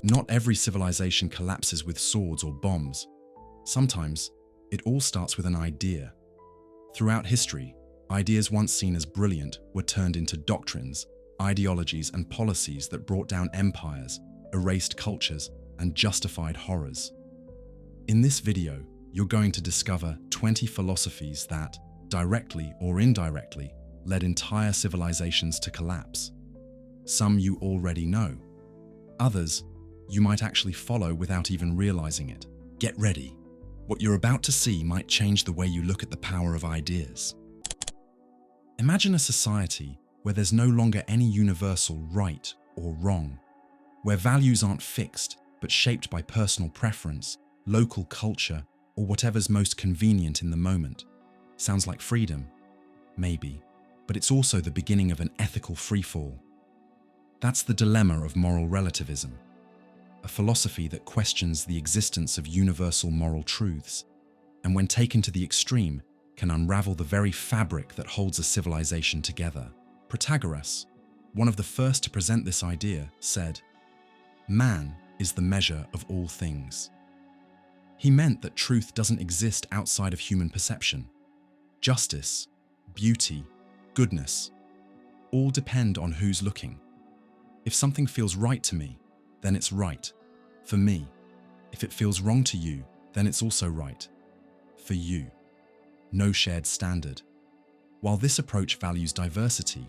Not every civilization collapses with swords or bombs. Sometimes, it all starts with an idea. Throughout history, ideas once seen as brilliant were turned into doctrines, ideologies, and policies that brought down empires, erased cultures, and justified horrors. In this video, you're going to discover 20 philosophies that, directly or indirectly, led entire civilizations to collapse. Some you already know. Others, you might actually follow without even realizing it. Get ready. What you're about to see might change the way you look at the power of ideas. Imagine a society where there's no longer any universal right or wrong, where values aren't fixed but shaped by personal preference, local culture, or whatever's most convenient in the moment. Sounds like freedom? Maybe. But it's also the beginning of an ethical freefall. That's the dilemma of moral relativism, a philosophy that questions the existence of universal moral truths, and when taken to the extreme, can unravel the very fabric that holds a civilization together. Protagoras, one of the first to present this idea, said, "Man is the measure of all things." He meant that truth doesn't exist outside of human perception. Justice, beauty, goodness, all depend on who's looking. If something feels right to me, then it's right, for me. If it feels wrong to you, then it's also right, for you. No shared standard. While this approach values diversity,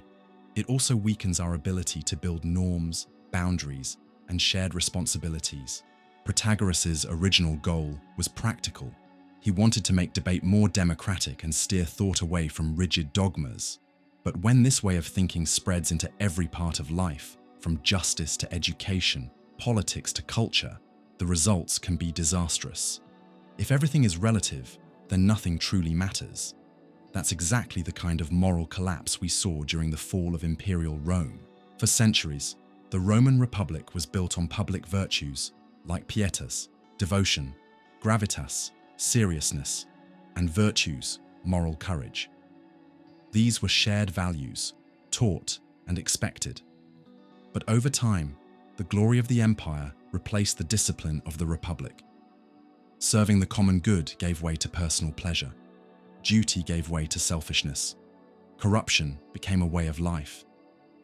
it also weakens our ability to build norms, boundaries, and shared responsibilities. Protagoras' original goal was practical. He wanted to make debate more democratic and steer thought away from rigid dogmas. But when this way of thinking spreads into every part of life, from justice to education, politics to culture, the results can be disastrous. If everything is relative, then nothing truly matters. That's exactly the kind of moral collapse we saw during the fall of imperial Rome. For centuries, the Roman Republic was built on public virtues like pietas, devotion, gravitas, seriousness, and virtues, moral courage. These were shared values, taught and expected. But over time, the glory of the empire replaced the discipline of the republic. Serving the common good gave way to personal pleasure. Duty gave way to selfishness. Corruption became a way of life.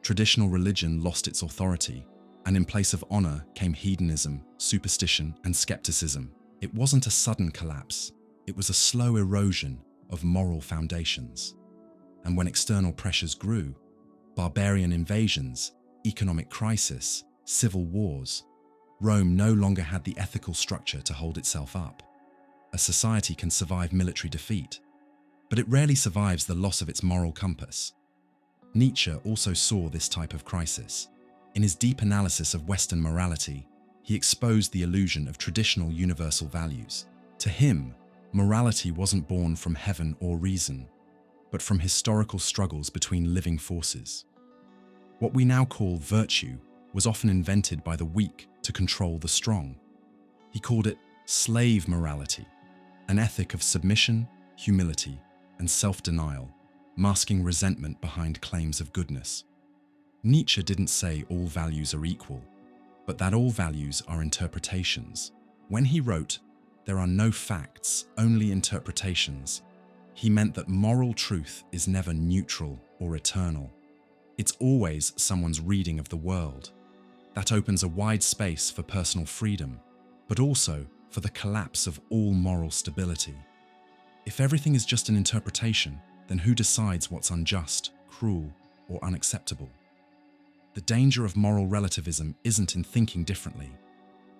Traditional religion lost its authority, and in place of honor came hedonism, superstition, and skepticism. It wasn't a sudden collapse. It was a slow erosion of moral foundations. And when external pressures grew, barbarian invasions, economic crisis, civil wars, Rome no longer had the ethical structure to hold itself up. A society can survive military defeat, but it rarely survives the loss of its moral compass. Nietzsche also saw this type of crisis. In his deep analysis of Western morality, he exposed the illusion of traditional universal values. To him, morality wasn't born from heaven or reason, but from historical struggles between living forces. What we now call virtue was often invented by the weak to control the strong. He called it slave morality, an ethic of submission, humility, and self-denial, masking resentment behind claims of goodness. Nietzsche didn't say all values are equal, but that all values are interpretations. When he wrote, "There are no facts, only interpretations," he meant that moral truth is never neutral or eternal. It's always someone's reading of the world. That opens a wide space for personal freedom, but also for the collapse of all moral stability. If everything is just an interpretation, then who decides what's unjust, cruel, or unacceptable? The danger of moral relativism isn't in thinking differently.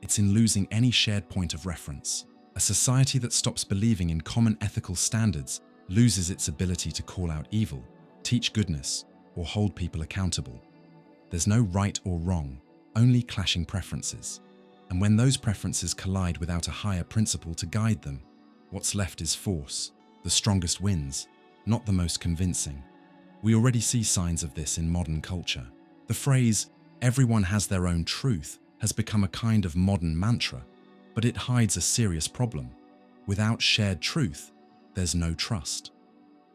It's in losing any shared point of reference. A society that stops believing in common ethical standards loses its ability to call out evil, teach goodness, or hold people accountable. There's no right or wrong, only clashing preferences. And when those preferences collide without a higher principle to guide them, what's left is force. The strongest wins, not the most convincing. We already see signs of this in modern culture. The phrase, "everyone has their own truth," has become a kind of modern mantra, but it hides a serious problem. Without shared truth, there's no trust.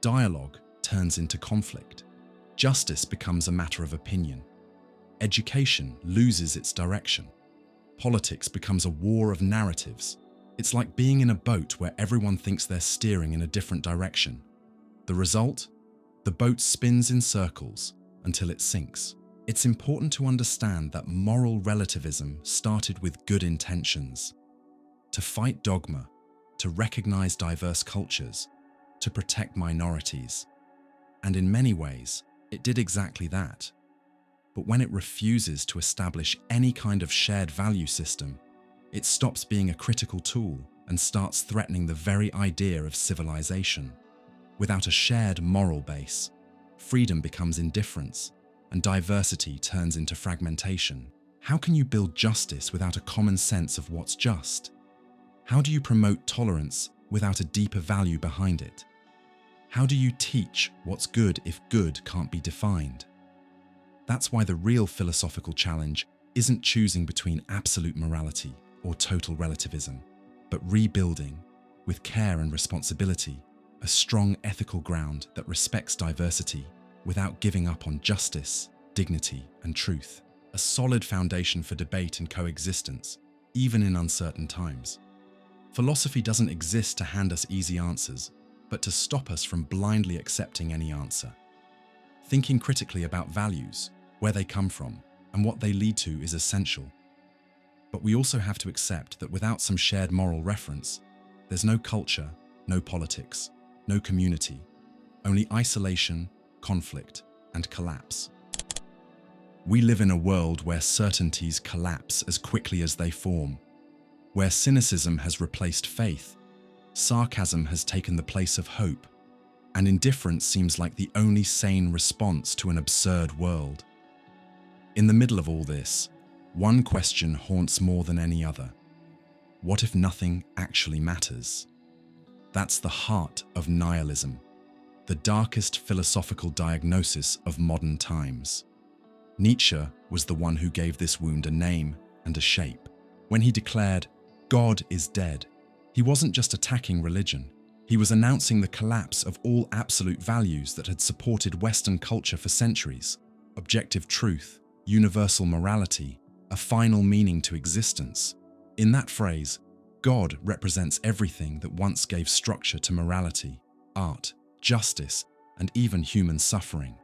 Dialogue turns into conflict. Justice becomes a matter of opinion. Education loses its direction. Politics becomes a war of narratives. It's like being in a boat where everyone thinks they're steering in a different direction. The result? The boat spins in circles until it sinks. It's important to understand that moral relativism started with good intentions. To fight dogma, to recognize diverse cultures, to protect minorities. And in many ways, it did exactly that. But when it refuses to establish any kind of shared value system, it stops being a critical tool and starts threatening the very idea of civilization. Without a shared moral base, freedom becomes indifference, and diversity turns into fragmentation. How can you build justice without a common sense of what's just? How do you promote tolerance without a deeper value behind it? How do you teach what's good if good can't be defined? That's why the real philosophical challenge isn't choosing between absolute morality or total relativism, but rebuilding, with care and responsibility, a strong ethical ground that respects diversity without giving up on justice, dignity, and truth. A solid foundation for debate and coexistence, even in uncertain times. Philosophy doesn't exist to hand us easy answers, but to stop us from blindly accepting any answer. Thinking critically about values, where they come from, and what they lead to is essential. But we also have to accept that without some shared moral reference, there's no culture, no politics, no community, only isolation, conflict, and collapse. We live in a world where certainties collapse as quickly as they form, where cynicism has replaced faith, sarcasm has taken the place of hope, and indifference seems like the only sane response to an absurd world. In the middle of all this, one question haunts more than any other. What if nothing actually matters? That's the heart of nihilism, the darkest philosophical diagnosis of modern times. Nietzsche was the one who gave this wound a name and a shape. When he declared, "God is dead," he wasn't just attacking religion. He was announcing the collapse of all absolute values that had supported Western culture for centuries. Objective truth, universal morality, a final meaning to existence. In that phrase, God represents everything that once gave structure to morality, art, justice, and even human suffering.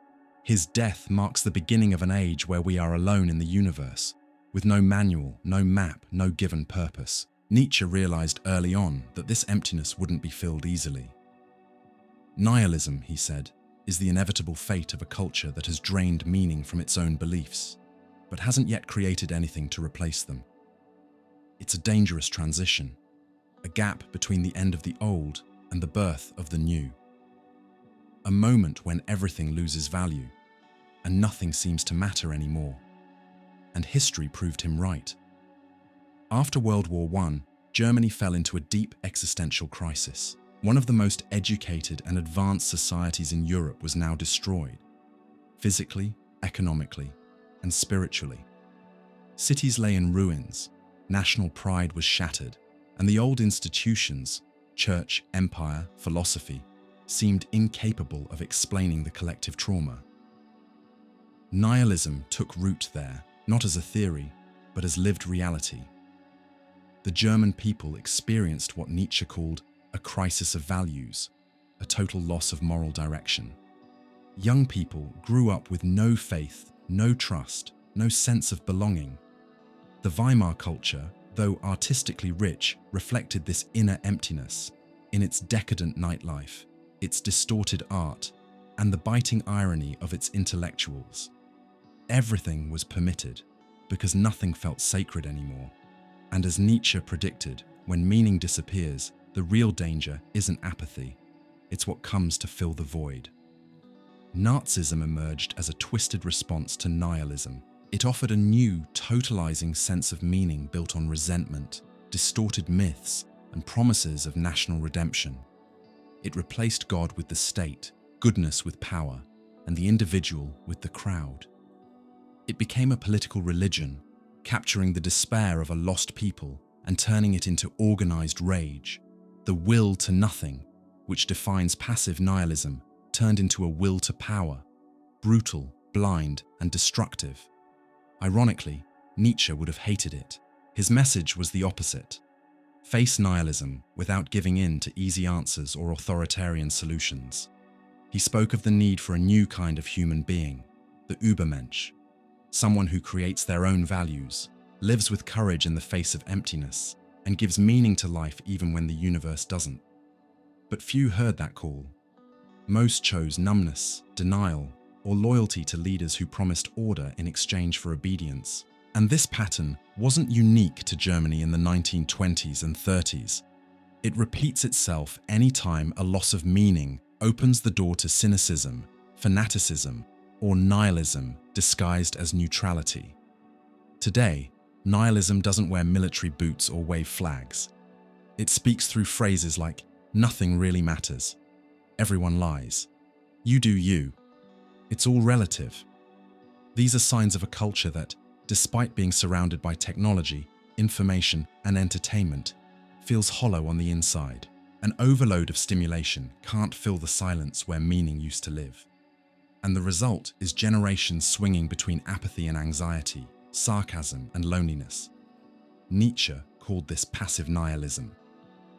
His death marks the beginning of an age where we are alone in the universe, with no manual, no map, no given purpose. Nietzsche realized early on that this emptiness wouldn't be filled easily. Nihilism, he said, is the inevitable fate of a culture that has drained meaning from its own beliefs, but hasn't yet created anything to replace them. It's a dangerous transition, a gap between the end of the old and the birth of the new. A moment when everything loses value, and nothing seems to matter anymore. And history proved him right. After World War I, Germany fell into a deep existential crisis. One of the most educated and advanced societies in Europe was now destroyed, physically, economically, and spiritually. Cities lay in ruins, national pride was shattered, and the old institutions, church, empire, philosophy, seemed incapable of explaining the collective trauma. Nihilism took root there, not as a theory, but as lived reality. The German people experienced what Nietzsche called a crisis of values, a total loss of moral direction. Young people grew up with no faith, no trust, no sense of belonging. The Weimar culture, though artistically rich, reflected this inner emptiness in its decadent nightlife, its distorted art, and the biting irony of its intellectuals. Everything was permitted, because nothing felt sacred anymore. And as Nietzsche predicted, when meaning disappears, the real danger isn't apathy, it's what comes to fill the void. Nazism emerged as a twisted response to nihilism. It offered a new, totalizing sense of meaning built on resentment, distorted myths, and promises of national redemption. It replaced God with the state, goodness with power, and the individual with the crowd. It became a political religion, capturing the despair of a lost people and turning it into organized rage. The will to nothing, which defines passive nihilism, turned into a will to power, brutal, blind, and destructive. Ironically, Nietzsche would have hated it. His message was the opposite. Face nihilism without giving in to easy answers or authoritarian solutions. He spoke of the need for a new kind of human being, the Übermensch, someone who creates their own values, lives with courage in the face of emptiness, and gives meaning to life even when the universe doesn't. But few heard that call. Most chose numbness, denial, or loyalty to leaders who promised order in exchange for obedience. And this pattern wasn't unique to Germany in the 1920s and 30s. It repeats itself anytime a loss of meaning opens the door to cynicism, fanaticism, or nihilism disguised as neutrality. Today, nihilism doesn't wear military boots or wave flags. It speaks through phrases like, "Nothing really matters. Everyone lies. You do you. It's all relative." These are signs of a culture that, despite being surrounded by technology, information, and entertainment, feels hollow on the inside. An overload of stimulation can't fill the silence where meaning used to live. And the result is generations swinging between apathy and anxiety, sarcasm and loneliness. Nietzsche called this passive nihilism,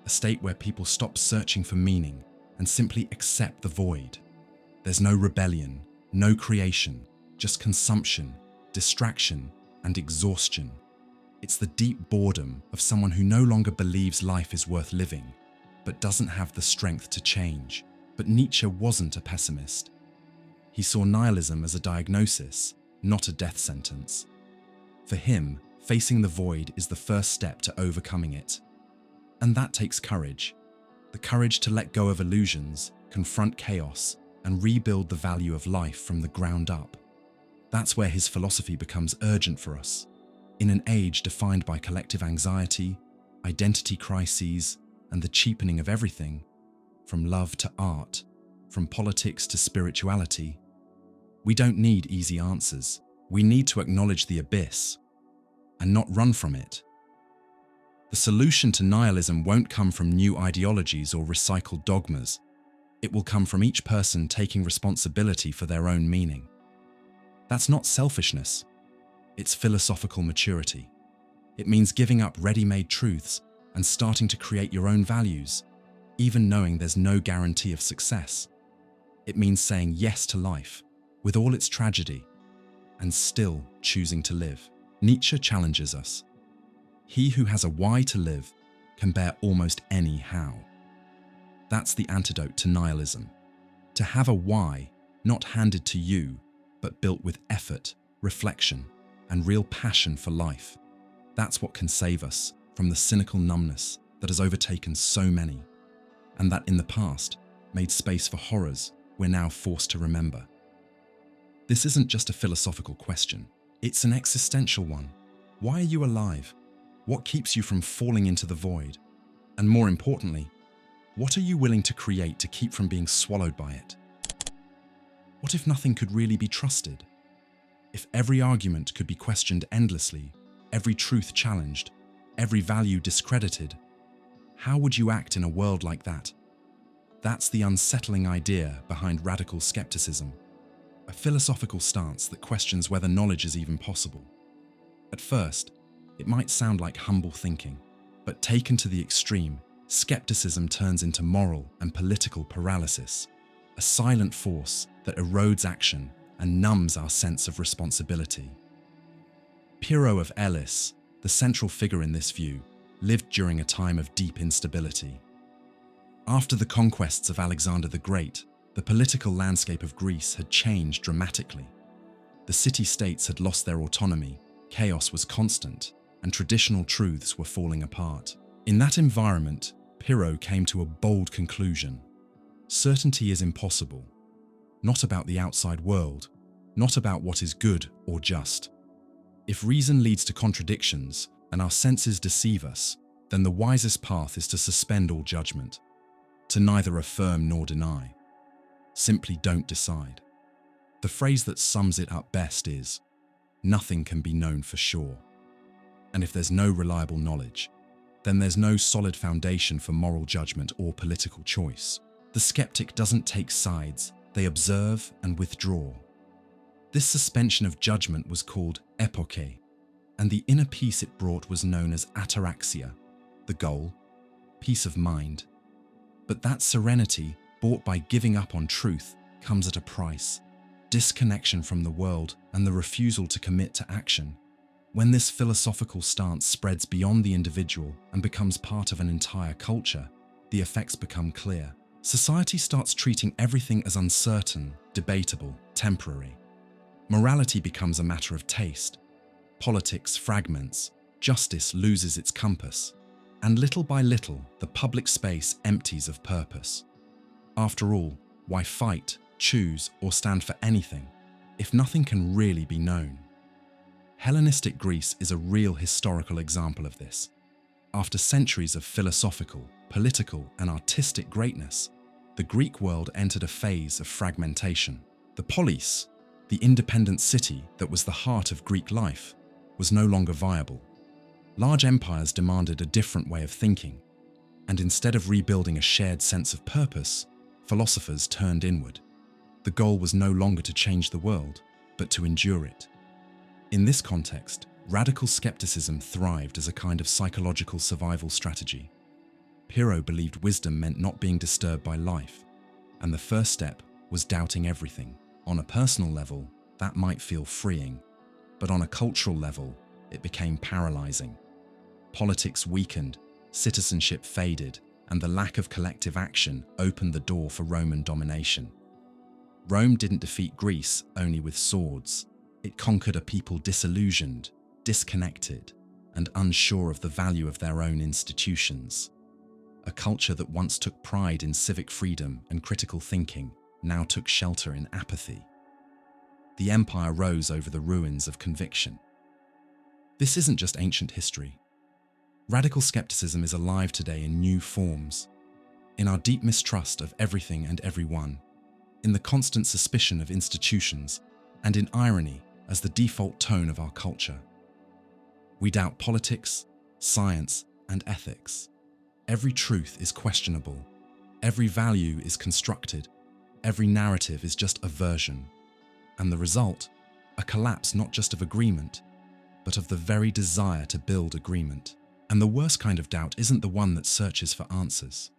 a state where people stop searching for meaning and simply accept the void. There's no rebellion, no creation, just consumption, distraction, and exhaustion. It's the deep boredom of someone who no longer believes life is worth living, but doesn't have the strength to change. But Nietzsche wasn't a pessimist. He saw nihilism as a diagnosis, not a death sentence. For him, facing the void is the first step to overcoming it. And that takes courage. The courage to let go of illusions, confront chaos, and rebuild the value of life from the ground up. That's where his philosophy becomes urgent for us. In an age defined by collective anxiety, identity crises, and the cheapening of everything, from love to art, from politics to spirituality, we don't need easy answers. We need to acknowledge the abyss and not run from it. The solution to nihilism won't come from new ideologies or recycled dogmas. It will come from each person taking responsibility for their own meaning. That's not selfishness. It's philosophical maturity. It means giving up ready-made truths and starting to create your own values, even knowing there's no guarantee of success. It means saying yes to life, with all its tragedy, and still choosing to live. Nietzsche challenges us. He who has a why to live can bear almost any how. That's the antidote to nihilism. To have a why not handed to you, but built with effort, reflection, and real passion for life. That's what can save us from the cynical numbness that has overtaken so many, and that in the past made space for horrors we're now forced to remember. This isn't just a philosophical question, it's an existential one. Why are you alive? What keeps you from falling into the void? And more importantly, what are you willing to create to keep from being swallowed by it? What if nothing could really be trusted? If every argument could be questioned endlessly, every truth challenged, every value discredited, how would you act in a world like that? That's the unsettling idea behind radical skepticism, a philosophical stance that questions whether knowledge is even possible. At first, it might sound like humble thinking, but taken to the extreme, skepticism turns into moral and political paralysis, a silent force that erodes action and numbs our sense of responsibility. Pyrrho of Elis, the central figure in this view, lived during a time of deep instability. After the conquests of Alexander the Great, the political landscape of Greece had changed dramatically. The city-states had lost their autonomy, chaos was constant, and traditional truths were falling apart. In that environment, Pyrrho came to a bold conclusion. Certainty is impossible. Not about the outside world, not about what is good or just. If reason leads to contradictions and our senses deceive us, then the wisest path is to suspend all judgment, to neither affirm nor deny. Simply don't decide. The phrase that sums it up best is, "Nothing can be known for sure." And if there's no reliable knowledge, then there's no solid foundation for moral judgment or political choice. The skeptic doesn't take sides, they observe and withdraw. This suspension of judgment was called epoche, and the inner peace it brought was known as ataraxia, the goal, peace of mind. But that serenity, bought by giving up on truth, comes at a price: disconnection from the world and the refusal to commit to action. When this philosophical stance spreads beyond the individual and becomes part of an entire culture, the effects become clear. Society starts treating everything as uncertain, debatable, temporary. Morality becomes a matter of taste. Politics fragments, justice loses its compass, and little by little, the public space empties of purpose. After all, why fight, choose, or stand for anything if nothing can really be known? Hellenistic Greece is a real historical example of this. After centuries of philosophical, political, and artistic greatness, the Greek world entered a phase of fragmentation. The polis, the independent city that was the heart of Greek life, was no longer viable. Large empires demanded a different way of thinking, and instead of rebuilding a shared sense of purpose, philosophers turned inward. The goal was no longer to change the world, but to endure it. In this context, radical skepticism thrived as a kind of psychological survival strategy. Pyrrho believed wisdom meant not being disturbed by life, and the first step was doubting everything. On a personal level, that might feel freeing, but on a cultural level, it became paralyzing. Politics weakened, citizenship faded, and the lack of collective action opened the door for Roman domination. Rome didn't defeat Greece only with swords. It conquered a people disillusioned, disconnected, and unsure of the value of their own institutions. A culture that once took pride in civic freedom and critical thinking now took shelter in apathy. The empire rose over the ruins of conviction. This isn't just ancient history. Radical skepticism is alive today in new forms, in our deep mistrust of everything and everyone, in the constant suspicion of institutions, and in irony as the default tone of our culture. We doubt politics, science, and ethics. Every truth is questionable. Every value is constructed. Every narrative is just a version. And the result, a collapse not just of agreement, but of the very desire to build agreement. And the worst kind of doubt isn't the one that searches for answers.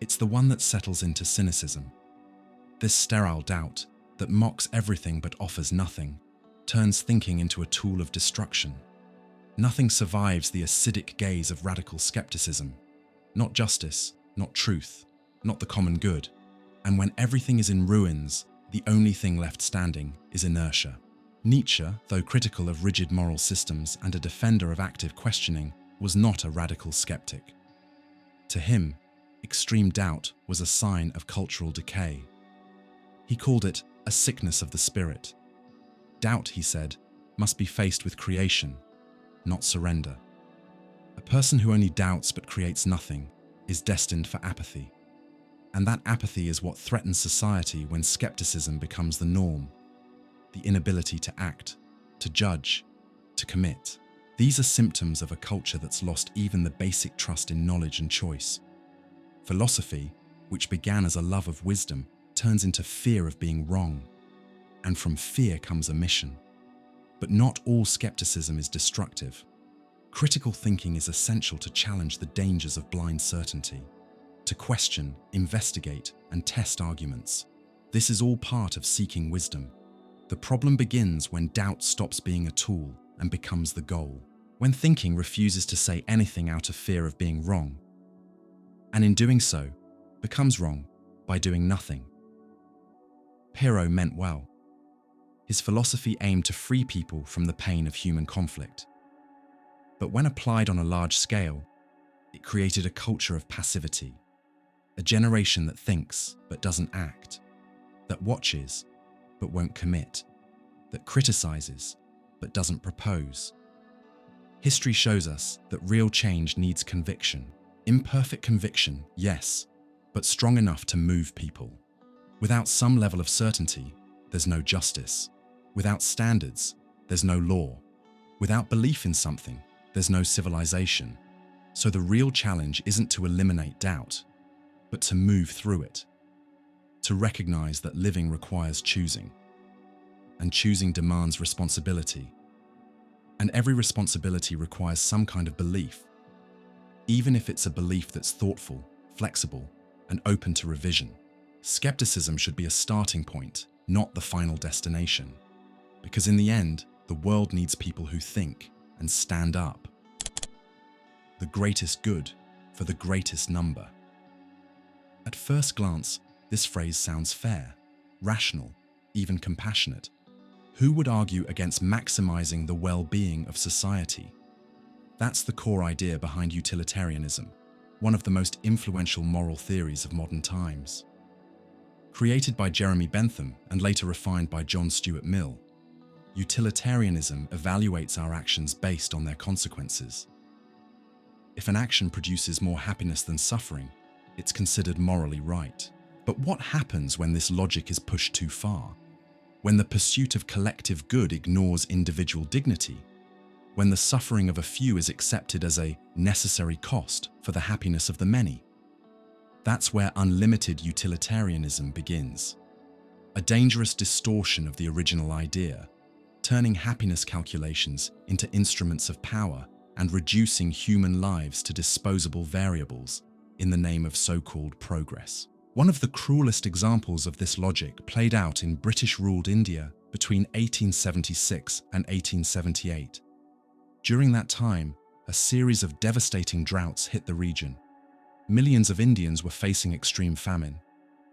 It's the one that settles into cynicism. This sterile doubt that mocks everything but offers nothing, turns thinking into a tool of destruction. Nothing survives the acidic gaze of radical skepticism. Not justice, not truth, not the common good. And when everything is in ruins, the only thing left standing is inertia. Nietzsche, though critical of rigid moral systems and a defender of active questioning, was not a radical skeptic. To him, extreme doubt was a sign of cultural decay. He called it a sickness of the spirit. Doubt, he said, must be faced with creation, not surrender. A person who only doubts but creates nothing is destined for apathy. And that apathy is what threatens society when skepticism becomes the norm. The inability to act, to judge, to commit. These are symptoms of a culture that's lost even the basic trust in knowledge and choice. Philosophy, which began as a love of wisdom, turns into fear of being wrong. And from fear comes a mission. But not all skepticism is destructive. Critical thinking is essential to challenge the dangers of blind certainty, to question, investigate, and test arguments. This is all part of seeking wisdom. The problem begins when doubt stops being a tool and becomes the goal, when thinking refuses to say anything out of fear of being wrong, and in doing so, becomes wrong by doing nothing. Pyrrho meant well. His philosophy aimed to free people from the pain of human conflict. But when applied on a large scale, it created a culture of passivity, a generation that thinks but doesn't act, that watches but won't commit, that criticizes but doesn't propose. History shows us that real change needs conviction. Imperfect conviction, yes, but strong enough to move people. Without some level of certainty, there's no justice. Without standards, there's no law. Without belief in something, there's no civilization. So the real challenge isn't to eliminate doubt, but to move through it. To recognize that living requires choosing, and choosing demands responsibility. And every responsibility requires some kind of belief, even if it's a belief that's thoughtful, flexible, and open to revision. Skepticism should be a starting point, not the final destination. Because in the end, the world needs people who think and stand up. The greatest good for the greatest number. At first glance, this phrase sounds fair, rational, even compassionate. Who would argue against maximizing the well-being of society? That's the core idea behind utilitarianism, one of the most influential moral theories of modern times. Created by Jeremy Bentham and later refined by John Stuart Mill, utilitarianism evaluates our actions based on their consequences. If an action produces more happiness than suffering, it's considered morally right. But what happens when this logic is pushed too far? When the pursuit of collective good ignores individual dignity? When the suffering of a few is accepted as a necessary cost for the happiness of the many? That's where unlimited utilitarianism begins. A dangerous distortion of the original idea, turning happiness calculations into instruments of power and reducing human lives to disposable variables in the name of so-called progress. One of the cruelest examples of this logic played out in British-ruled India between 1876 and 1878. During that time, a series of devastating droughts hit the region. Millions of Indians were facing extreme famine,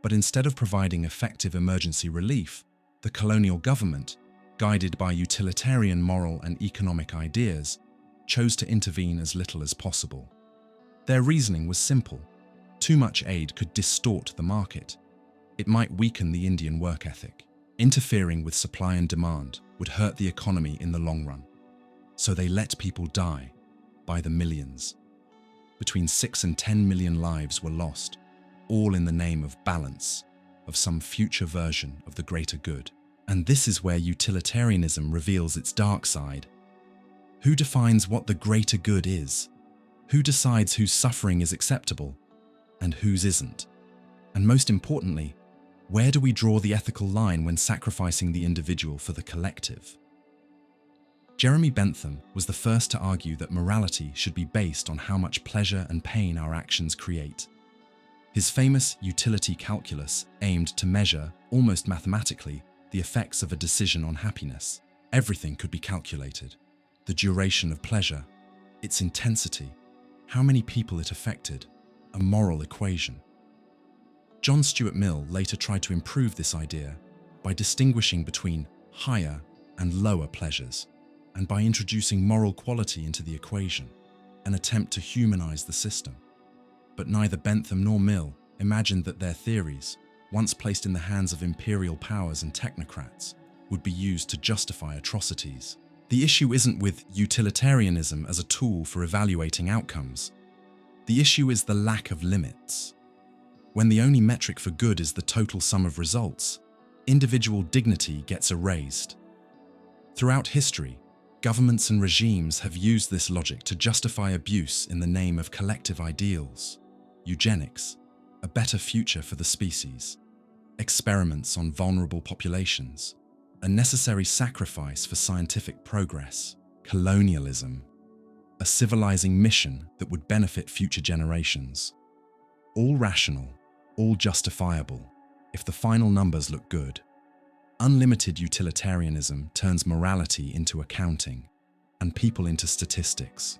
but instead of providing effective emergency relief, the colonial government, guided by utilitarian moral and economic ideas, chose to intervene as little as possible. Their reasoning was simple. Too much aid could distort the market. It might weaken the Indian work ethic. Interfering with supply and demand would hurt the economy in the long run. So they let people die by the millions. Between 6 and 10 million lives were lost, all in the name of balance, of some future version of the greater good. And this is where utilitarianism reveals its dark side. Who defines what the greater good is? Who decides whose suffering is acceptable and whose isn't? And most importantly, where do we draw the ethical line when sacrificing the individual for the collective? Jeremy Bentham was the first to argue that morality should be based on how much pleasure and pain our actions create. His famous utility calculus aimed to measure, almost mathematically, the effects of a decision on happiness. Everything could be calculated. The duration of pleasure, its intensity, how many people it affected, a moral equation. John Stuart Mill later tried to improve this idea by distinguishing between higher and lower pleasures, and by introducing moral quality into the equation, an attempt to humanize the system. But neither Bentham nor Mill imagined that their theories, once placed in the hands of imperial powers and technocrats, would be used to justify atrocities. The issue isn't with utilitarianism as a tool for evaluating outcomes. The issue is the lack of limits. When the only metric for good is the total sum of results, individual dignity gets erased. Throughout history, governments and regimes have used this logic to justify abuse in the name of collective ideals, eugenics, a better future for the species, experiments on vulnerable populations, a necessary sacrifice for scientific progress, colonialism, a civilizing mission that would benefit future generations. All rational, all justifiable, if the final numbers look good. Unlimited utilitarianism turns morality into accounting and people into statistics.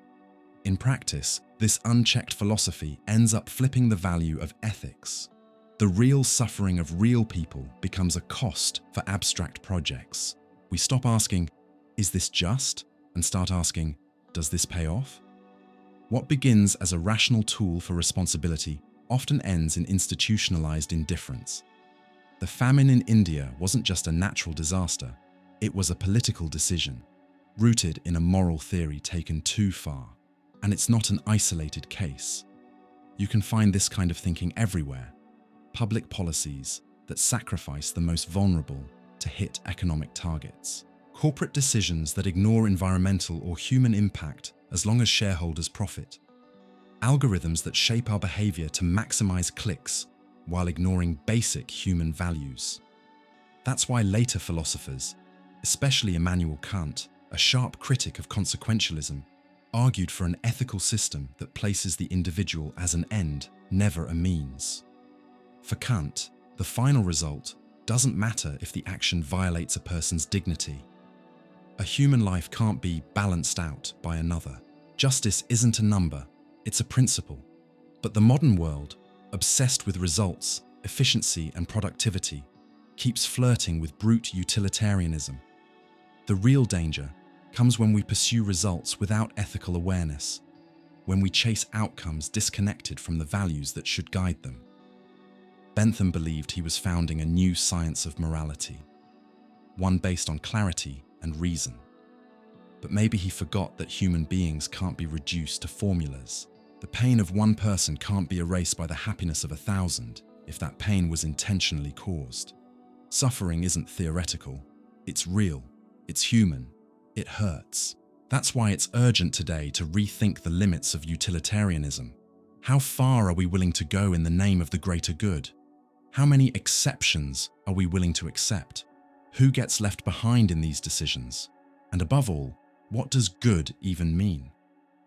In practice, this unchecked philosophy ends up flipping the value of ethics. The real suffering of real people becomes a cost for abstract projects. We stop asking, is this just? And start asking, does this pay off? What begins as a rational tool for responsibility often ends in institutionalized indifference. The famine in India wasn't just a natural disaster, it was a political decision, rooted in a moral theory taken too far. And it's not an isolated case. You can find this kind of thinking everywhere. Public policies that sacrifice the most vulnerable to hit economic targets. Corporate decisions that ignore environmental or human impact as long as shareholders profit. Algorithms that shape our behavior to maximize clicks while ignoring basic human values. That's why later philosophers, especially Immanuel Kant, a sharp critic of consequentialism, argued for an ethical system that places the individual as an end, never a means. For Kant, the final result doesn't matter if the action violates a person's dignity. A human life can't be balanced out by another. Justice isn't a number, it's a principle. But the modern world, obsessed with results, efficiency and productivity, keeps flirting with brute utilitarianism. The real danger comes when we pursue results without ethical awareness, when we chase outcomes disconnected from the values that should guide them. Bentham believed he was founding a new science of morality, one based on clarity and reason. But maybe he forgot that human beings can't be reduced to formulas. The pain of one person can't be erased by the happiness of 1,000 if that pain was intentionally caused. Suffering isn't theoretical, it's real, it's human, it hurts. That's why it's urgent today to rethink the limits of utilitarianism. How far are we willing to go in the name of the greater good? How many exceptions are we willing to accept? Who gets left behind in these decisions? And above all, what does good even mean?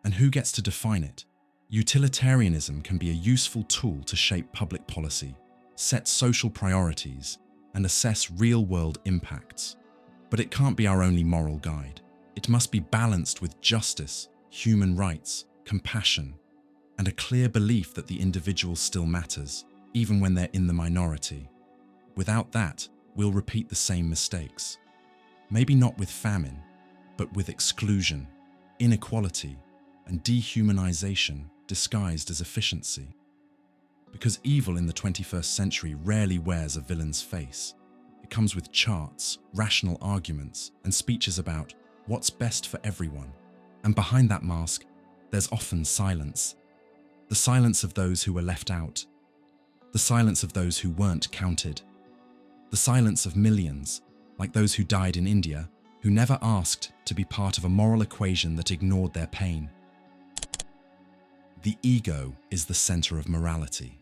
And who gets to define it? Utilitarianism can be a useful tool to shape public policy, set social priorities, and assess real-world impacts. But it can't be our only moral guide. It must be balanced with justice, human rights, compassion, and a clear belief that the individual still matters, even when they're in the minority. Without that, we'll repeat the same mistakes. Maybe not with famine, but with exclusion, inequality, and dehumanization disguised as efficiency. Because evil in the 21st century rarely wears a villain's face. It comes with charts, rational arguments, and speeches about what's best for everyone. And behind that mask, there's often silence. The silence of those who were left out. The silence of those who weren't counted. The silence of millions, like those who died in India, who never asked to be part of a moral equation that ignored their pain. The ego is the center of morality.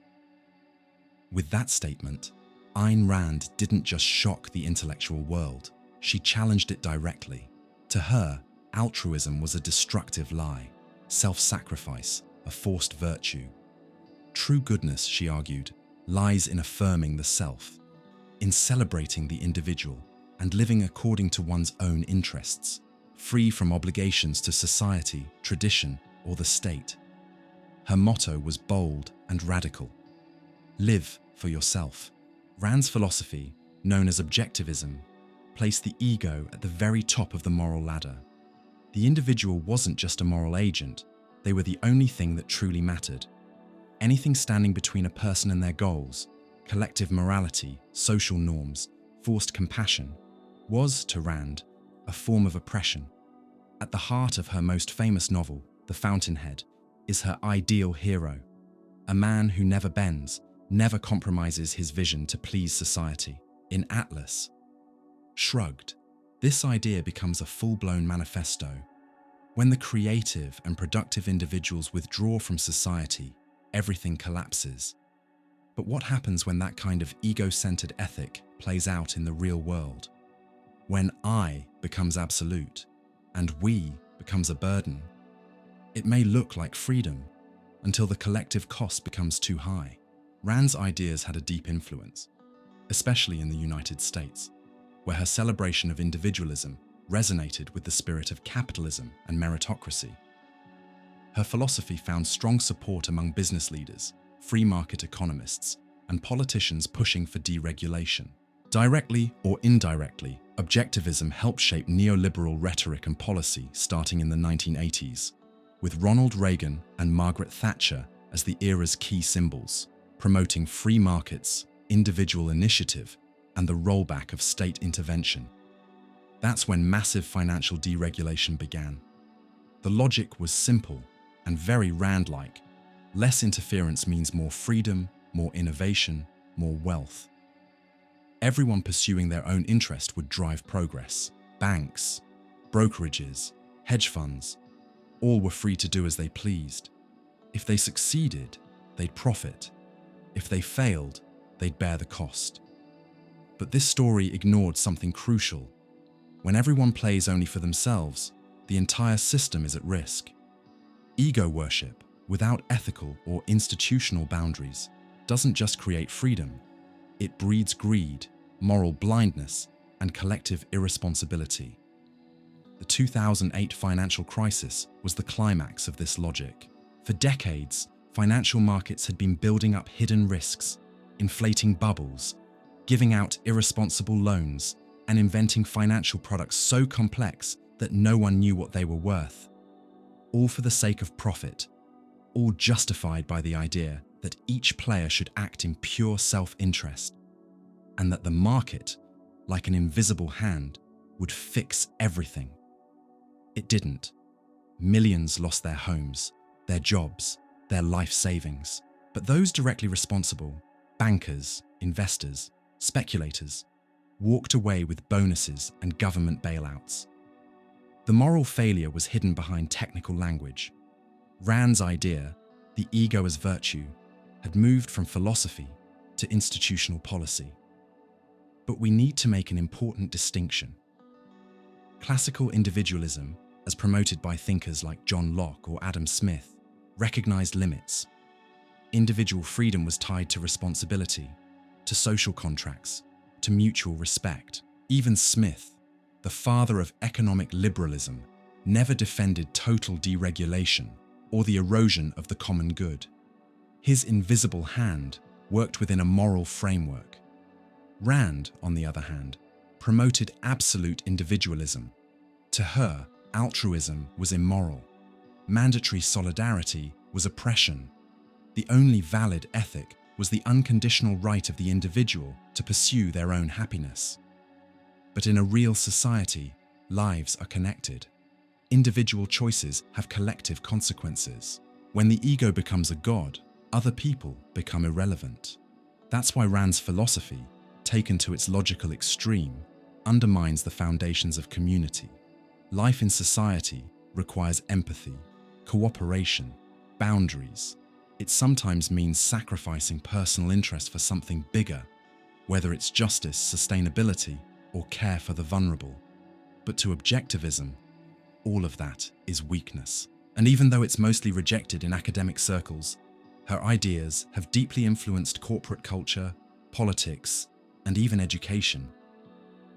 With that statement, Ayn Rand didn't just shock the intellectual world, she challenged it directly. To her, altruism was a destructive lie, self-sacrifice, a forced virtue. True goodness, she argued, lies in affirming the self, in celebrating the individual and living according to one's own interests, free from obligations to society, tradition, or the state. Her motto was bold and radical. Live for yourself. Rand's philosophy, known as objectivism, placed the ego at the very top of the moral ladder. The individual wasn't just a moral agent, they were the only thing that truly mattered. Anything standing between a person and their goals, collective morality, social norms, forced compassion, was, to Rand, a form of oppression. At the heart of her most famous novel, The Fountainhead, is her ideal hero, a man who never bends, never compromises his vision to please society. In Atlas Shrugged, this idea becomes a full-blown manifesto. When the creative and productive individuals withdraw from society, everything collapses. But what happens when that kind of ego-centered ethic plays out in the real world? When I becomes absolute and we becomes a burden? It may look like freedom until the collective cost becomes too high. Rand's ideas had a deep influence, especially in the United States, where her celebration of individualism resonated with the spirit of capitalism and meritocracy. Her philosophy found strong support among business leaders, free market economists, and politicians pushing for deregulation. Directly or indirectly, objectivism helped shape neoliberal rhetoric and policy starting in the 1980s, with Ronald Reagan and Margaret Thatcher as the era's key symbols, promoting free markets, individual initiative, and the rollback of state intervention. That's when massive financial deregulation began. The logic was simple and very Rand-like. Less interference means more freedom, more innovation, more wealth. Everyone pursuing their own interest would drive progress. Banks, brokerages, hedge funds, all were free to do as they pleased. If they succeeded, they'd profit. If they failed, they'd bear the cost. But this story ignored something crucial. When everyone plays only for themselves, the entire system is at risk. Ego worship, without ethical or institutional boundaries, doesn't just create freedom, it breeds greed, moral blindness, and collective irresponsibility. The 2008 financial crisis was the climax of this logic. For decades, financial markets had been building up hidden risks, inflating bubbles, giving out irresponsible loans, and inventing financial products so complex that no one knew what they were worth. All for the sake of profit, all justified by the idea that each player should act in pure self-interest, and that the market, like an invisible hand, would fix everything. It didn't. Millions lost their homes, their jobs, their life savings. But those directly responsible, bankers, investors, speculators, walked away with bonuses and government bailouts. The moral failure was hidden behind technical language. Rand's idea, the ego as virtue, had moved from philosophy to institutional policy. But we need to make an important distinction. Classical individualism, as promoted by thinkers like John Locke or Adam Smith, recognized limits. Individual freedom was tied to responsibility, to social contracts, to mutual respect. Even Smith, the father of economic liberalism, never defended total deregulation or the erosion of the common good. His invisible hand worked within a moral framework. Rand, on the other hand, promoted absolute individualism. To her, altruism was immoral. Mandatory solidarity was oppression. The only valid ethic was the unconditional right of the individual to pursue their own happiness. But in a real society, lives are connected. Individual choices have collective consequences. When the ego becomes a god, other people become irrelevant. That's why Rand's philosophy, taken to its logical extreme, undermines the foundations of community. Life in society requires empathy, cooperation, boundaries. It sometimes means sacrificing personal interest for something bigger, whether it's justice, sustainability, or care for the vulnerable. But to objectivism, all of that is weakness. And even though it's mostly rejected in academic circles, her ideas have deeply influenced corporate culture, politics, and even education.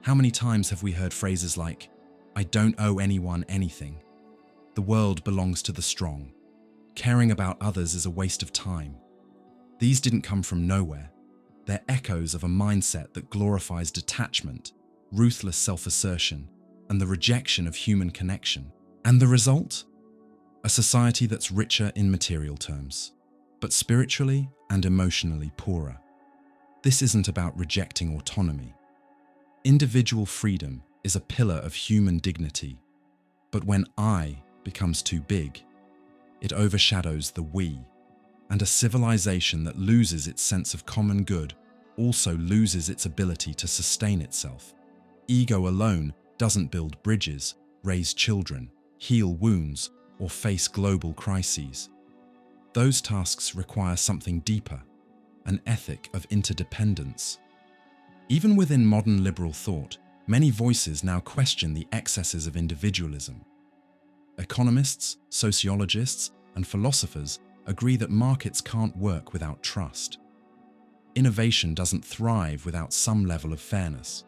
How many times have we heard phrases like, "I don't owe anyone anything," "The world belongs to the strong," "Caring about others is a waste of time"? These didn't come from nowhere. They're echoes of a mindset that glorifies detachment, ruthless self-assertion, and the rejection of human connection. And the result? A society that's richer in material terms, but spiritually and emotionally poorer. This isn't about rejecting autonomy. Individual freedom is a pillar of human dignity, but when I becomes too big, it overshadows the we, and a civilization that loses its sense of common good also loses its ability to sustain itself. Ego alone doesn't build bridges, raise children, heal wounds, or face global crises. Those tasks require something deeper, an ethic of interdependence. Even within modern liberal thought, many voices now question the excesses of individualism. Economists, sociologists, and philosophers agree that markets can't work without trust. Innovation doesn't thrive without some level of fairness.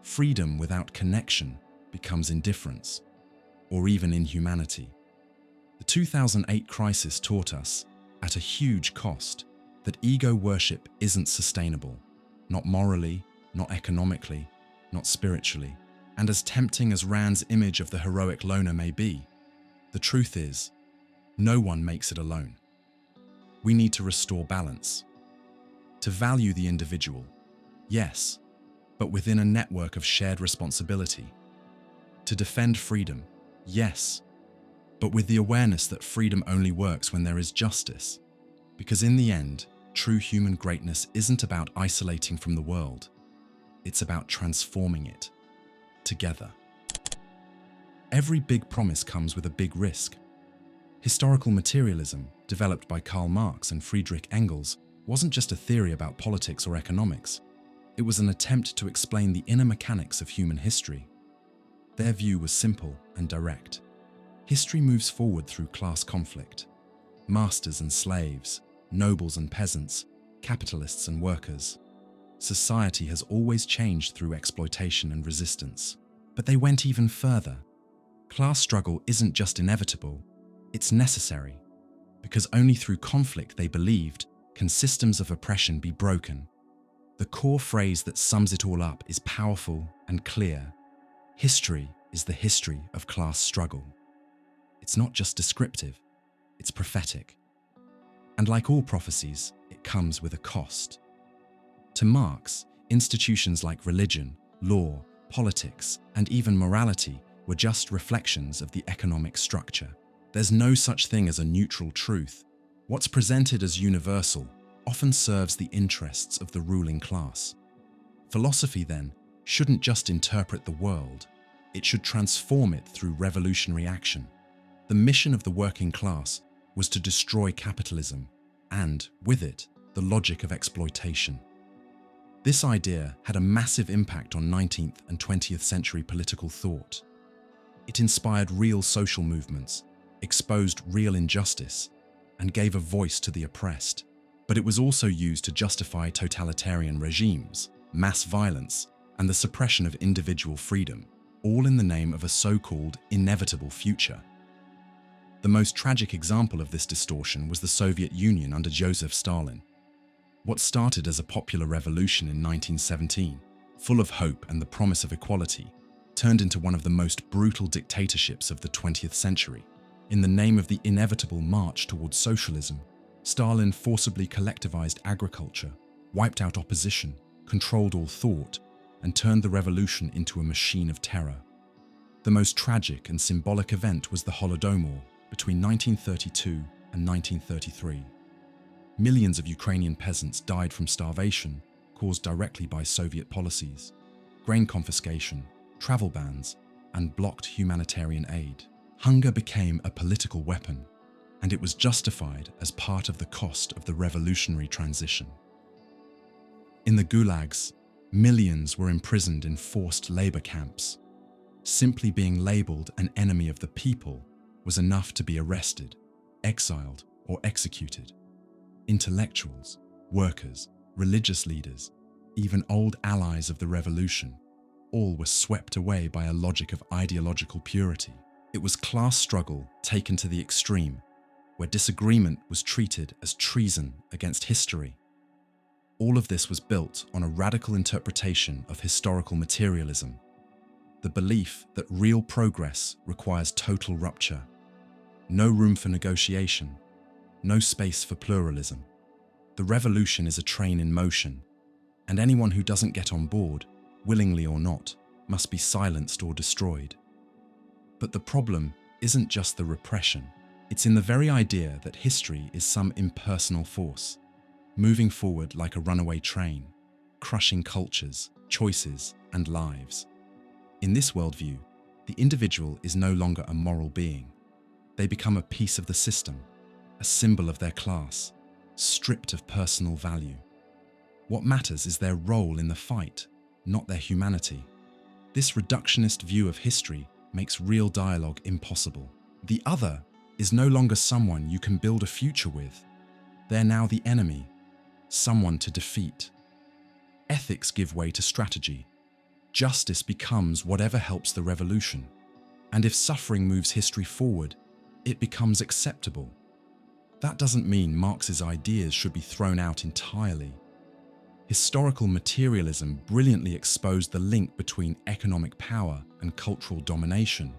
Freedom without connection becomes indifference, or even inhumanity. The 2008 crisis taught us, at a huge cost, that ego worship isn't sustainable, not morally, not economically, not spiritually. And as tempting as Rand's image of the heroic loner may be, the truth is, no one makes it alone. We need to restore balance. To value the individual, yes, but within a network of shared responsibility. To defend freedom, yes, but with the awareness that freedom only works when there is justice. Because in the end, true human greatness isn't about isolating from the world. It's about transforming it, together. Every big promise comes with a big risk. Historical materialism, developed by Karl Marx and Friedrich Engels, wasn't just a theory about politics or economics. It was an attempt to explain the inner mechanics of human history. Their view was simple and direct. History moves forward through class conflict. Masters and slaves, nobles and peasants, capitalists and workers. Society has always changed through exploitation and resistance. But they went even further. Class struggle isn't just inevitable, it's necessary. Because only through conflict, they believed, can systems of oppression be broken. The core phrase that sums it all up is powerful and clear. History is the history of class struggle. It's not just descriptive, it's prophetic. And like all prophecies, it comes with a cost. To Marx, institutions like religion, law, politics, and even morality were just reflections of the economic structure. There's no such thing as a neutral truth. What's presented as universal often serves the interests of the ruling class. Philosophy, then, shouldn't just interpret the world, it should transform it through revolutionary action. The mission of the working class was to destroy capitalism and, with it, the logic of exploitation. This idea had a massive impact on 19th and 20th century political thought. It inspired real social movements, exposed real injustice, and gave a voice to the oppressed. But it was also used to justify totalitarian regimes, mass violence, and the suppression of individual freedom, all in the name of a so-called inevitable future. The most tragic example of this distortion was the Soviet Union under Joseph Stalin. What started as a popular revolution in 1917, full of hope and the promise of equality, turned into one of the most brutal dictatorships of the 20th century. In the name of the inevitable march towards socialism, Stalin forcibly collectivized agriculture, wiped out opposition, controlled all thought, and turned the revolution into a machine of terror. The most tragic and symbolic event was the Holodomor between 1932 and 1933. Millions of Ukrainian peasants died from starvation caused directly by Soviet policies, grain confiscation, travel bans, and blocked humanitarian aid. Hunger became a political weapon, and it was justified as part of the cost of the revolutionary transition. In the gulags, millions were imprisoned in forced labor camps. Simply being labeled an enemy of the people was enough to be arrested, exiled, or executed. Intellectuals, workers, religious leaders, even old allies of the revolution, all were swept away by a logic of ideological purity. It was class struggle taken to the extreme, where disagreement was treated as treason against history. All of this was built on a radical interpretation of historical materialism, the belief that real progress requires total rupture, no room for negotiation, no space for pluralism. The revolution is a train in motion, and anyone who doesn't get on board, willingly or not, must be silenced or destroyed. But the problem isn't just the repression. It's in the very idea that history is some impersonal force, moving forward like a runaway train, crushing cultures, choices, and lives. In this worldview, the individual is no longer a moral being. They become a piece of the system, a symbol of their class, stripped of personal value. What matters is their role in the fight, not their humanity. This reductionist view of history makes real dialogue impossible. The other is no longer someone you can build a future with. They're now the enemy, someone to defeat. Ethics give way to strategy. Justice becomes whatever helps the revolution. And if suffering moves history forward, it becomes acceptable. That doesn't mean Marx's ideas should be thrown out entirely. Historical materialism brilliantly exposed the link between economic power and cultural domination.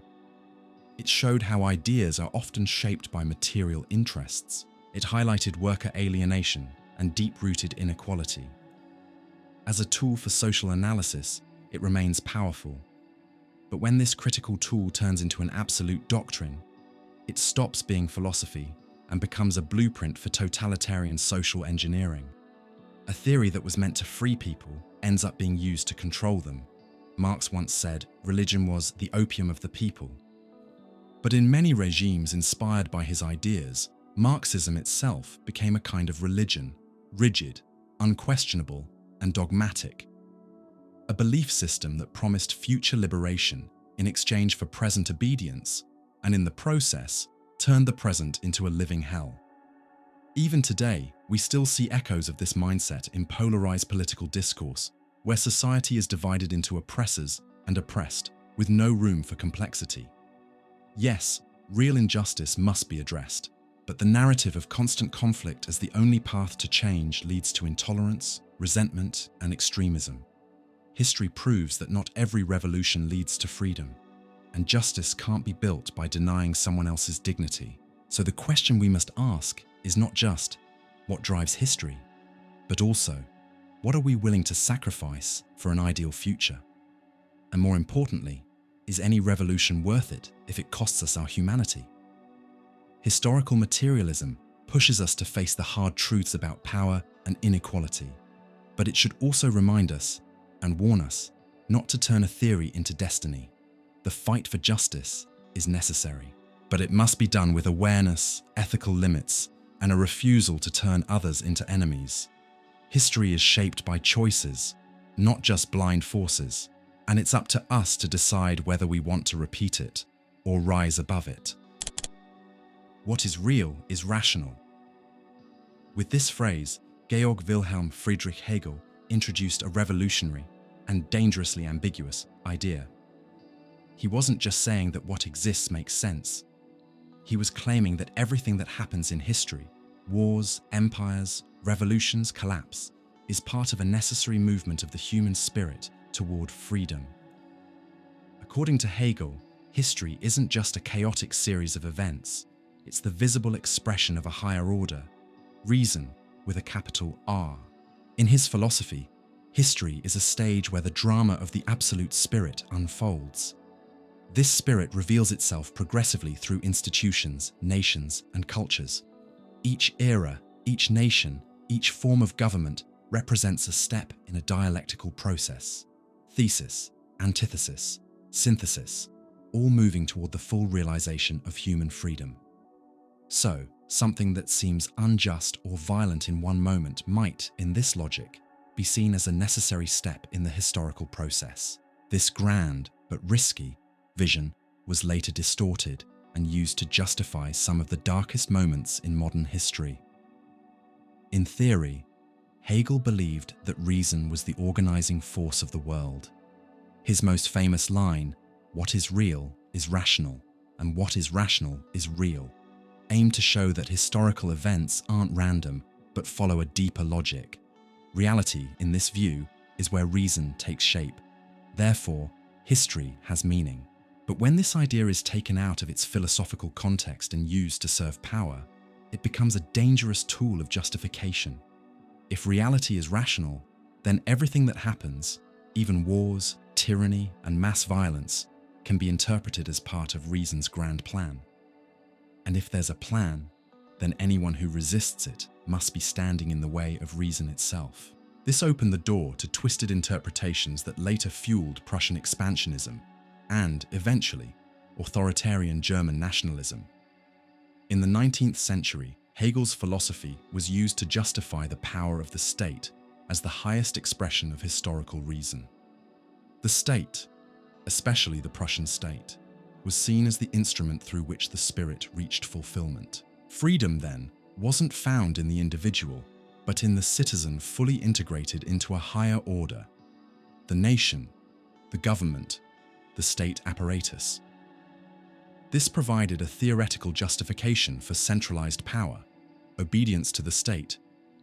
It showed how ideas are often shaped by material interests. It highlighted worker alienation and deep-rooted inequality. As a tool for social analysis, it remains powerful. But when this critical tool turns into an absolute doctrine, it stops being philosophy and becomes a blueprint for totalitarian social engineering. A theory that was meant to free people ends up being used to control them. Marx once said religion was the opium of the people. But in many regimes inspired by his ideas, Marxism itself became a kind of religion, rigid, unquestionable, and dogmatic. A belief system that promised future liberation in exchange for present obedience, and in the process, turned the present into a living hell. Even today, we still see echoes of this mindset in polarized political discourse, where society is divided into oppressors and oppressed, with no room for complexity. Yes, real injustice must be addressed, but the narrative of constant conflict as the only path to change leads to intolerance, resentment, and extremism. History proves that not every revolution leads to freedom, and justice can't be built by denying someone else's dignity. So the question we must ask is not just, what drives history, but also, what are we willing to sacrifice for an ideal future? And more importantly, is any revolution worth it if it costs us our humanity? Historical materialism pushes us to face the hard truths about power and inequality, but it should also remind us and warn us not to turn a theory into destiny. The fight for justice is necessary, but it must be done with awareness, ethical limits, and a refusal to turn others into enemies. History is shaped by choices, not just blind forces, and it's up to us to decide whether we want to repeat it or rise above it. What is real is rational. With this phrase, Georg Wilhelm Friedrich Hegel introduced a revolutionary and dangerously ambiguous idea. He wasn't just saying that what exists makes sense. He was claiming that everything that happens in history, wars, empires, revolutions, collapse, is part of a necessary movement of the human spirit toward freedom. According to Hegel, history isn't just a chaotic series of events, it's the visible expression of a higher order, reason with a capital R. In his philosophy, history is a stage where the drama of the absolute spirit unfolds. This spirit reveals itself progressively through institutions, nations, and cultures. Each era, each nation, each form of government represents a step in a dialectical process. Thesis, antithesis, synthesis, all moving toward the full realization of human freedom. So, something that seems unjust or violent in one moment might, in this logic, be seen as a necessary step in the historical process. This grand, but risky, vision was later distorted and used to justify some of the darkest moments in modern history. In theory, Hegel believed that reason was the organizing force of the world. His most famous line, "What is real is rational, and what is rational is real," aimed to show that historical events aren't random, but follow a deeper logic. Reality, in this view, is where reason takes shape. Therefore, history has meaning. But when this idea is taken out of its philosophical context and used to serve power, it becomes a dangerous tool of justification. If reality is rational, then everything that happens, even wars, tyranny, and mass violence, can be interpreted as part of reason's grand plan. And if there's a plan, then anyone who resists it must be standing in the way of reason itself. This opened the door to twisted interpretations that later fueled Prussian expansionism and, eventually, authoritarian German nationalism. In the 19th century, Hegel's philosophy was used to justify the power of the state as the highest expression of historical reason. The state, especially the Prussian state, was seen as the instrument through which the spirit reached fulfillment. Freedom, then, wasn't found in the individual, but in the citizen fully integrated into a higher order: the nation, the government, the state apparatus. This provided a theoretical justification for centralized power, obedience to the state,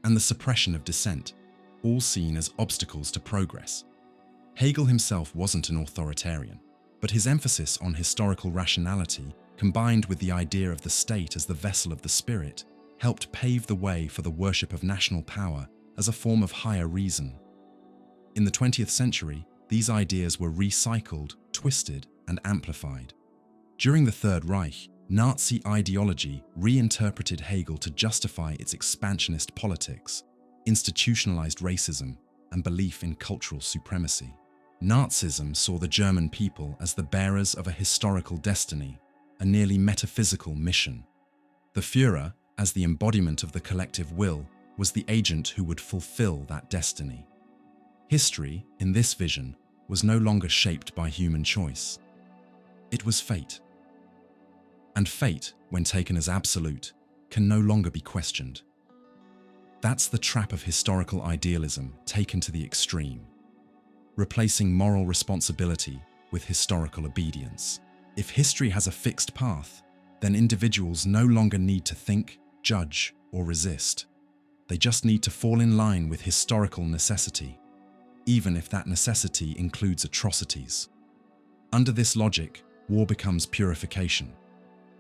and the suppression of dissent, all seen as obstacles to progress. Hegel himself wasn't an authoritarian, but his emphasis on historical rationality, combined with the idea of the state as the vessel of the spirit, helped pave the way for the worship of national power as a form of higher reason. In the 20th century, these ideas were recycled, twisted, and amplified. During the Third Reich, Nazi ideology reinterpreted Hegel to justify its expansionist politics, institutionalized racism, and belief in cultural supremacy. Nazism saw the German people as the bearers of a historical destiny, a nearly metaphysical mission. The Führer, as the embodiment of the collective will, was the agent who would fulfill that destiny. History, in this vision, was no longer shaped by human choice. It was fate. And fate, when taken as absolute, can no longer be questioned. That's the trap of historical idealism taken to the extreme, replacing moral responsibility with historical obedience. If history has a fixed path, then individuals no longer need to think, judge, or resist. They just need to fall in line with historical necessity, even if that necessity includes atrocities. Under this logic, war becomes purification.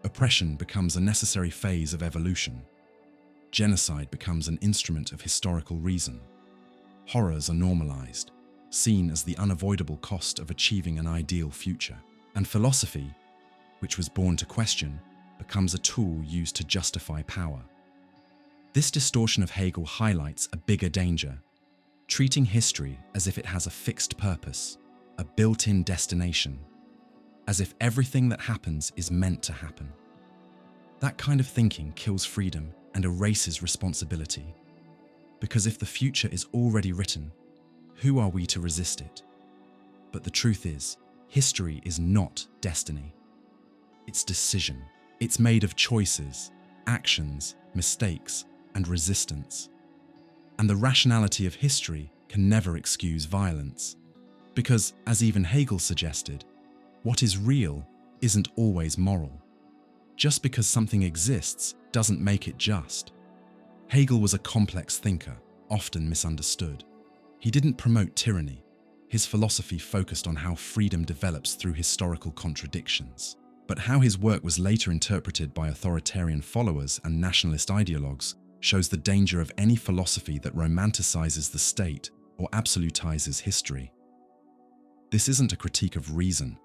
Oppression becomes a necessary phase of evolution. Genocide becomes an instrument of historical reason. Horrors are normalized, seen as the unavoidable cost of achieving an ideal future. And philosophy, which was born to question, becomes a tool used to justify power. This distortion of Hegel highlights a bigger danger, treating history as if it has a fixed purpose, a built-in destination, as if everything that happens is meant to happen. That kind of thinking kills freedom and erases responsibility. Because if the future is already written, who are we to resist it? But the truth is, history is not destiny. It's decision. It's made of choices, actions, mistakes, and resistance. And the rationality of history can never excuse violence. Because, as even Hegel suggested, what is real isn't always moral. Just because something exists doesn't make it just. Hegel was a complex thinker, often misunderstood. He didn't promote tyranny. His philosophy focused on how freedom develops through historical contradictions. But how his work was later interpreted by authoritarian followers and nationalist ideologues shows the danger of any philosophy that romanticizes the state or absolutizes history. This isn't a critique of reason.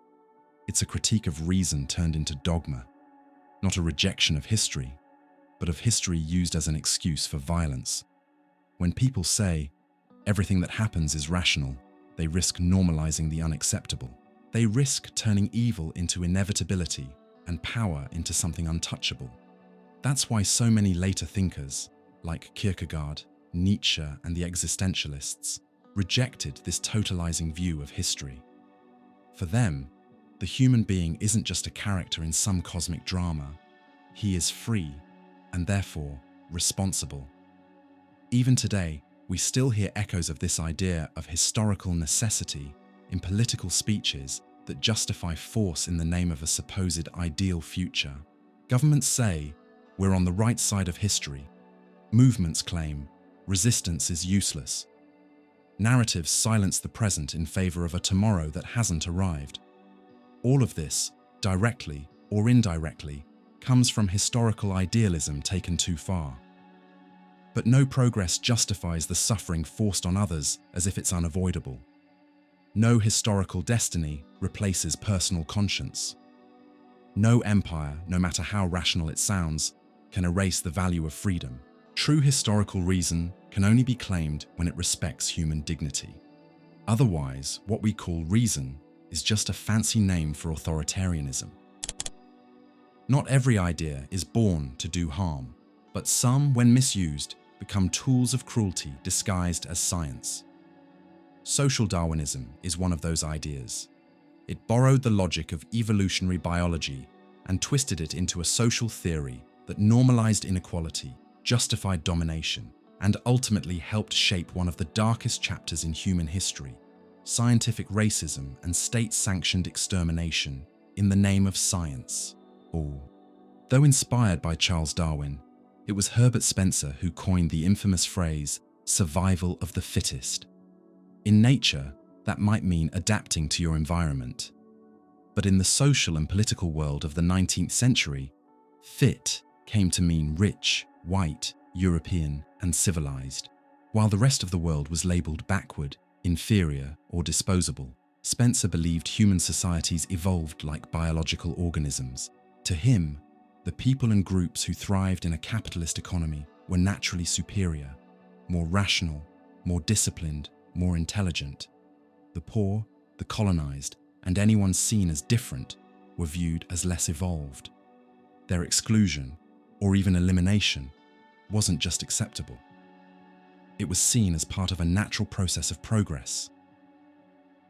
It's a critique of reason turned into dogma, not a rejection of history, but of history used as an excuse for violence. When people say, everything that happens is rational, they risk normalizing the unacceptable. They risk turning evil into inevitability and power into something untouchable. That's why so many later thinkers, like Kierkegaard, Nietzsche, and the existentialists, rejected this totalizing view of history. For them, the human being isn't just a character in some cosmic drama. He is free, and therefore responsible. Even today, we still hear echoes of this idea of historical necessity in political speeches that justify force in the name of a supposed ideal future. Governments say, we're on the right side of history. Movements claim, resistance is useless. Narratives silence the present in favor of a tomorrow that hasn't arrived. All of this, directly or indirectly, comes from historical idealism taken too far. But no progress justifies the suffering forced on others as if it's unavoidable. No historical destiny replaces personal conscience. No empire, no matter how rational it sounds, can erase the value of freedom. True historical reason can only be claimed when it respects human dignity. Otherwise, what we call reason is just a fancy name for authoritarianism. Not every idea is born to do harm, but some, when misused, become tools of cruelty disguised as science. Social Darwinism is one of those ideas. It borrowed the logic of evolutionary biology and twisted it into a social theory that normalized inequality, justified domination, and ultimately helped shape one of the darkest chapters in human history, scientific racism and state-sanctioned extermination in the name of science. Though inspired by Charles Darwin, it was Herbert Spencer who coined the infamous phrase, survival of the fittest. In nature, that might mean adapting to your environment. But in the social and political world of the 19th century, fit came to mean rich, white, European, and civilized. While the rest of the world was labeled backward, inferior, or disposable, Spencer believed human societies evolved like biological organisms. To him, the people and groups who thrived in a capitalist economy were naturally superior, more rational, more disciplined, more intelligent. The poor, the colonized, and anyone seen as different were viewed as less evolved. Their exclusion, or even elimination, wasn't just acceptable. It was seen as part of a natural process of progress.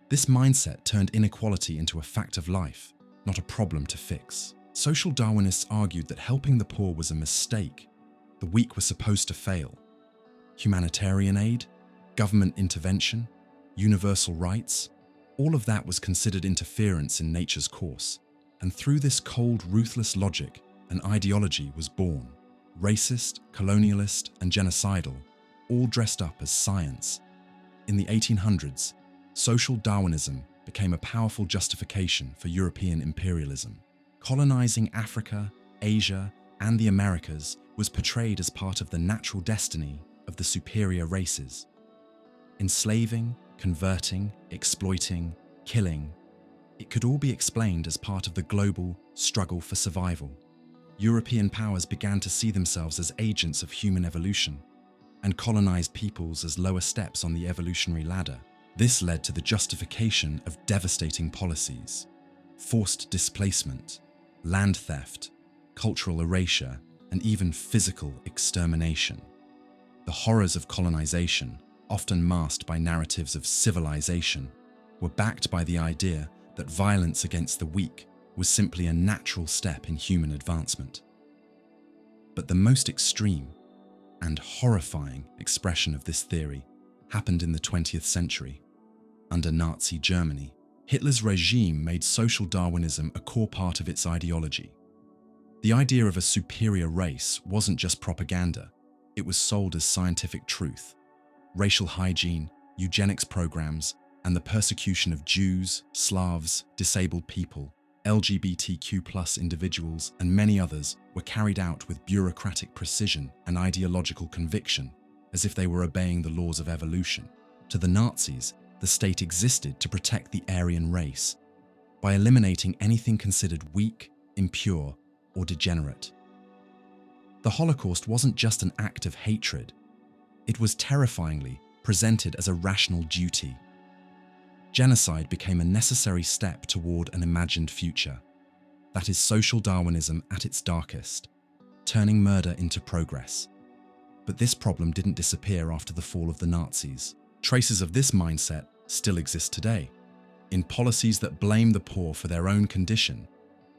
This mindset turned inequality into a fact of life, not a problem to fix. Social Darwinists argued that helping the poor was a mistake. The weak were supposed to fail. Humanitarian aid, government intervention, universal rights, all of that was considered interference in nature's course. And through this cold, ruthless logic, an ideology was born. Racist, colonialist, and genocidal, all dressed up as science. In the 1800s, social Darwinism became a powerful justification for European imperialism. Colonizing Africa, Asia, and the Americas was portrayed as part of the natural destiny of the superior races. Enslaving, converting, exploiting, killing, it could all be explained as part of the global struggle for survival. European powers began to see themselves as agents of human evolution and colonized peoples as lower steps on the evolutionary ladder. This led to the justification of devastating policies, forced displacement, land theft, cultural erasure, and even physical extermination. The horrors of colonization, often masked by narratives of civilization, were backed by the idea that violence against the weak was simply a natural step in human advancement. But the most extreme and horrifying expression of this theory happened in the 20th century. Under Nazi Germany, Hitler's regime made social Darwinism a core part of its ideology. The idea of a superior race wasn't just propaganda, it was sold as scientific truth. Racial hygiene, eugenics programs, and the persecution of Jews, Slavs, disabled people, LGBTQ+ individuals, and many others were carried out with bureaucratic precision and ideological conviction, as if they were obeying the laws of evolution. To the Nazis, the state existed to protect the Aryan race by eliminating anything considered weak, impure, or degenerate. The Holocaust wasn't just an act of hatred, it was terrifyingly presented as a rational duty. Genocide became a necessary step toward an imagined future. That is social Darwinism at its darkest, turning murder into progress. But this problem didn't disappear after the fall of the Nazis. Traces of this mindset still exist today, in policies that blame the poor for their own condition,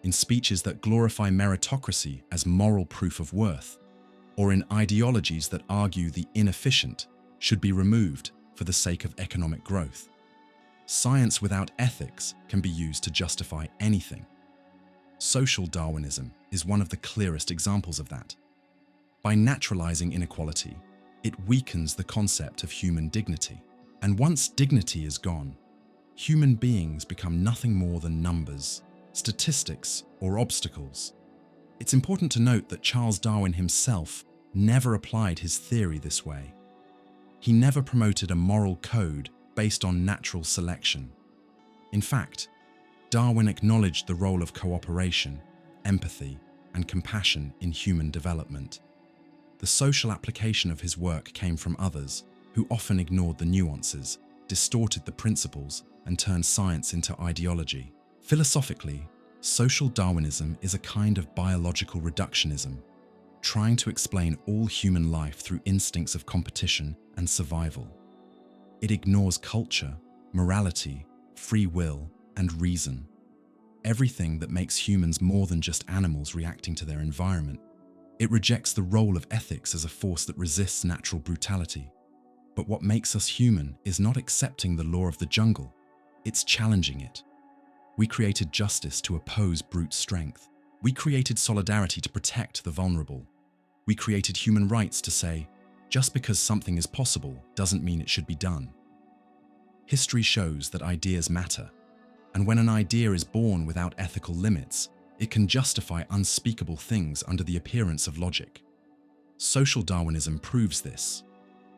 in speeches that glorify meritocracy as moral proof of worth, or in ideologies that argue the inefficient should be removed for the sake of economic growth. Science without ethics can be used to justify anything. Social Darwinism is one of the clearest examples of that. By naturalizing inequality, it weakens the concept of human dignity. And once dignity is gone, human beings become nothing more than numbers, statistics, or obstacles. It's important to note that Charles Darwin himself never applied his theory this way. He never promoted a moral code based on natural selection. In fact, Darwin acknowledged the role of cooperation, empathy, and compassion in human development. The social application of his work came from others who often ignored the nuances, distorted the principles, and turned science into ideology. Philosophically, social Darwinism is a kind of biological reductionism, trying to explain all human life through instincts of competition and survival. It ignores culture, morality, free will, and reason. Everything that makes humans more than just animals reacting to their environment. It rejects the role of ethics as a force that resists natural brutality. But what makes us human is not accepting the law of the jungle, it's challenging it. We created justice to oppose brute strength. We created solidarity to protect the vulnerable. We created human rights to say, just because something is possible doesn't mean it should be done. History shows that ideas matter, and when an idea is born without ethical limits, it can justify unspeakable things under the appearance of logic. Social Darwinism proves this.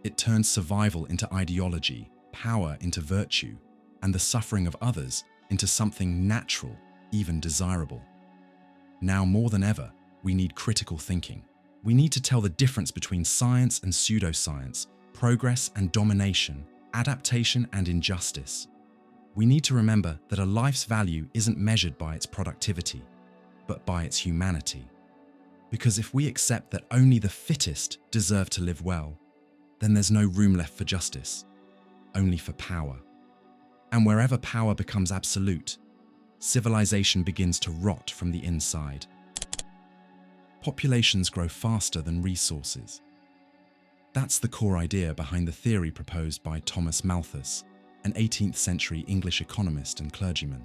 It turns survival into ideology, power into virtue, and the suffering of others into something natural, even desirable. Now more than ever, we need critical thinking. We need to tell the difference between science and pseudoscience, progress and domination, adaptation and injustice. We need to remember that a life's value isn't measured by its productivity, but by its humanity. Because if we accept that only the fittest deserve to live well, then there's no room left for justice, only for power. And wherever power becomes absolute, civilization begins to rot from the inside. Populations grow faster than resources. That's the core idea behind the theory proposed by Thomas Malthus, an 18th century English economist and clergyman.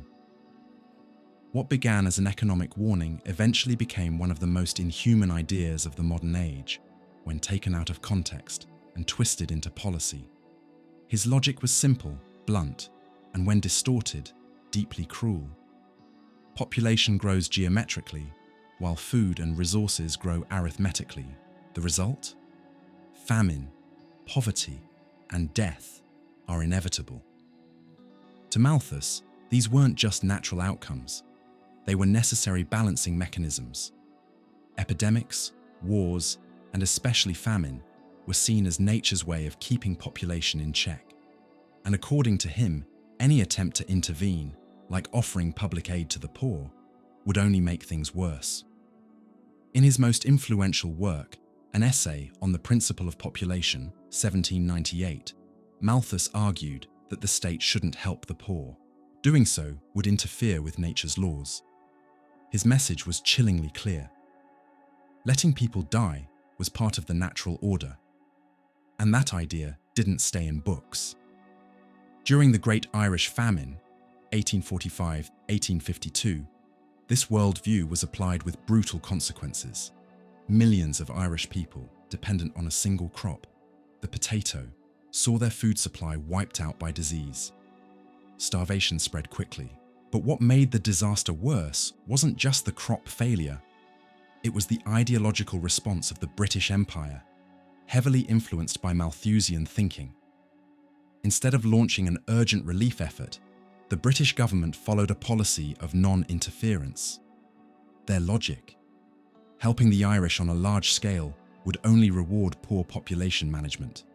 What began as an economic warning eventually became one of the most inhuman ideas of the modern age, when taken out of context and twisted into policy. His logic was simple, blunt, and when distorted, deeply cruel. Population grows geometrically, while food and resources grow arithmetically. The result? Famine, poverty, and death are inevitable. To Malthus, these weren't just natural outcomes. They were necessary balancing mechanisms. Epidemics, wars, and especially famine were seen as nature's way of keeping population in check. And according to him, any attempt to intervene, like offering public aid to the poor, would only make things worse. In his most influential work, an essay on the principle of population, 1798, Malthus argued that the state shouldn't help the poor. Doing so would interfere with nature's laws. His message was chillingly clear. Letting people die was part of the natural order, and that idea didn't stay in books. During the Great Irish Famine, 1845-1852, this worldview was applied with brutal consequences. Millions of Irish people, dependent on a single crop, the potato, saw their food supply wiped out by disease. Starvation spread quickly. But what made the disaster worse wasn't just the crop failure. It was the ideological response of the British Empire, heavily influenced by Malthusian thinking. Instead of launching an urgent relief effort, the British government followed a policy of non-interference. Their logic: helping the Irish on a large scale would only reward poor population management.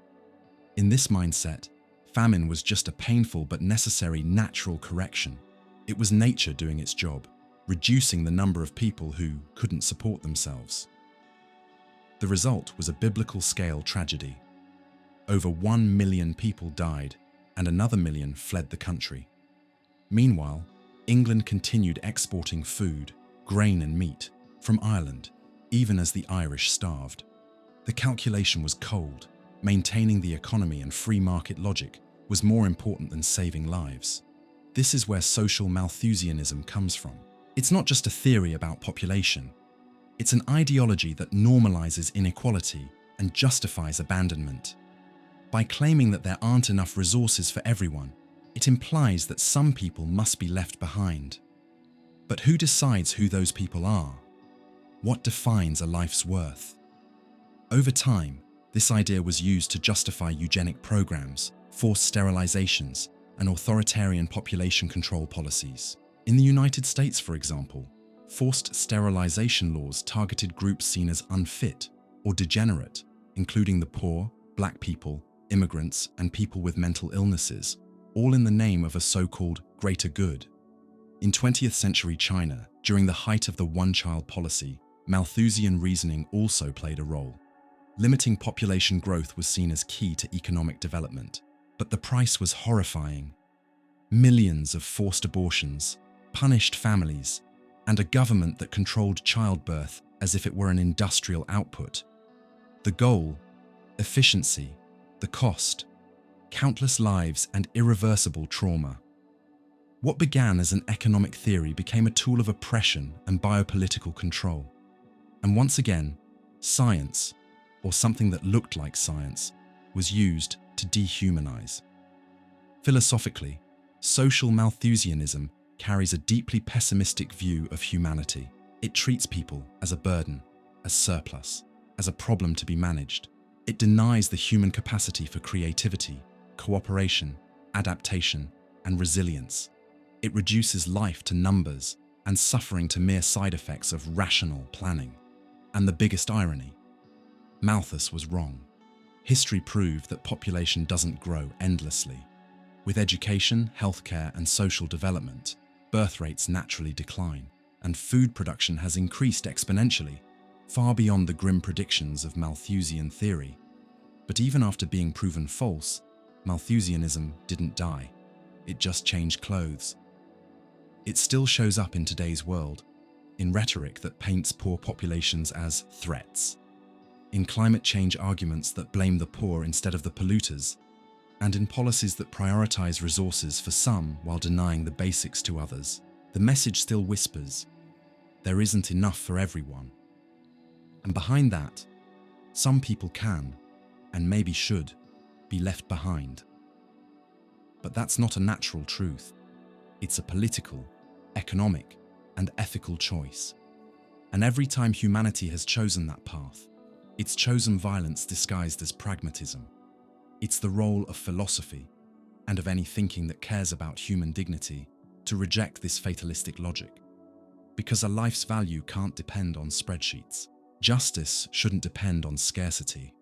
In this mindset, famine was just a painful but necessary natural correction. It was nature doing its job, reducing the number of people who couldn't support themselves. The result was a biblical-scale tragedy. Over 1 million people died, and another million fled the country. Meanwhile, England continued exporting food, grain and meat, from Ireland, even as the Irish starved. The calculation was cold. Maintaining the economy and free market logic was more important than saving lives. This is where social Malthusianism comes from. It's not just a theory about population. It's an ideology that normalizes inequality and justifies abandonment. By claiming that there aren't enough resources for everyone, it implies that some people must be left behind. But who decides who those people are? What defines a life's worth? Over time, this idea was used to justify eugenic programs, forced sterilizations, and authoritarian population control policies. In the United States, for example, forced sterilization laws targeted groups seen as unfit or degenerate, including the poor, black people, immigrants, and people with mental illnesses, all in the name of a so-called greater good. In 20th century China, during the height of the one-child policy, Malthusian reasoning also played a role. Limiting population growth was seen as key to economic development, but the price was horrifying. Millions of forced abortions, punished families, and a government that controlled childbirth as if it were an industrial output. The goal: efficiency. The cost: countless lives and irreversible trauma. What began as an economic theory became a tool of oppression and biopolitical control. And once again, science, or something that looked like science, was used to dehumanize. Philosophically, social Malthusianism carries a deeply pessimistic view of humanity. It treats people as a burden, as surplus, as a problem to be managed. It denies the human capacity for creativity, cooperation, adaptation, and resilience. It reduces life to numbers and suffering to mere side effects of rational planning. And the biggest irony: Malthus was wrong. History proved that population doesn't grow endlessly. With education, healthcare, and social development, birth rates naturally decline, and food production has increased exponentially, far beyond the grim predictions of Malthusian theory. But even after being proven false, Malthusianism didn't die. It just changed clothes. It still shows up in today's world, in rhetoric that paints poor populations as threats, in climate change arguments that blame the poor instead of the polluters, and in policies that prioritize resources for some while denying the basics to others. The message still whispers, there isn't enough for everyone. And behind that, some people can, and maybe should, be left behind. But that's not a natural truth. It's a political, economic, and ethical choice. And every time humanity has chosen that path, it's chosen violence disguised as pragmatism. It's the role of philosophy, and of any thinking that cares about human dignity, to reject this fatalistic logic. Because a life's value can't depend on spreadsheets. Justice shouldn't depend on scarcity.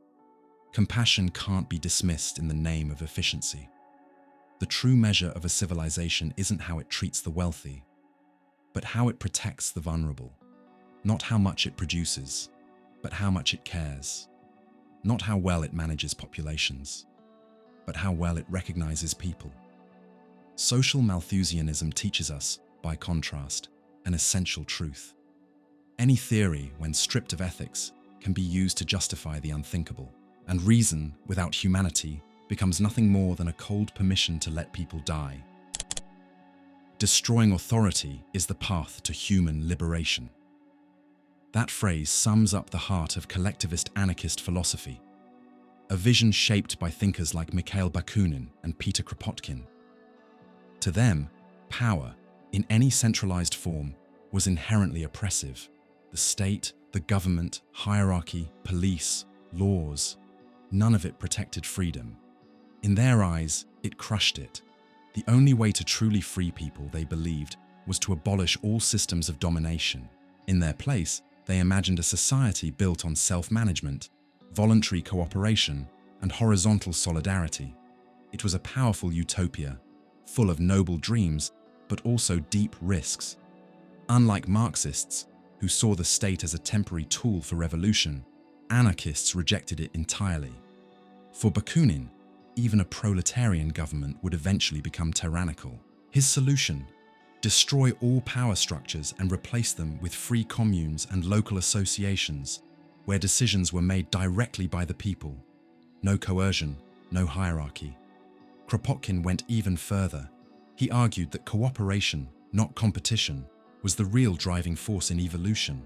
Compassion can't be dismissed in the name of efficiency. The true measure of a civilization isn't how it treats the wealthy, but how it protects the vulnerable. Not how much it produces, but how much it cares. Not how well it manages populations, but how well it recognizes people. Social Malthusianism teaches us, by contrast, an essential truth. Any theory, when stripped of ethics, can be used to justify the unthinkable, and reason, without humanity, becomes nothing more than a cold permission to let people die. Destroying authority is the path to human liberation. That phrase sums up the heart of collectivist anarchist philosophy, a vision shaped by thinkers like Mikhail Bakunin and Peter Kropotkin. To them, power, in any centralized form, was inherently oppressive. The state, the government, hierarchy, police, laws, none of it protected freedom. In their eyes, it crushed it. The only way to truly free people, they believed, was to abolish all systems of domination. In their place, they imagined a society built on self-management, voluntary cooperation, and horizontal solidarity. It was a powerful utopia, full of noble dreams, but also deep risks. Unlike Marxists, who saw the state as a temporary tool for revolution, anarchists rejected it entirely. For Bakunin, even a proletarian government would eventually become tyrannical. His solution: destroy all power structures and replace them with free communes and local associations, where decisions were made directly by the people. No coercion, no hierarchy. Kropotkin went even further. He argued that cooperation, not competition, was the real driving force in evolution.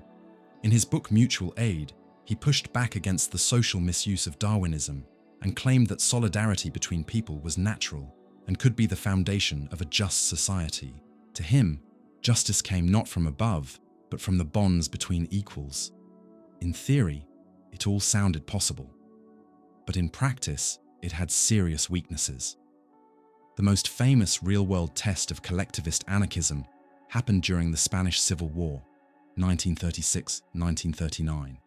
In his book Mutual Aid, he pushed back against the social misuse of Darwinism and claimed that solidarity between people was natural and could be the foundation of a just society. To him, justice came not from above, but from the bonds between equals. In theory, it all sounded possible. But in practice, it had serious weaknesses. The most famous real-world test of collectivist anarchism happened during the Spanish Civil War, 1936-1939.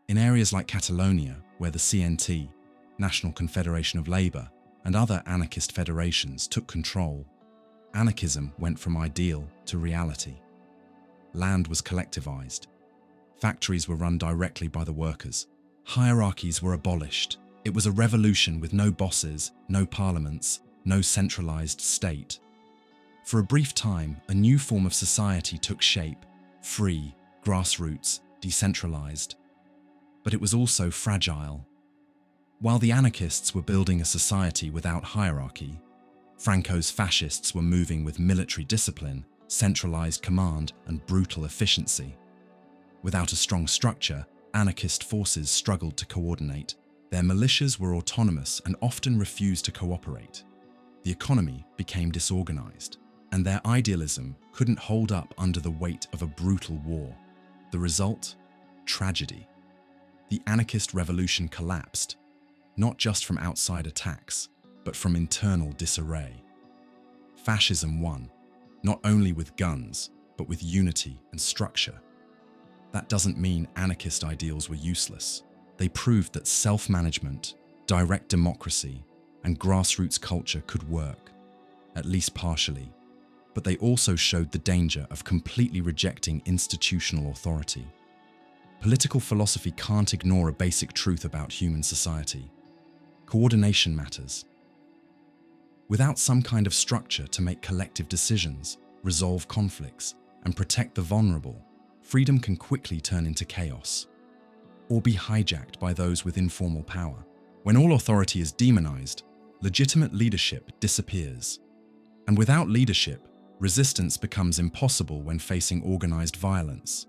In areas like Catalonia, where the CNT, National Confederation of Labour, and other anarchist federations took control, anarchism went from ideal to reality. Land was collectivized. Factories were run directly by the workers. Hierarchies were abolished. It was a revolution with no bosses, no parliaments, no centralized state. For a brief time, a new form of society took shape, free, grassroots, decentralized. But it was also fragile. While the anarchists were building a society without hierarchy, Franco's fascists were moving with military discipline, centralized command, and brutal efficiency. Without a strong structure, anarchist forces struggled to coordinate. Their militias were autonomous and often refused to cooperate. The economy became disorganized, and their idealism couldn't hold up under the weight of a brutal war. The result? Tragedy. The anarchist revolution collapsed, not just from outside attacks, but from internal disarray. Fascism won, not only with guns, but with unity and structure. That doesn't mean anarchist ideals were useless. They proved that self-management, direct democracy, and grassroots culture could work, at least partially. But they also showed the danger of completely rejecting institutional authority. Political philosophy can't ignore a basic truth about human society. Coordination matters. Without some kind of structure to make collective decisions, resolve conflicts, and protect the vulnerable, freedom can quickly turn into chaos, or be hijacked by those with informal power. When all authority is demonized, legitimate leadership disappears. And without leadership, resistance becomes impossible when facing organized violence.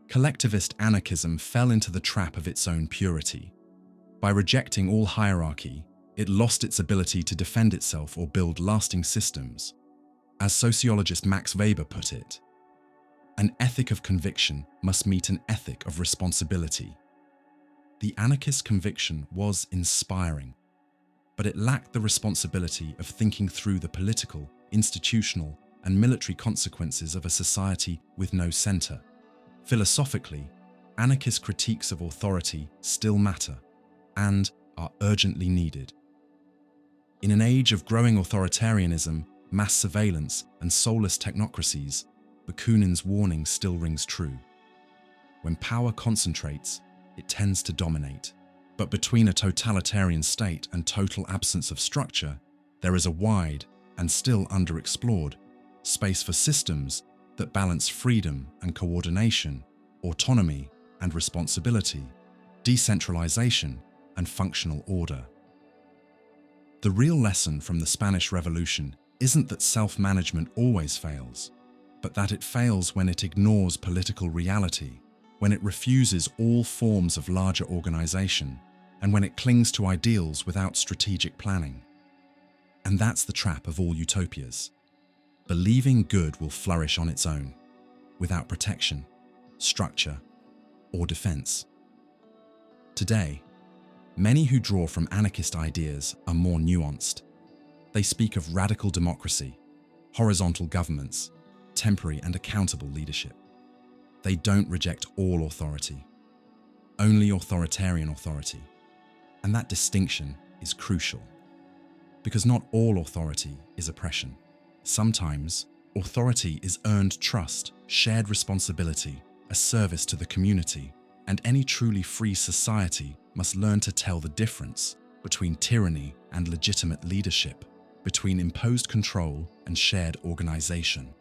Collectivist anarchism fell into the trap of its own purity. By rejecting all hierarchy, it lost its ability to defend itself or build lasting systems. As sociologist Max Weber put it, an ethic of conviction must meet an ethic of responsibility. The anarchist conviction was inspiring, but it lacked the responsibility of thinking through the political, institutional, and military consequences of a society with no center. Philosophically, anarchist critiques of authority still matter and are urgently needed. In an age of growing authoritarianism, mass surveillance, and soulless technocracies, Bakunin's warning still rings true. When power concentrates, it tends to dominate. But between a totalitarian state and total absence of structure, there is a wide, and still underexplored, space for systems that balance freedom and coordination, autonomy and responsibility, decentralization and functional order. The real lesson from the Spanish Revolution isn't that self-management always fails, but that it fails when it ignores political reality, when it refuses all forms of larger organization, and when it clings to ideals without strategic planning. And that's the trap of all utopias. Believing good will flourish on its own, without protection, structure, or defense. Today, many who draw from anarchist ideas are more nuanced. They speak of radical democracy, horizontal governments, temporary and accountable leadership. They don't reject all authority, only authoritarian authority. And that distinction is crucial, because not all authority is oppression. Sometimes, authority is earned trust, shared responsibility, a service to the community, and any truly free society must learn to tell the difference between tyranny and legitimate leadership, between imposed control and shared organization.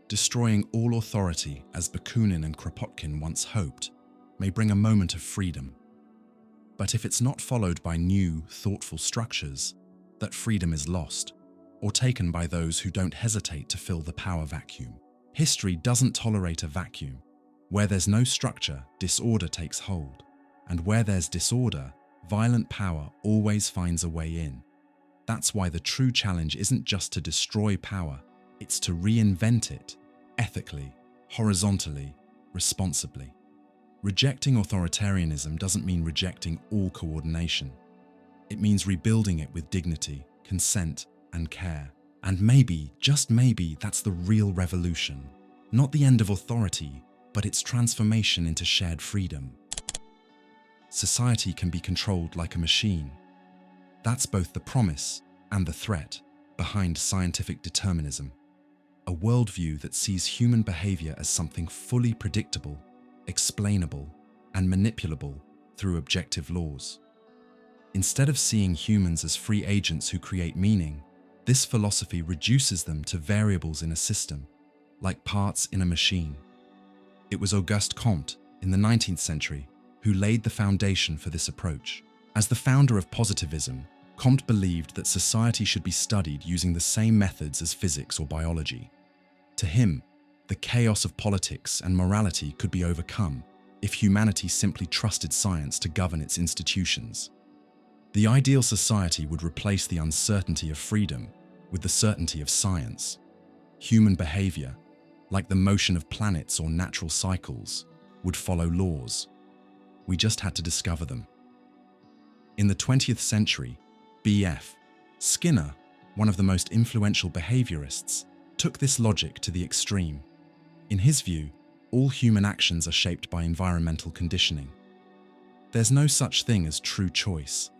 Destroying all authority, as Bakunin and Kropotkin once hoped, may bring a moment of freedom. But if it's not followed by new, thoughtful structures, that freedom is lost, or taken by those who don't hesitate to fill the power vacuum. History doesn't tolerate a vacuum. Where there's no structure, disorder takes hold. And where there's disorder, violent power always finds a way in. That's why the true challenge isn't just to destroy power, it's to reinvent it, ethically, horizontally, responsibly. Rejecting authoritarianism doesn't mean rejecting all coordination. It means rebuilding it with dignity, consent, and care. And maybe, just maybe, that's the real revolution. Not the end of authority, but its transformation into shared freedom. Society can be controlled like a machine. That's both the promise and the threat behind scientific determinism. A worldview that sees human behavior as something fully predictable, explainable, and manipulable through objective laws. Instead of seeing humans as free agents who create meaning, this philosophy reduces them to variables in a system, like parts in a machine. It was Auguste Comte, in the 19th century, who laid the foundation for this approach. As the founder of Positivism, Comte believed that society should be studied using the same methods as physics or biology. To him, the chaos of politics and morality could be overcome if humanity simply trusted science to govern its institutions. The ideal society would replace the uncertainty of freedom with the certainty of science. Human behavior, like the motion of planets or natural cycles, would follow laws. We just had to discover them. In the 20th century, B.F. Skinner, one of the most influential behaviorists, took this logic to the extreme. In his view, all human actions are shaped by environmental conditioning. There's no such thing as true choice,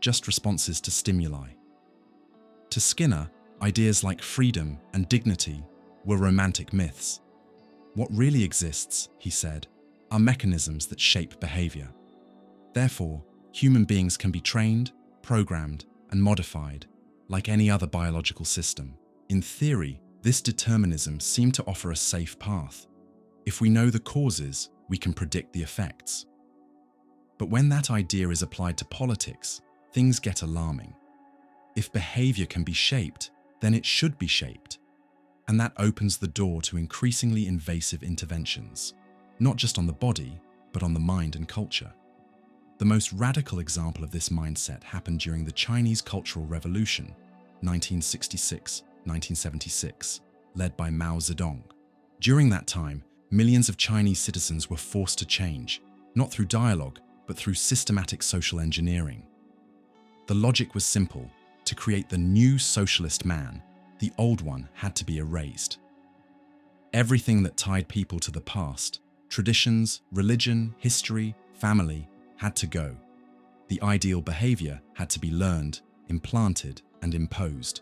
just responses to stimuli. To Skinner, ideas like freedom and dignity were romantic myths. What really exists, he said, are mechanisms that shape behavior. Therefore, human beings can be trained, programmed, and modified like any other biological system. In theory, This determinism seemed to offer a safe path. If we know the causes, we can predict the effects. But when that idea is applied to politics, things get alarming. If behavior can be shaped, then it should be shaped. And that opens the door to increasingly invasive interventions, not just on the body, but on the mind and culture. The most radical example of this mindset happened during the Chinese Cultural Revolution, 1966-1976, led by Mao Zedong. During that time, millions of Chinese citizens were forced to change, not through dialogue, but through systematic social engineering. The logic was simple: to create the new socialist man, the old one had to be erased. Everything that tied people to the past, traditions, religion, history, family, had to go. The ideal behavior had to be learned, implanted, and imposed.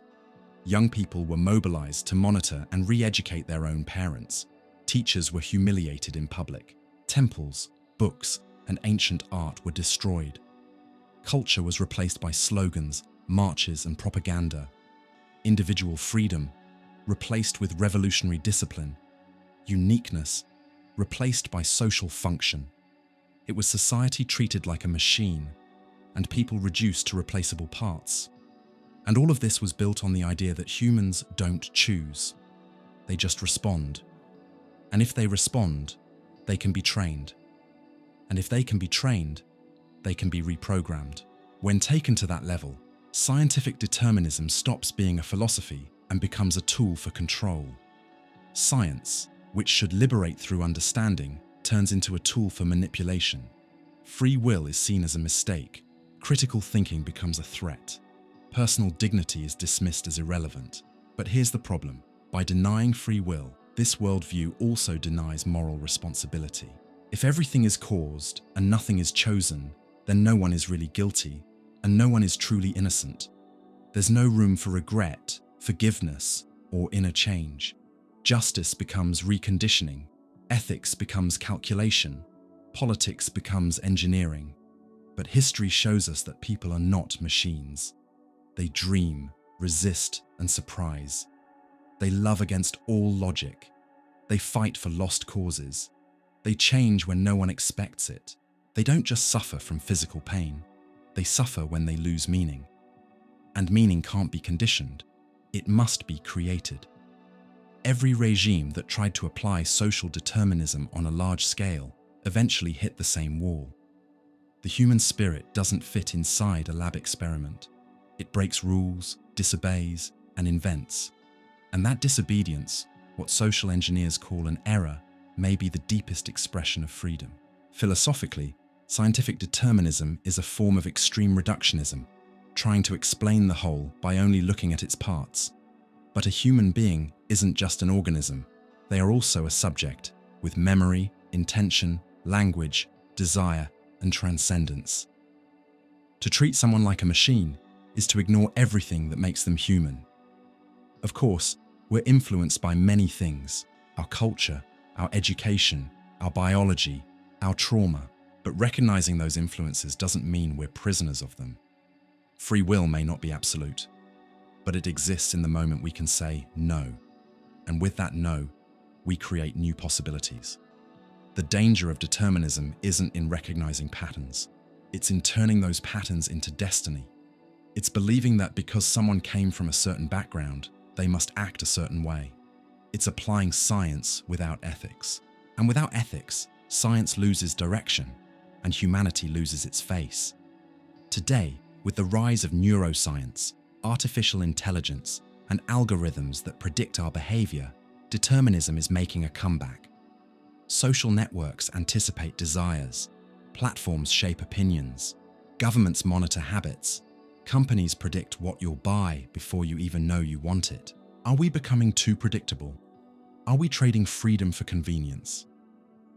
Young people were mobilized to monitor and re-educate their own parents. Teachers were humiliated in public. Temples, books, and ancient art were destroyed. Culture was replaced by slogans, marches, and propaganda. Individual freedom replaced with revolutionary discipline. Uniqueness replaced by social function. It was society treated like a machine, and people reduced to replaceable parts. And all of this was built on the idea that humans don't choose. They just respond. And if they respond, they can be trained. And if they can be trained, they can be reprogrammed. When taken to that level, scientific determinism stops being a philosophy and becomes a tool for control. Science, which should liberate through understanding, turns into a tool for manipulation. Free will is seen as a mistake. Critical thinking becomes a threat. Personal dignity is dismissed as irrelevant. But here's the problem. By denying free will, this worldview also denies moral responsibility. If everything is caused and nothing is chosen, then no one is really guilty, and no one is truly innocent. There's no room for regret, forgiveness, or inner change. Justice becomes reconditioning. Ethics becomes calculation. Politics becomes engineering. But history shows us that people are not machines. They dream, resist, and surprise. They love against all logic. They fight for lost causes. They change when no one expects it. They don't just suffer from physical pain. They suffer when they lose meaning. And meaning can't be conditioned. It must be created. Every regime that tried to apply social determinism on a large scale eventually hit the same wall. The human spirit doesn't fit inside a lab experiment. It breaks rules, disobeys, and invents. And that disobedience, what social engineers call an error, may be the deepest expression of freedom. Philosophically, scientific determinism is a form of extreme reductionism, trying to explain the whole by only looking at its parts. But a human being isn't just an organism. They are also a subject, with memory, intention, language, desire, and transcendence. To treat someone like a machine is to ignore everything that makes them human. Of course, we're influenced by many things: our culture, our education, our biology, our trauma. But recognizing those influences doesn't mean we're prisoners of them. Free will may not be absolute, but it exists in the moment we can say no. And with that no, we create new possibilities. The danger of determinism isn't in recognizing patterns. It's in turning those patterns into destiny. It's believing that because someone came from a certain background, they must act a certain way. It's applying science without ethics. And without ethics, science loses direction, and humanity loses its face. Today, with the rise of neuroscience, artificial intelligence, and algorithms that predict our behavior, determinism is making a comeback. Social networks anticipate desires, platforms shape opinions, governments monitor habits, companies predict what you'll buy before you even know you want it. Are we becoming too predictable? Are we trading freedom for convenience?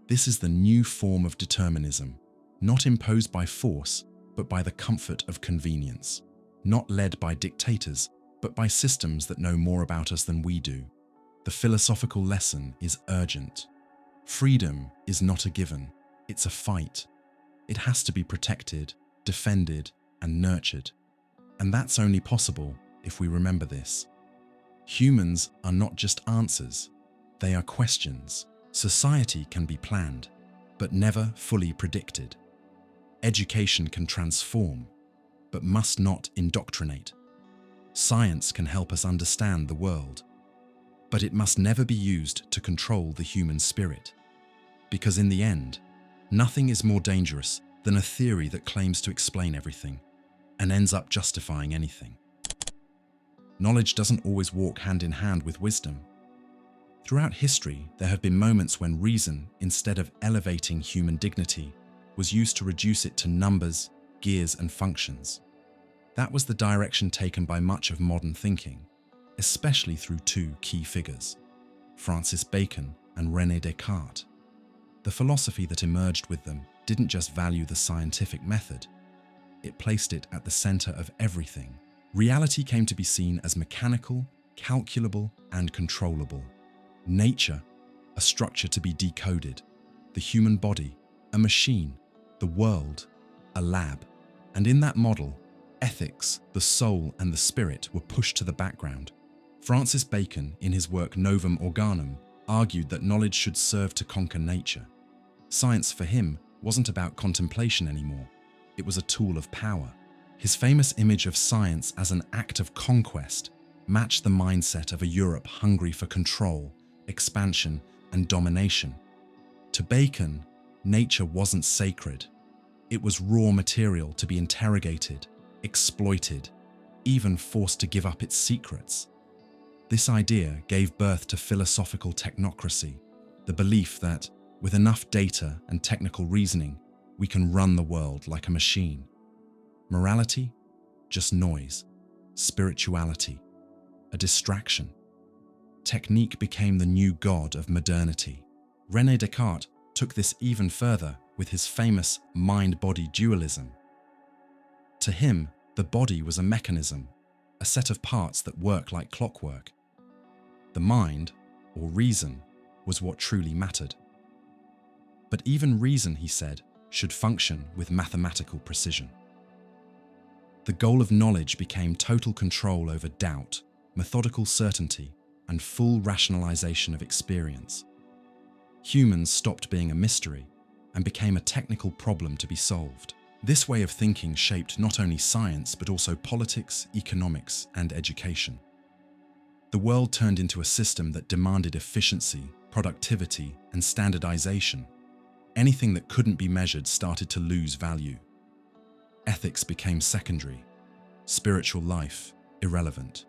This is the new form of determinism, not imposed by force, but by the comfort of convenience. Not led by dictators, but by systems that know more about us than we do. The philosophical lesson is urgent. Freedom is not a given, it's a fight. It has to be protected, defended, and nurtured. And that's only possible if we remember this. Humans are not just answers, they are questions. Society can be planned, but never fully predicted. Education can transform, but must not indoctrinate. Science can help us understand the world, but it must never be used to control the human spirit. Because in the end, nothing is more dangerous than a theory that claims to explain everything and ends up justifying anything. Knowledge doesn't always walk hand in hand with wisdom. Throughout history, there have been moments when reason, instead of elevating human dignity, was used to reduce it to numbers, gears, and functions. That was the direction taken by much of modern thinking, especially through two key figures, Francis Bacon and René Descartes. The philosophy that emerged with them didn't just value the scientific method, it placed it at the center of everything. Reality came to be seen as mechanical, calculable, and controllable. Nature, a structure to be decoded. The human body, a machine. The world, a lab. And in that model, ethics, the soul, and the spirit were pushed to the background. Francis Bacon, in his work Novum Organum, argued that knowledge should serve to conquer nature. Science for him wasn't about contemplation anymore. It was a tool of power. His famous image of science as an act of conquest matched the mindset of a Europe hungry for control, expansion, and domination. To Bacon, nature wasn't sacred. It was raw material to be interrogated, exploited, even forced to give up its secrets. This idea gave birth to philosophical technocracy, the belief that, with enough data and technical reasoning, we can run the world like a machine. Morality? Just noise. Spirituality? A distraction. Technique became the new god of modernity. René Descartes took this even further with his famous mind-body dualism. To him, the body was a mechanism, a set of parts that work like clockwork. The mind, or reason, was what truly mattered. But even reason, he said, should function with mathematical precision. The goal of knowledge became total control over doubt, methodical certainty, and full rationalization of experience. Humans stopped being a mystery and became a technical problem to be solved. This way of thinking shaped not only science but also politics, economics, and education. The world turned into a system that demanded efficiency, productivity, and standardization. Anything that couldn't be measured started to lose value. Ethics became secondary, spiritual life irrelevant,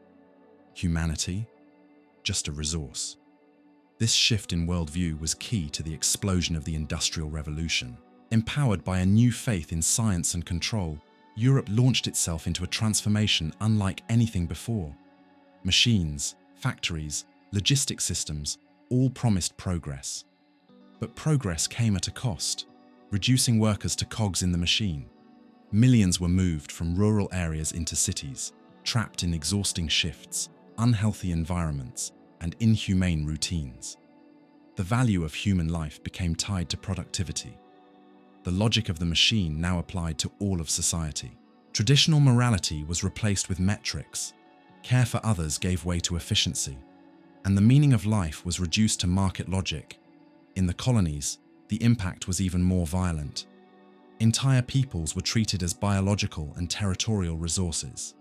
humanity just a resource. This shift in worldview was key to the explosion of the Industrial Revolution. Empowered by a new faith in science and control, Europe launched itself into a transformation unlike anything before. Machines, factories, logistic systems all promised progress. But progress came at a cost, reducing workers to cogs in the machine. Millions were moved from rural areas into cities, trapped in exhausting shifts, unhealthy environments, and inhumane routines. The value of human life became tied to productivity. The logic of the machine now applied to all of society. Traditional morality was replaced with metrics. Care for others gave way to efficiency, and the meaning of life was reduced to market logic. In the colonies, the impact was even more violent. Entire peoples were treated as biological and territorial resources.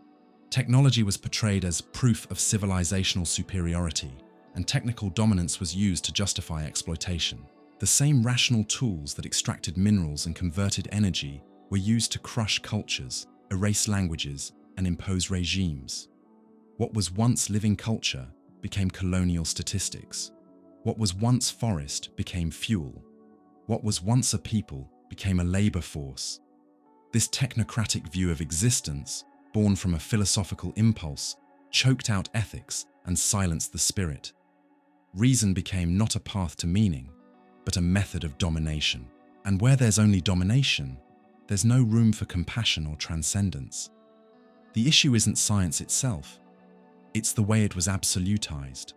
Technology was portrayed as proof of civilizational superiority, and technical dominance was used to justify exploitation. The same rational tools that extracted minerals and converted energy were used to crush cultures, erase languages, and impose regimes. What was once living culture became colonial statistics. What was once forest became fuel. What was once a people became a labor force. This technocratic view of existence, born from a philosophical impulse, choked out ethics and silenced the spirit. Reason became not a path to meaning, but a method of domination. And where there's only domination, there's no room for compassion or transcendence. The issue isn't science itself, it's the way it was absolutized.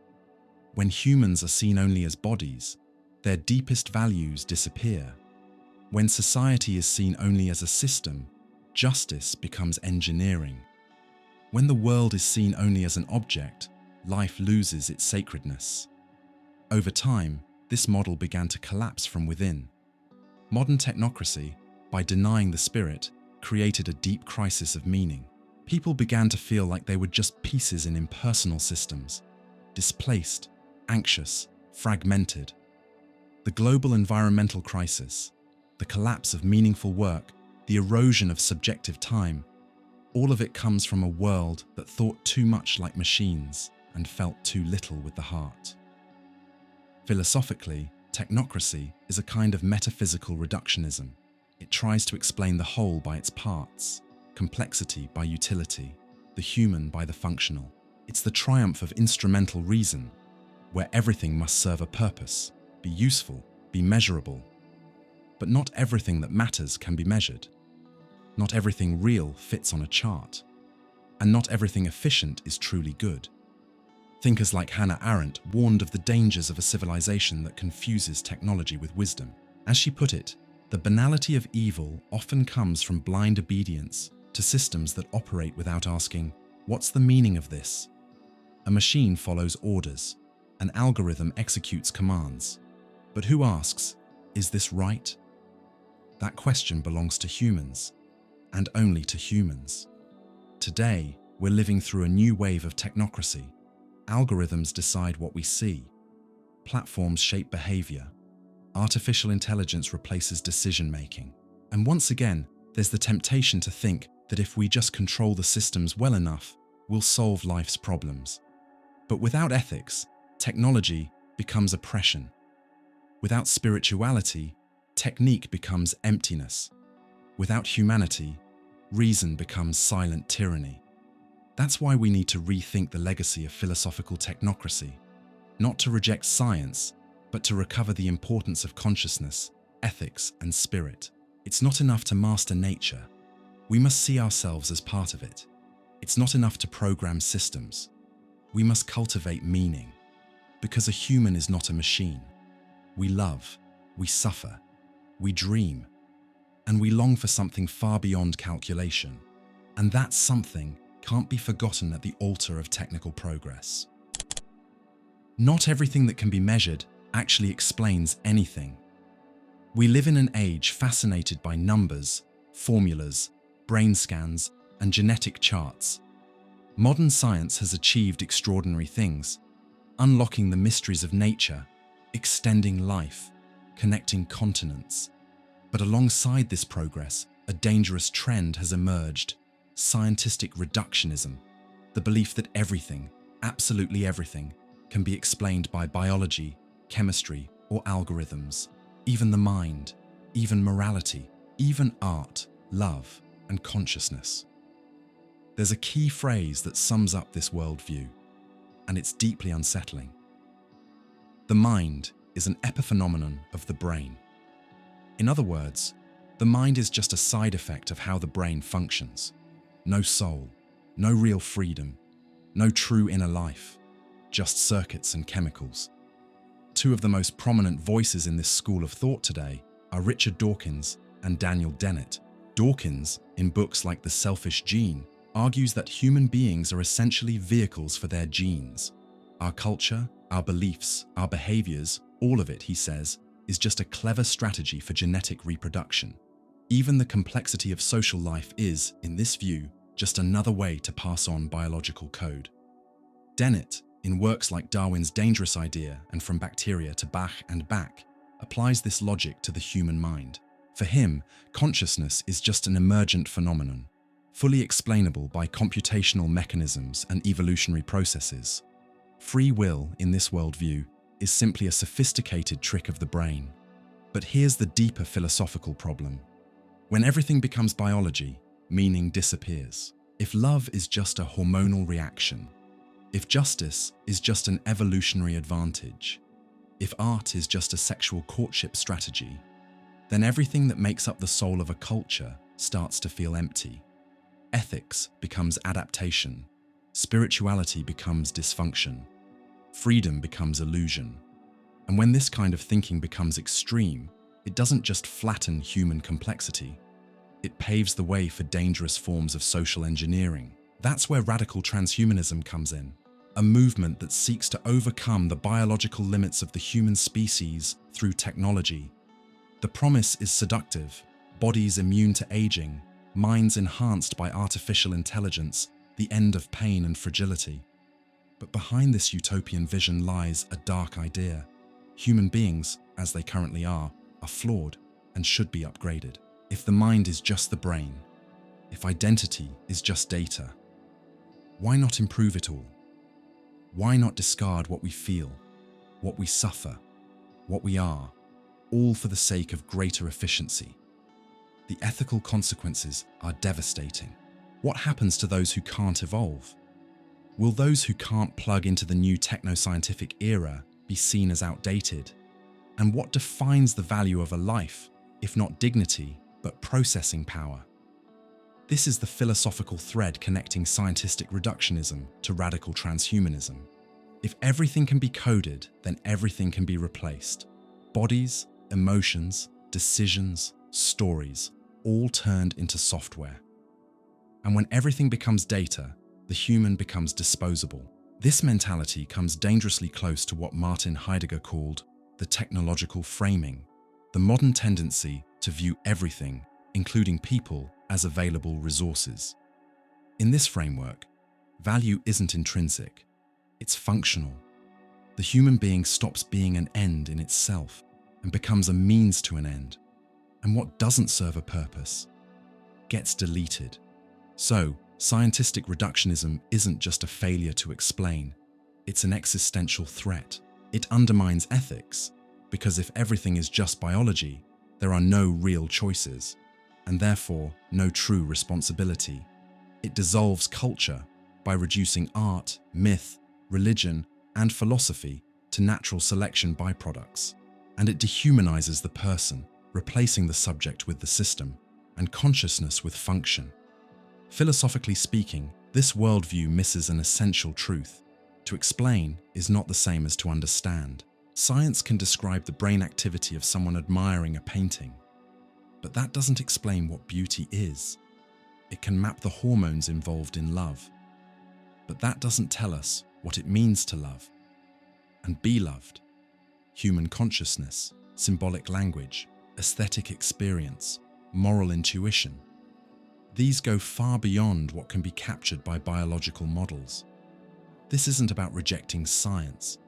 When humans are seen only as bodies, their deepest values disappear. When society is seen only as a system, justice becomes engineering. When the world is seen only as an object, life loses its sacredness. Over time, this model began to collapse from within. Modern technocracy, by denying the spirit, created a deep crisis of meaning. People began to feel like they were just pieces in impersonal systems, displaced, anxious, fragmented. The global environmental crisis, the collapse of meaningful work, the erosion of subjective time, all of it comes from a world that thought too much like machines and felt too little with the heart. Philosophically, technocracy is a kind of metaphysical reductionism. It tries to explain the whole by its parts, complexity by utility, the human by the functional. It's the triumph of instrumental reason, where everything must serve a purpose, be useful, be measurable. But not everything that matters can be measured. Not everything real fits on a chart. And not everything efficient is truly good. Thinkers like Hannah Arendt warned of the dangers of a civilization that confuses technology with wisdom. As she put it, the banality of evil often comes from blind obedience to systems that operate without asking, "What's the meaning of this?" A machine follows orders, an algorithm executes commands. But who asks, "Is this right?" That question belongs to humans, and only to humans. Today, we're living through a new wave of technocracy. Algorithms decide what we see. Platforms shape behavior. Artificial intelligence replaces decision-making. And once again, there's the temptation to think that if we just control the systems well enough, we'll solve life's problems. But without ethics, technology becomes oppression. Without spirituality, technique becomes emptiness. Without humanity, reason becomes silent tyranny. That's why we need to rethink the legacy of philosophical technocracy, not to reject science, but to recover the importance of consciousness, ethics, and spirit. It's not enough to master nature. We must see ourselves as part of it. It's not enough to program systems. We must cultivate meaning, because a human is not a machine. We love, we suffer, we dream, and we long for something far beyond calculation. And that something can't be forgotten at the altar of technical progress. Not everything that can be measured actually explains anything. We live in an age fascinated by numbers, formulas, brain scans, and genetic charts. Modern science has achieved extraordinary things, unlocking the mysteries of nature, extending life, connecting continents. But alongside this progress, a dangerous trend has emerged: scientistic reductionism, the belief that everything, absolutely everything, can be explained by biology, chemistry, or algorithms. Even the mind, even morality, even art, love, and consciousness. There's a key phrase that sums up this worldview, and it's deeply unsettling. The mind is an epiphenomenon of the brain. In other words, the mind is just a side effect of how the brain functions. No soul, no real freedom, no true inner life, just circuits and chemicals. Two of the most prominent voices in this school of thought today are Richard Dawkins and Daniel Dennett. Dawkins, in books like The Selfish Gene, argues that human beings are essentially vehicles for their genes. Our culture, our beliefs, our behaviors, all of it, he says, is just a clever strategy for genetic reproduction. Even the complexity of social life is, in this view, just another way to pass on biological code. Dennett, in works like Darwin's Dangerous Idea and From Bacteria to Bach and Back, applies this logic to the human mind. For him, consciousness is just an emergent phenomenon, fully explainable by computational mechanisms and evolutionary processes. Free will, in this worldview, is simply a sophisticated trick of the brain. But here's the deeper philosophical problem. When everything becomes biology, meaning disappears. If love is just a hormonal reaction, if justice is just an evolutionary advantage, if art is just a sexual courtship strategy, then everything that makes up the soul of a culture starts to feel empty. Ethics becomes adaptation, spirituality becomes dysfunction, freedom becomes illusion. And when this kind of thinking becomes extreme, it doesn't just flatten human complexity, it paves the way for dangerous forms of social engineering. That's where radical transhumanism comes in. a movement that seeks to overcome the biological limits of the human species through technology. The promise is seductive: bodies immune to aging, minds enhanced by artificial intelligence, the end of pain and fragility. But behind this utopian vision lies a dark idea. Human beings, as they currently are flawed and should be upgraded. If the mind is just the brain, if identity is just data, why not improve it all? Why not discard what we feel, what we suffer, what we are, all for the sake of greater efficiency? The ethical consequences are devastating. What happens to those who can't evolve? Will those who can't plug into the new techno-scientific era be seen as outdated? And what defines the value of a life, if not dignity, but processing power? This is the philosophical thread connecting scientistic reductionism to radical transhumanism. If everything can be coded, then everything can be replaced. Bodies, emotions, decisions, stories, all turned into software. And when everything becomes data, the human becomes disposable. This mentality comes dangerously close to what Martin Heidegger called the technological framing, the modern tendency to view everything, including people, as available resources. In this framework, value isn't intrinsic, it's functional. The human being stops being an end in itself and becomes a means to an end. And what doesn't serve a purpose gets deleted. So, scientistic reductionism isn't just a failure to explain, it's an existential threat. It undermines ethics, because if everything is just biology, there are no real choices, and therefore no true responsibility. It dissolves culture by reducing art, myth, religion, and philosophy to natural selection byproducts. And it dehumanizes the person, replacing the subject with the system, and consciousness with function. Philosophically speaking, this worldview misses an essential truth. To explain is not the same as to understand. Science can describe the brain activity of someone admiring a painting, but that doesn't explain what beauty is. It can map the hormones involved in love, but that doesn't tell us what it means to love and be loved. Human consciousness, symbolic language, aesthetic experience, moral intuition. These go far beyond what can be captured by biological models. This isn't about rejecting science,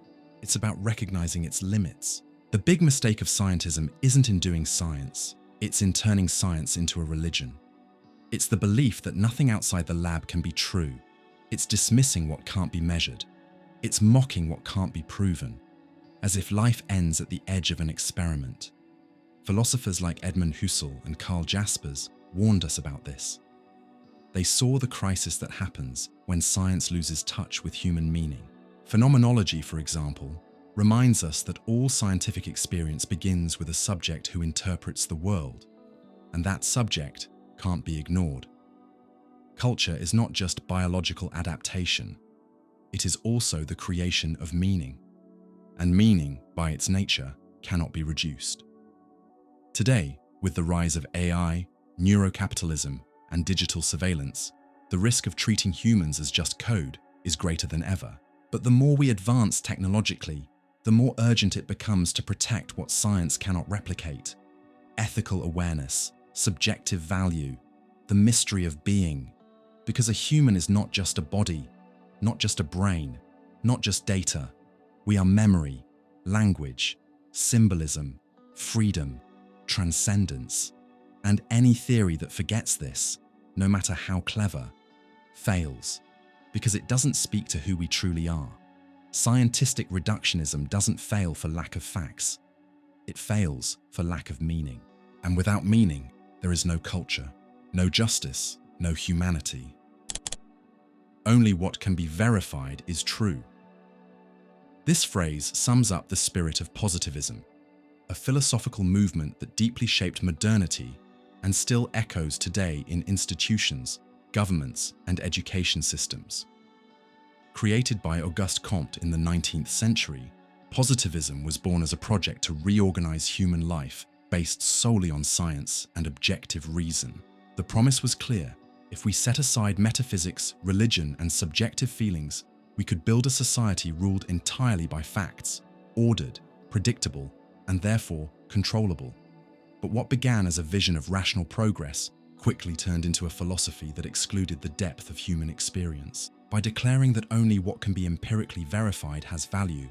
it's about recognizing its limits. The big mistake of scientism isn't in doing science, it's in turning science into a religion. It's the belief that nothing outside the lab can be true. It's dismissing what can't be measured. It's mocking what can't be proven, as if life ends at the edge of an experiment. Philosophers like Edmund Husserl and Karl Jaspers warned us about this. They saw the crisis that happens when science loses touch with human meaning. Phenomenology, for example, reminds us that all scientific experience begins with a subject who interprets the world, and that subject can't be ignored. Culture is not just biological adaptation, it is also the creation of meaning, and meaning, by its nature, cannot be reduced. Today, with the rise of AI, neurocapitalism, and digital surveillance, the risk of treating humans as just code is greater than ever. But the more we advance technologically, the more urgent it becomes to protect what science cannot replicate: ethical awareness, subjective value, the mystery of being. Because a human is not just a body, not just a brain, not just data. We are memory, language, symbolism, freedom, transcendence. And any theory that forgets this, no matter how clever, fails, because it doesn't speak to who we truly are. Scientistic reductionism doesn't fail for lack of facts. It fails for lack of meaning. And without meaning, there is no culture, no justice, no humanity. Only what can be verified is true. This phrase sums up the spirit of Positivism, a philosophical movement that deeply shaped modernity and still echoes today in institutions, governments, and education systems. Created by Auguste Comte in the 19th century, Positivism was born as a project to reorganize human life based solely on science and objective reason. The promise was clear: if we set aside metaphysics, religion, and subjective feelings, We could build a society ruled entirely by facts, ordered, predictable, and therefore controllable. But what began as a vision of rational progress quickly turned into a philosophy that excluded the depth of human experience. By declaring that only what can be empirically verified has value,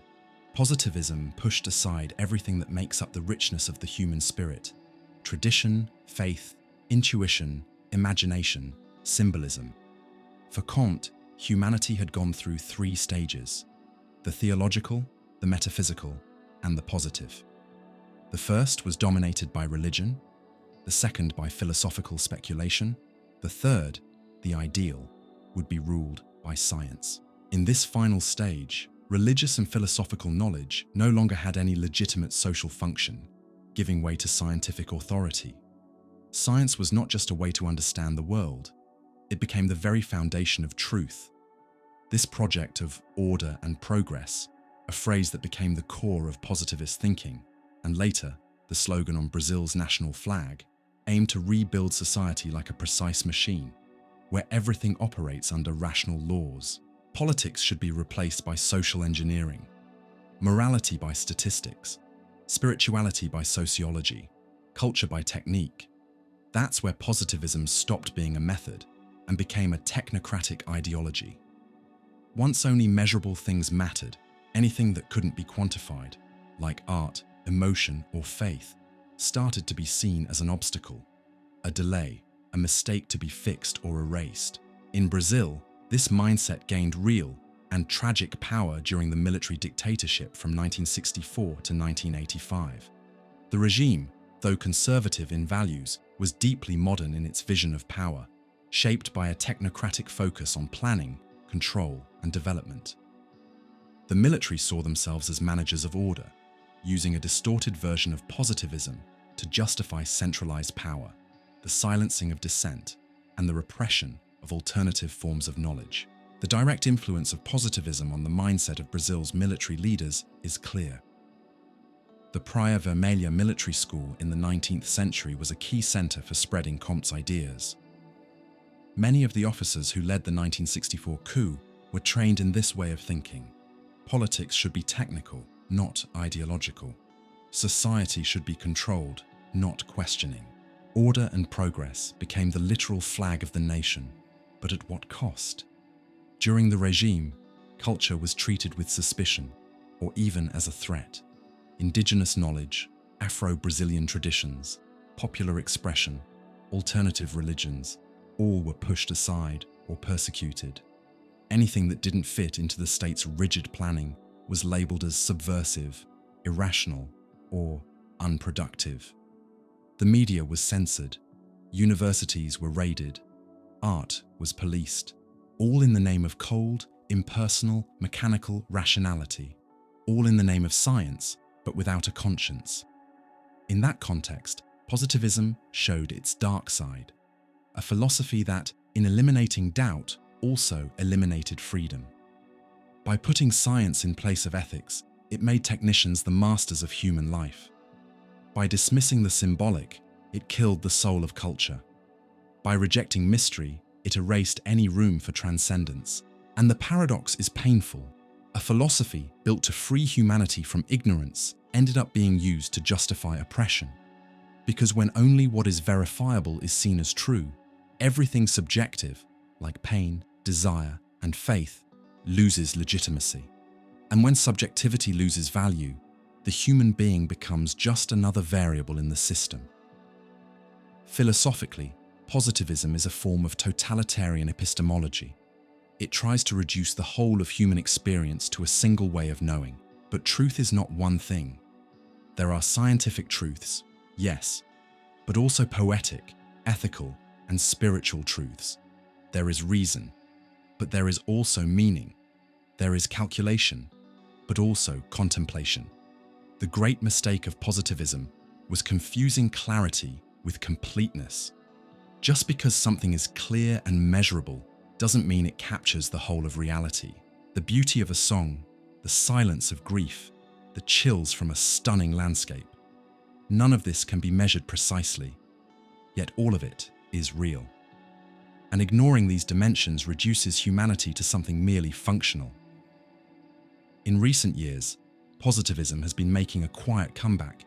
Positivism pushed aside everything that makes up the richness of the human spirit: tradition, faith, intuition, imagination, symbolism. For Kant, humanity had gone through three stages: the theological, the metaphysical, and the positive. The first was dominated by religion, the second by philosophical speculation, the third, the ideal, would be ruled by science. In this final stage, religious and philosophical knowledge no longer had any legitimate social function, giving way to scientific authority. Science was not just a way to understand the world, it became the very foundation of truth. This project of order and progress, a phrase that became the core of positivist thinking, and later the slogan on Brazil's national flag, aimed to rebuild society like a precise machine, where everything operates under rational laws. Politics should be replaced by social engineering, morality by statistics, spirituality by sociology, culture by technique. That's where positivism stopped being a method and became a technocratic ideology. Once only measurable things mattered, anything that couldn't be quantified, like art, emotion, or faith, started to be seen as an obstacle, a delay, a mistake to be fixed or erased. In Brazil, this mindset gained real and tragic power during the military dictatorship from 1964 to 1985. The regime, though conservative in values, was deeply modern in its vision of power, shaped by a technocratic focus on planning, control, and development. The military saw themselves as managers of order, using a distorted version of positivism to justify centralized power, the silencing of dissent, and the repression of alternative forms of knowledge. The direct influence of positivism on the mindset of Brazil's military leaders is clear. The Praia Vermelha military school in the 19th century was a key center for spreading Comte's ideas. Many of the officers who led the 1964 coup were trained in this way of thinking. Politics should be technical, not ideological. Society should be controlled, not questioning. Order and progress became the literal flag of the nation, but at what cost? During the regime, culture was treated with suspicion, or even as a threat. Indigenous knowledge, Afro-Brazilian traditions, popular expression, alternative religions, all were pushed aside or persecuted. Anything that didn't fit into the state's rigid planning was labeled as subversive, irrational, or unproductive. The media was censored, universities were raided, art was policed, all in the name of cold, impersonal, mechanical rationality, all in the name of science, but without a conscience. In that context, positivism showed its dark side, a philosophy that, in eliminating doubt, also eliminated freedom. By putting science in place of ethics, it made technicians the masters of human life. By dismissing the symbolic, it killed the soul of culture. By rejecting mystery, it erased any room for transcendence. And the paradox is painful. A philosophy built to free humanity from ignorance ended up being used to justify oppression. Because when only what is verifiable is seen as true, everything subjective, like pain, desire, and faith, loses legitimacy. And when subjectivity loses value, the human being becomes just another variable in the system. Philosophically, positivism is a form of totalitarian epistemology. It tries to reduce the whole of human experience to a single way of knowing. But truth is not one thing. There are scientific truths, yes, but also poetic, ethical, and spiritual truths. There is reason, but there is also meaning. There is calculation, but also contemplation. The great mistake of positivism was confusing clarity with completeness. Just because something is clear and measurable doesn't mean it captures the whole of reality. The beauty of a song, the silence of grief, the chills from a stunning landscape. None of this can be measured precisely, yet all of it is real. And ignoring these dimensions reduces humanity to something merely functional. In recent years, positivism has been making a quiet comeback.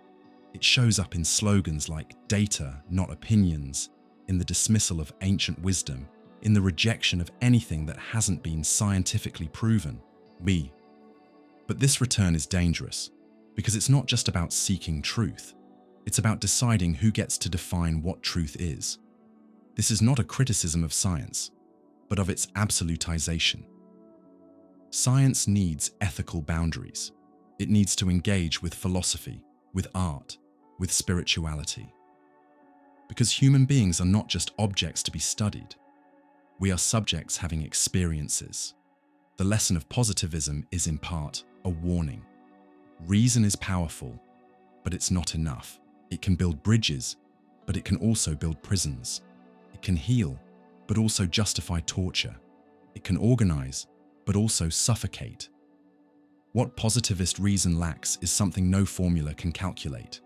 It shows up in slogans like data, not opinions, in the dismissal of ancient wisdom, in the rejection of anything that hasn't been scientifically proven. But this return is dangerous, because it's not just about seeking truth. It's about deciding who gets to define what truth is. This is not a criticism of science, but of its absolutization. Science needs ethical boundaries. It needs to engage with philosophy, with art, with spirituality. Because human beings are not just objects to be studied. We are subjects having experiences. The lesson of positivism is in part a warning. Reason is powerful, but it's not enough. It can build bridges, but it can also build prisons. It can heal, but also justify torture. It can organize, but also suffocate. What positivist reason lacks is something no formula can calculate.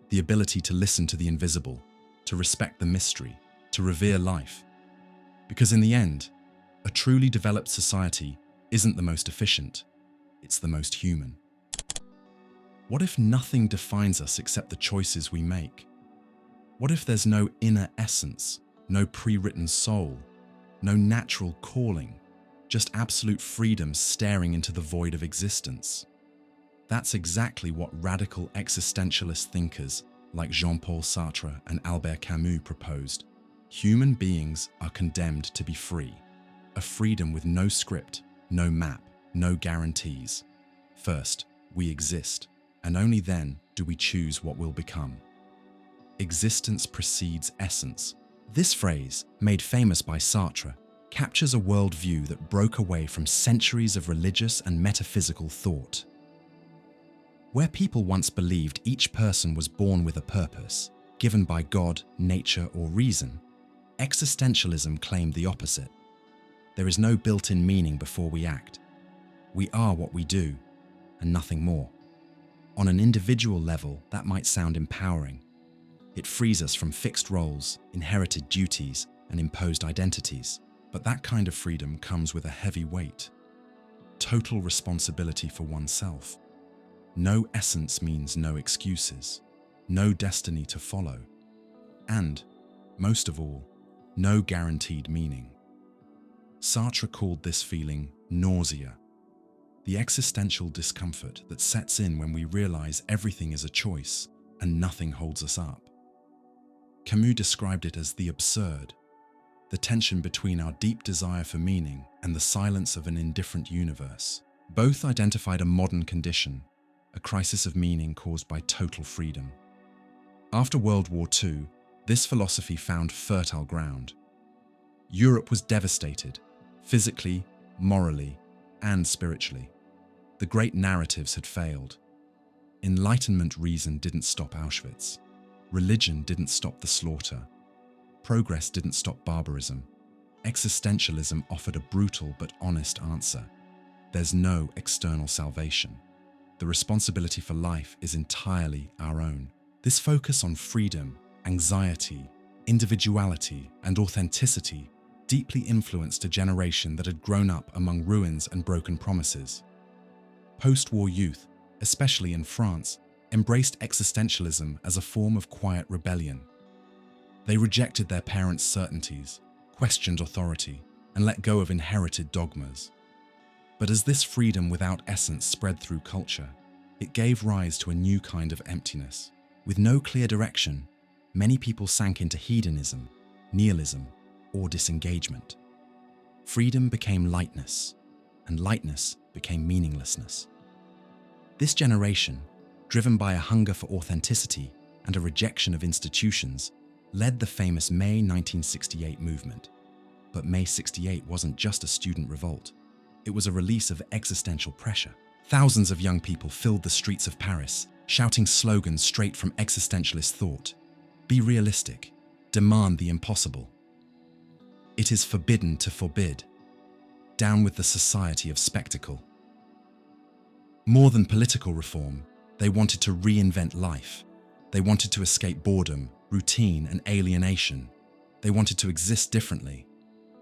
The ability to listen to the invisible, to respect the mystery, to revere life. Because in the end, a truly developed society isn't the most efficient, it's the most human. What if nothing defines us except the choices we make? What if there's no inner essence, no pre-written soul, no natural calling, just absolute freedom staring into the void of existence? That's exactly what radical existentialist thinkers like Jean-Paul Sartre and Albert Camus proposed. Human beings are condemned to be free, a freedom with no script, no map, no guarantees. First, we exist, and only then do we choose what we'll become. Existence precedes essence. This phrase, made famous by Sartre, captures a worldview that broke away from centuries of religious and metaphysical thought. Where people once believed each person was born with a purpose, given by God, nature, or reason, existentialism claimed the opposite. There is no built-in meaning before we act. We are what we do, and nothing more. On an individual level, that might sound empowering. It frees us from fixed roles, inherited duties, and imposed identities. But that kind of freedom comes with a heavy weight. Total responsibility for oneself. No essence means no excuses, no destiny to follow, and, most of all, no guaranteed meaning. Sartre called this feeling nausea, the existential discomfort that sets in when we realize everything is a choice and nothing holds us up. Camus described it as the absurd, the tension between our deep desire for meaning and the silence of an indifferent universe. Both identified a modern condition, a crisis of meaning caused by total freedom. After World War II, this philosophy found fertile ground. Europe was devastated, physically, morally, and spiritually. The great narratives had failed. Enlightenment reason didn't stop Auschwitz. Religion didn't stop the slaughter. Progress didn't stop barbarism. Existentialism offered a brutal but honest answer. There's no external salvation. The responsibility for life is entirely our own. This focus on freedom, anxiety, individuality, and authenticity deeply influenced a generation that had grown up among ruins and broken promises. Post-war youth, especially in France, embraced existentialism as a form of quiet rebellion. They rejected their parents' certainties, questioned authority, and let go of inherited dogmas. But as this freedom without essence spread through culture, it gave rise to a new kind of emptiness. With no clear direction, many people sank into hedonism, nihilism, or disengagement. Freedom became lightness, and lightness became meaninglessness. This generation, driven by a hunger for authenticity and a rejection of institutions, led the famous May 1968 movement. But May '68 wasn't just a student revolt. It was a release of existential pressure. Thousands of young people filled the streets of Paris, shouting slogans straight from existentialist thought. Be realistic. Demand the impossible. It is forbidden to forbid. Down with the society of spectacle. More than political reform, they wanted to reinvent life. They wanted to escape boredom, routine, and alienation. They wanted to exist differently.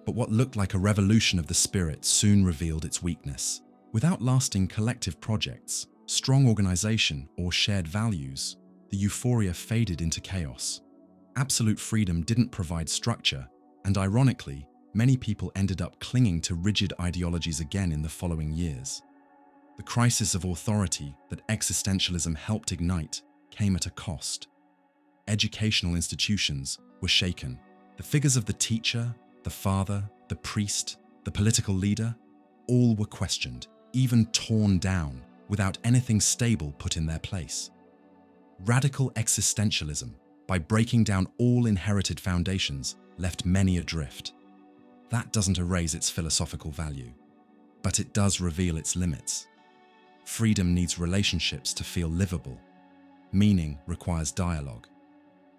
But what looked like a revolution of the spirit soon revealed its weakness. Without lasting collective projects, strong organization, or shared values, the euphoria faded into chaos. Absolute freedom didn't provide structure, and ironically, many people ended up clinging to rigid ideologies again in the following years. The crisis of authority that existentialism helped ignite came at a cost. Educational institutions were shaken. The figures of the teacher, the father, the priest, the political leader, all were questioned, even torn down, without anything stable put in their place. Radical existentialism, by breaking down all inherited foundations, left many adrift. That doesn't erase its philosophical value, but it does reveal its limits. Freedom needs relationships to feel livable. Meaning requires dialogue.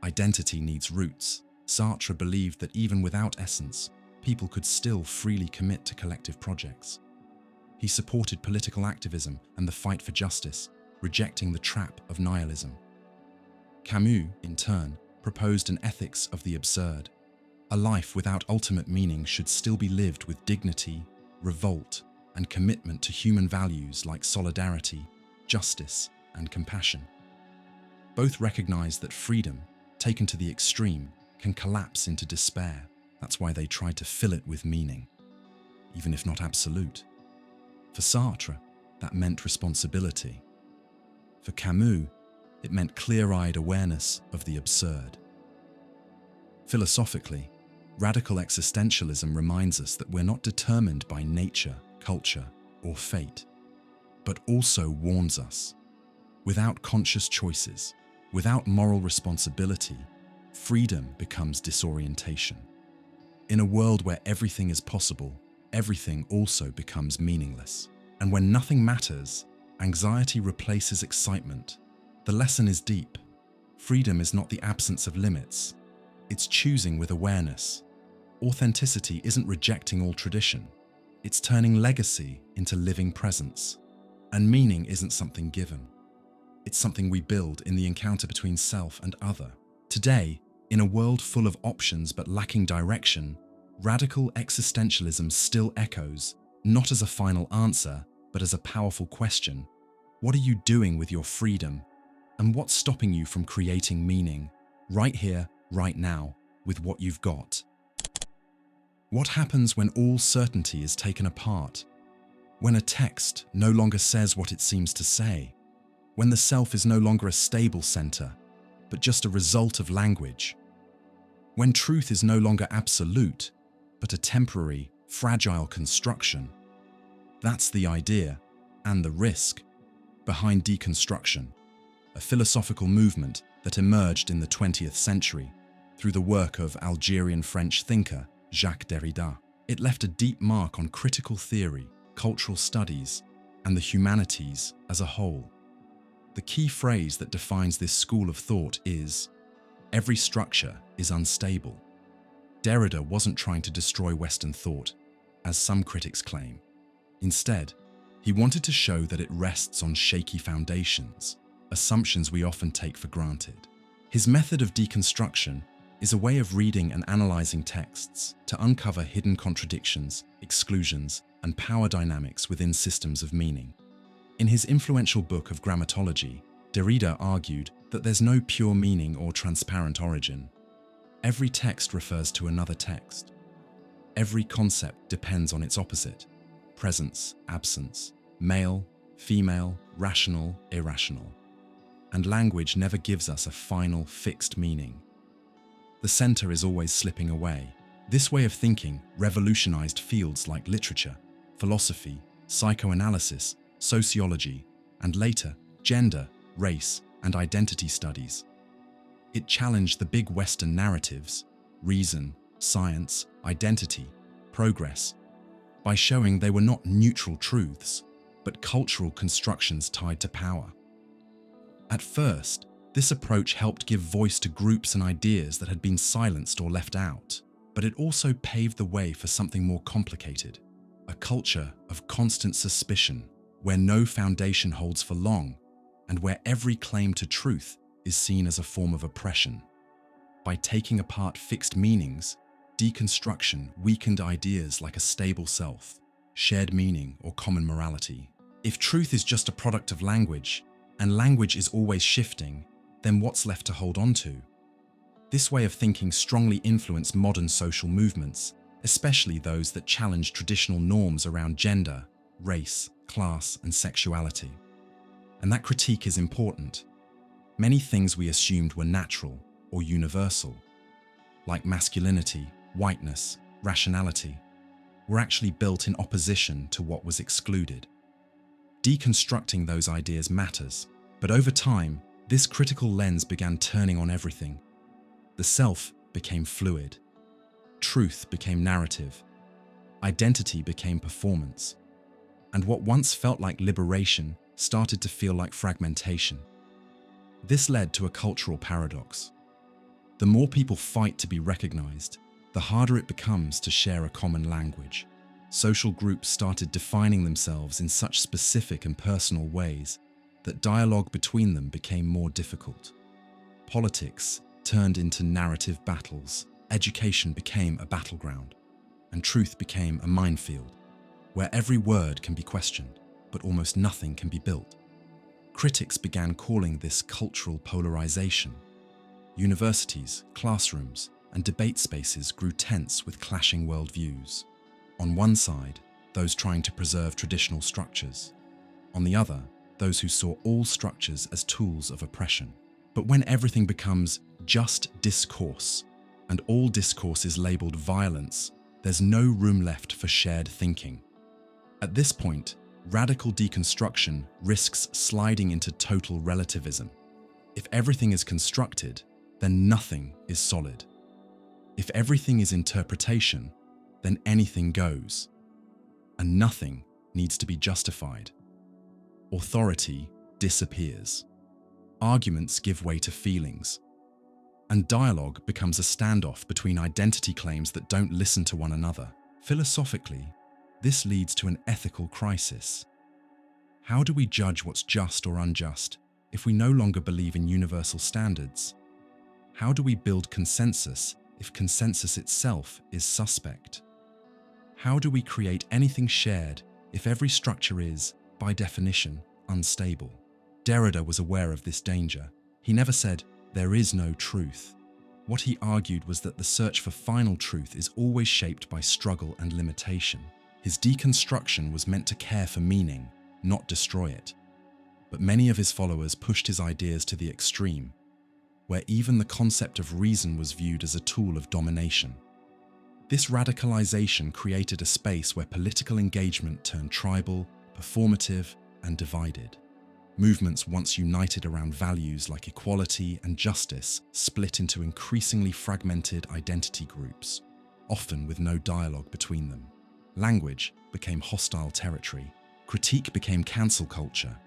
Identity needs roots. Sartre believed that even without essence, people could still freely commit to collective projects. He supported political activism and the fight for justice, rejecting the trap of nihilism. Camus, in turn, proposed an ethics of the absurd. A life without ultimate meaning should still be lived with dignity, revolt, and commitment to human values like solidarity, justice, and compassion. Both recognize that freedom, taken to the extreme, can collapse into despair. That's why they tried to fill it with meaning, even if not absolute. For Sartre, that meant responsibility. For Camus, it meant clear-eyed awareness of the absurd. Philosophically, radical existentialism reminds us that we're not determined by nature, culture, or fate, but also warns us, without conscious choices, without moral responsibility, freedom becomes disorientation. In a world where everything is possible, everything also becomes meaningless. And when nothing matters, anxiety replaces excitement. The lesson is deep. Freedom is not the absence of limits. It's choosing with awareness. Authenticity isn't rejecting all tradition. It's turning legacy into living presence. And meaning isn't something given. It's something we build in the encounter between self and other. Today, in a world full of options but lacking direction, radical existentialism still echoes, not as a final answer, but as a powerful question. What are you doing with your freedom? And what's stopping you from creating meaning, right here, right now, with what you've got? What happens when all certainty is taken apart? When a text no longer says what it seems to say? When the self is no longer a stable center, but just a result of language? When truth is no longer absolute, but a temporary, fragile construction? That's the idea, and the risk, behind deconstruction, a philosophical movement that emerged in the 20th century through the work of Algerian-French thinker Jacques Derrida. It left a deep mark on critical theory, cultural studies, and the humanities as a whole. The key phrase that defines this school of thought is, "Every structure is unstable." Derrida wasn't trying to destroy Western thought, as some critics claim. Instead, he wanted to show that it rests on shaky foundations, assumptions we often take for granted. His method of deconstruction is a way of reading and analyzing texts to uncover hidden contradictions, exclusions, and power dynamics within systems of meaning. In his influential book of grammatology, Derrida argued that there's no pure meaning or transparent origin. Every text refers to another text. Every concept depends on its opposite: presence, absence, male, female, rational, irrational. And language never gives us a final, fixed meaning. The center is always slipping away. This way of thinking revolutionized fields like literature, philosophy, psychoanalysis, sociology, and later, gender, race, and identity studies. It challenged the big Western narratives, reason, science, identity, progress, by showing they were not neutral truths, but cultural constructions tied to power. At first, this approach helped give voice to groups and ideas that had been silenced or left out, but it also paved the way for something more complicated: a culture of constant suspicion, where no foundation holds for long, and where every claim to truth is seen as a form of oppression. By taking apart fixed meanings, deconstruction weakened ideas like a stable self, shared meaning, or common morality. If truth is just a product of language, and language is always shifting, then what's left to hold on to? This way of thinking strongly influenced modern social movements, especially those that challenge traditional norms around gender, race, class, and sexuality. And that critique is important. Many things we assumed were natural or universal, like masculinity, whiteness, rationality, were actually built in opposition to what was excluded. Deconstructing those ideas matters, but over time, this critical lens began turning on everything. The self became fluid. Truth became narrative. Identity became performance. And what once felt like liberation started to feel like fragmentation. This led to a cultural paradox. The more people fight to be recognized, the harder it becomes to share a common language. Social groups started defining themselves in such specific and personal ways that dialogue between them became more difficult. Politics turned into narrative battles, education became a battleground, and truth became a minefield, where every word can be questioned, but almost nothing can be built. Critics began calling this cultural polarization. Universities, classrooms, and debate spaces grew tense with clashing worldviews. On one side, those trying to preserve traditional structures. On the other, those who saw all structures as tools of oppression. But when everything becomes just discourse, and all discourse is labeled violence, there's no room left for shared thinking. At this point, radical deconstruction risks sliding into total relativism. If everything is constructed, then nothing is solid. If everything is interpretation, then anything goes, and nothing needs to be justified. Authority disappears. Arguments give way to feelings, and dialogue becomes a standoff between identity claims that don't listen to one another. Philosophically, this leads to an ethical crisis. How do we judge what's just or unjust if we no longer believe in universal standards? How do we build consensus if consensus itself is suspect? How do we create anything shared if every structure is, by definition, unstable? Derrida was aware of this danger. He never said, "There is no truth." What he argued was that the search for final truth is always shaped by struggle and limitation. His deconstruction was meant to care for meaning, not destroy it. But many of his followers pushed his ideas to the extreme, where even the concept of reason was viewed as a tool of domination. This radicalization created a space where political engagement turned tribal, performative, and divided. Movements once united around values like equality and justice split into increasingly fragmented identity groups, often with no dialogue between them. Language became hostile territory. Critique became cancel culture.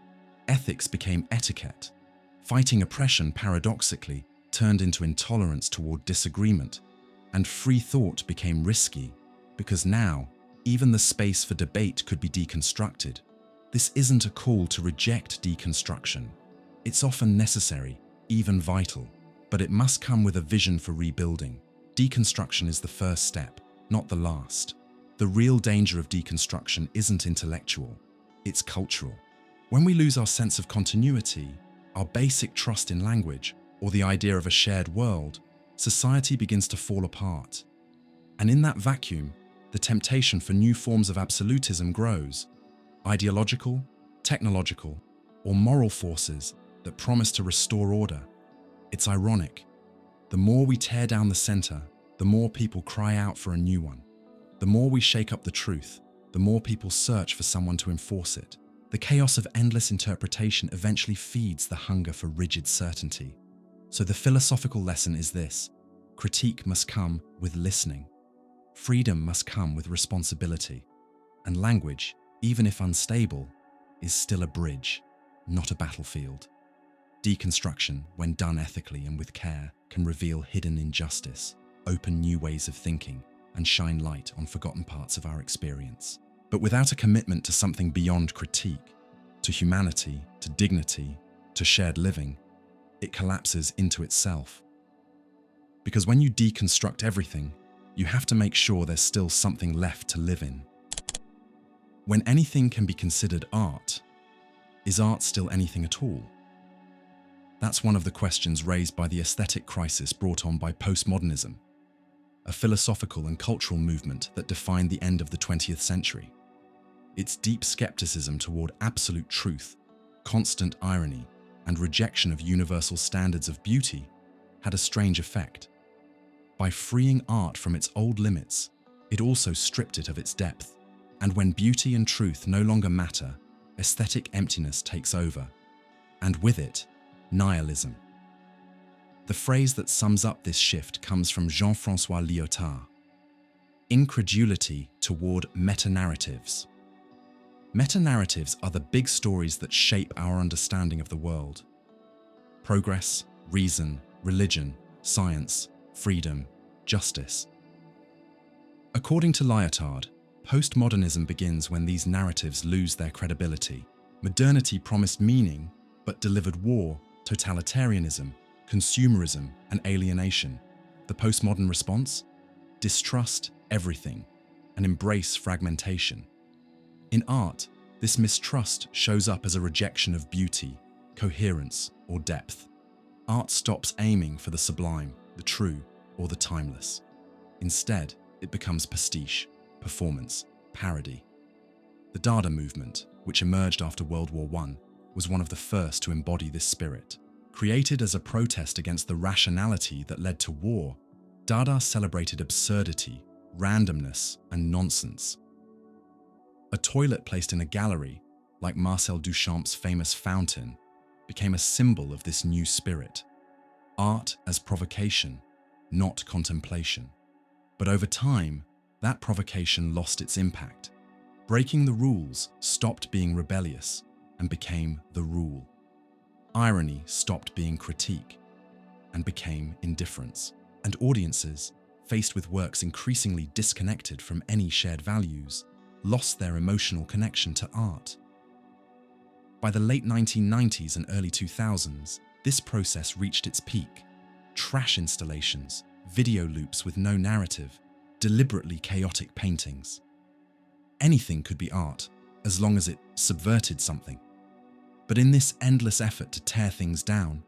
Ethics became etiquette. Fighting oppression, paradoxically, turned into intolerance toward disagreement, and free thought became risky, because now, even the space for debate could be deconstructed. This isn't a call to reject deconstruction. It's often necessary, even vital, but it must come with a vision for rebuilding. Deconstruction is the first step, not the last. The real danger of deconstruction isn't intellectual, it's cultural. When we lose our sense of continuity, our basic trust in language, or the idea of a shared world, society begins to fall apart. And in that vacuum, the temptation for new forms of absolutism grows. Ideological, technological, or moral forces that promise to restore order. It's ironic. The more we tear down the center, the more people cry out for a new one. The more we shake up the truth, the more people search for someone to enforce it. The chaos of endless interpretation eventually feeds the hunger for rigid certainty. So the philosophical lesson is this: critique must come with listening. Freedom must come with responsibility. And language, even if unstable, is still a bridge, not a battlefield. Deconstruction, when done ethically and with care, can reveal hidden injustice, open new ways of thinking, and shine light on forgotten parts of our experience. But without a commitment to something beyond critique, to humanity, to dignity, to shared living, it collapses into itself. Because when you deconstruct everything, you have to make sure there's still something left to live in. When anything can be considered art, is art still anything at all? That's one of the questions raised by the aesthetic crisis brought on by postmodernism, a philosophical and cultural movement that defined the end of the 20th century. Its deep skepticism toward absolute truth, constant irony, and rejection of universal standards of beauty had a strange effect. By freeing art from its old limits, it also stripped it of its depth. And when beauty and truth no longer matter, aesthetic emptiness takes over, and with it, nihilism. The phrase that sums up this shift comes from Jean-François Lyotard: incredulity toward meta-narratives. Meta-narratives are the big stories that shape our understanding of the world. Progress, reason, religion, science, freedom, justice. According to Lyotard, postmodernism begins when these narratives lose their credibility. Modernity promised meaning, but delivered war, totalitarianism, consumerism, and alienation. The postmodern response? Distrust everything and embrace fragmentation. In art, this mistrust shows up as a rejection of beauty, coherence, or depth. Art stops aiming for the sublime, the true, or the timeless. Instead, it becomes pastiche, performance, parody. The Dada movement, which emerged after World War I, was one of the first to embody this spirit. Created as a protest against the rationality that led to war, Dada celebrated absurdity, randomness, and nonsense. A toilet placed in a gallery, like Marcel Duchamp's famous fountain, became a symbol of this new spirit. Art as provocation, not contemplation. But over time, that provocation lost its impact. Breaking the rules stopped being rebellious and became the rule. Irony stopped being critique and became indifference. And audiences, faced with works increasingly disconnected from any shared values, lost their emotional connection to art. By the late 1990s and early 2000s, this process reached its peak. Trash installations, video loops with no narrative, deliberately chaotic paintings. Anything could be art, as long as it subverted something. But in this endless effort to tear things down,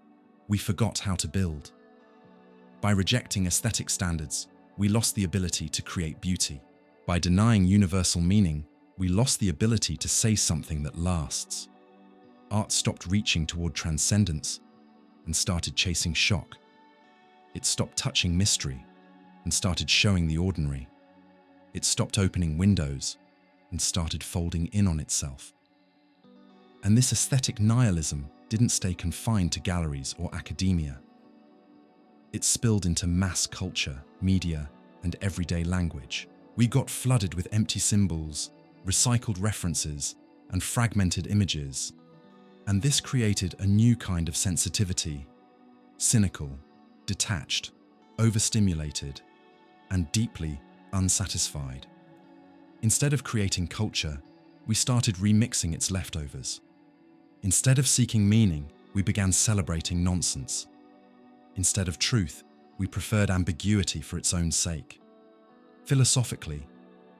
we forgot how to build. By rejecting aesthetic standards, we lost the ability to create beauty. By denying universal meaning, we lost the ability to say something that lasts. Art stopped reaching toward transcendence and started chasing shock. It stopped touching mystery and started showing the ordinary. It stopped opening windows and started folding in on itself. And this aesthetic nihilism didn't stay confined to galleries or academia. It spilled into mass culture, media, and everyday language. We got flooded with empty symbols, recycled references, and fragmented images. And this created a new kind of sensitivity: cynical, detached, overstimulated, and deeply unsatisfied. Instead of creating culture, we started remixing its leftovers. Instead of seeking meaning, we began celebrating nonsense. Instead of truth, we preferred ambiguity for its own sake. Philosophically,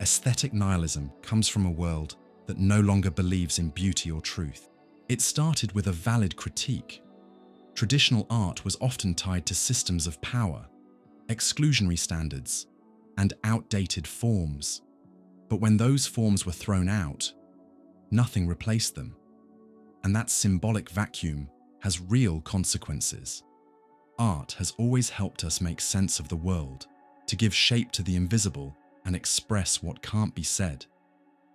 aesthetic nihilism comes from a world that no longer believes in beauty or truth. It started with a valid critique. Traditional art was often tied to systems of power, exclusionary standards, and outdated forms. But when those forms were thrown out, nothing replaced them. And that symbolic vacuum has real consequences. Art has always helped us make sense of the world, to give shape to the invisible and express what can't be said.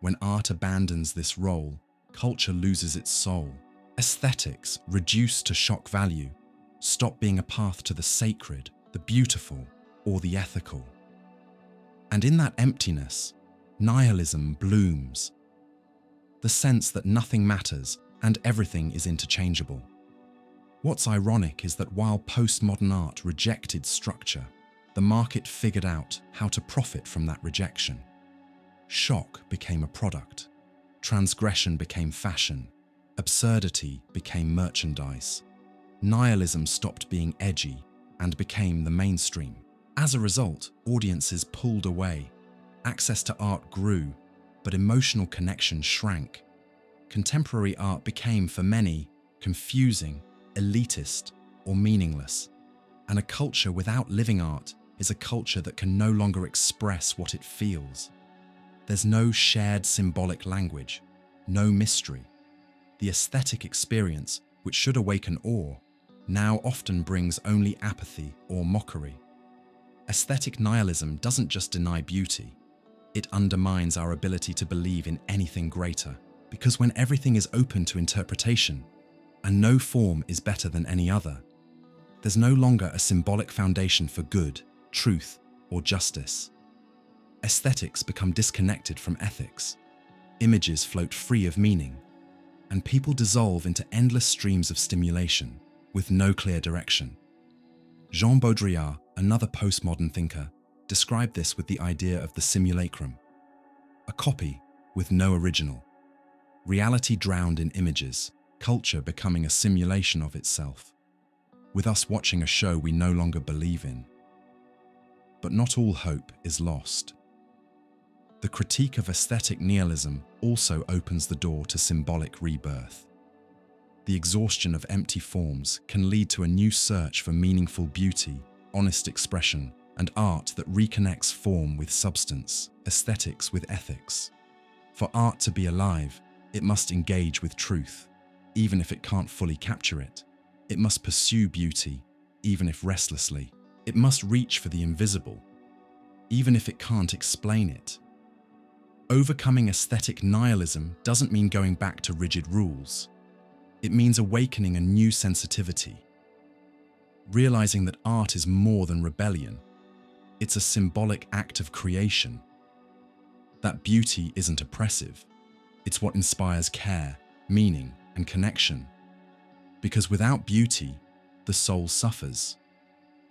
When art abandons this role, culture loses its soul. Aesthetics, reduced to shock value, stop being a path to the sacred, the beautiful, or the ethical. And in that emptiness, nihilism blooms. The sense that nothing matters and everything is interchangeable. What's ironic is that while postmodern art rejected structure, the market figured out how to profit from that rejection. Shock became a product. Transgression became fashion. Absurdity became merchandise. Nihilism stopped being edgy and became the mainstream. As a result, audiences pulled away. Access to art grew, but emotional connection shrank. Contemporary art became, for many, confusing, elitist, or meaningless. And a culture without living art is a culture that can no longer express what it feels. There's no shared symbolic language, no mystery. The aesthetic experience, which should awaken awe, now often brings only apathy or mockery. Aesthetic nihilism doesn't just deny beauty, it undermines our ability to believe in anything greater, because when everything is open to interpretation, and no form is better than any other, there's no longer a symbolic foundation for good, truth, or justice. Aesthetics become disconnected from ethics. Images float free of meaning, and people dissolve into endless streams of stimulation with no clear direction. Jean Baudrillard, another postmodern thinker, described this with the idea of the simulacrum, a copy with no original. Reality drowned in images, culture becoming a simulation of itself, with us watching a show we no longer believe in. But not all hope is lost. The critique of aesthetic nihilism also opens the door to symbolic rebirth. The exhaustion of empty forms can lead to a new search for meaningful beauty, honest expression, and art that reconnects form with substance, aesthetics with ethics. For art to be alive, it must engage with truth, even if it can't fully capture it. It must pursue beauty, even if restlessly. It must reach for the invisible, even if it can't explain it. Overcoming aesthetic nihilism doesn't mean going back to rigid rules. It means awakening a new sensitivity, realizing that art is more than rebellion. It's a symbolic act of creation. That beauty isn't oppressive. It's what inspires care, meaning, and connection. Because without beauty, the soul suffers.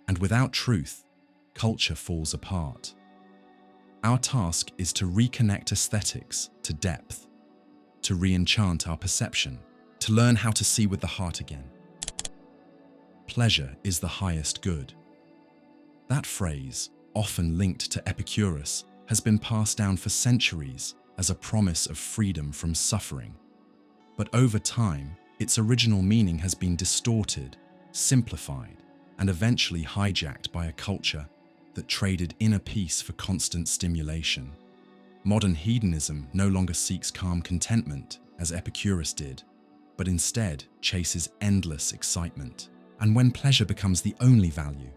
And without truth, culture falls apart. Our task is to reconnect aesthetics to depth, to re-enchant our perception, to learn how to see with the heart again. Pleasure is the highest good. That phrase, often linked to Epicurus, has been passed down for centuries as a promise of freedom from suffering. But over time, its original meaning has been distorted, simplified, and eventually hijacked by a culture that traded inner peace for constant stimulation. Modern hedonism no longer seeks calm contentment, as Epicurus did, but instead chases endless excitement. And when pleasure becomes the only value,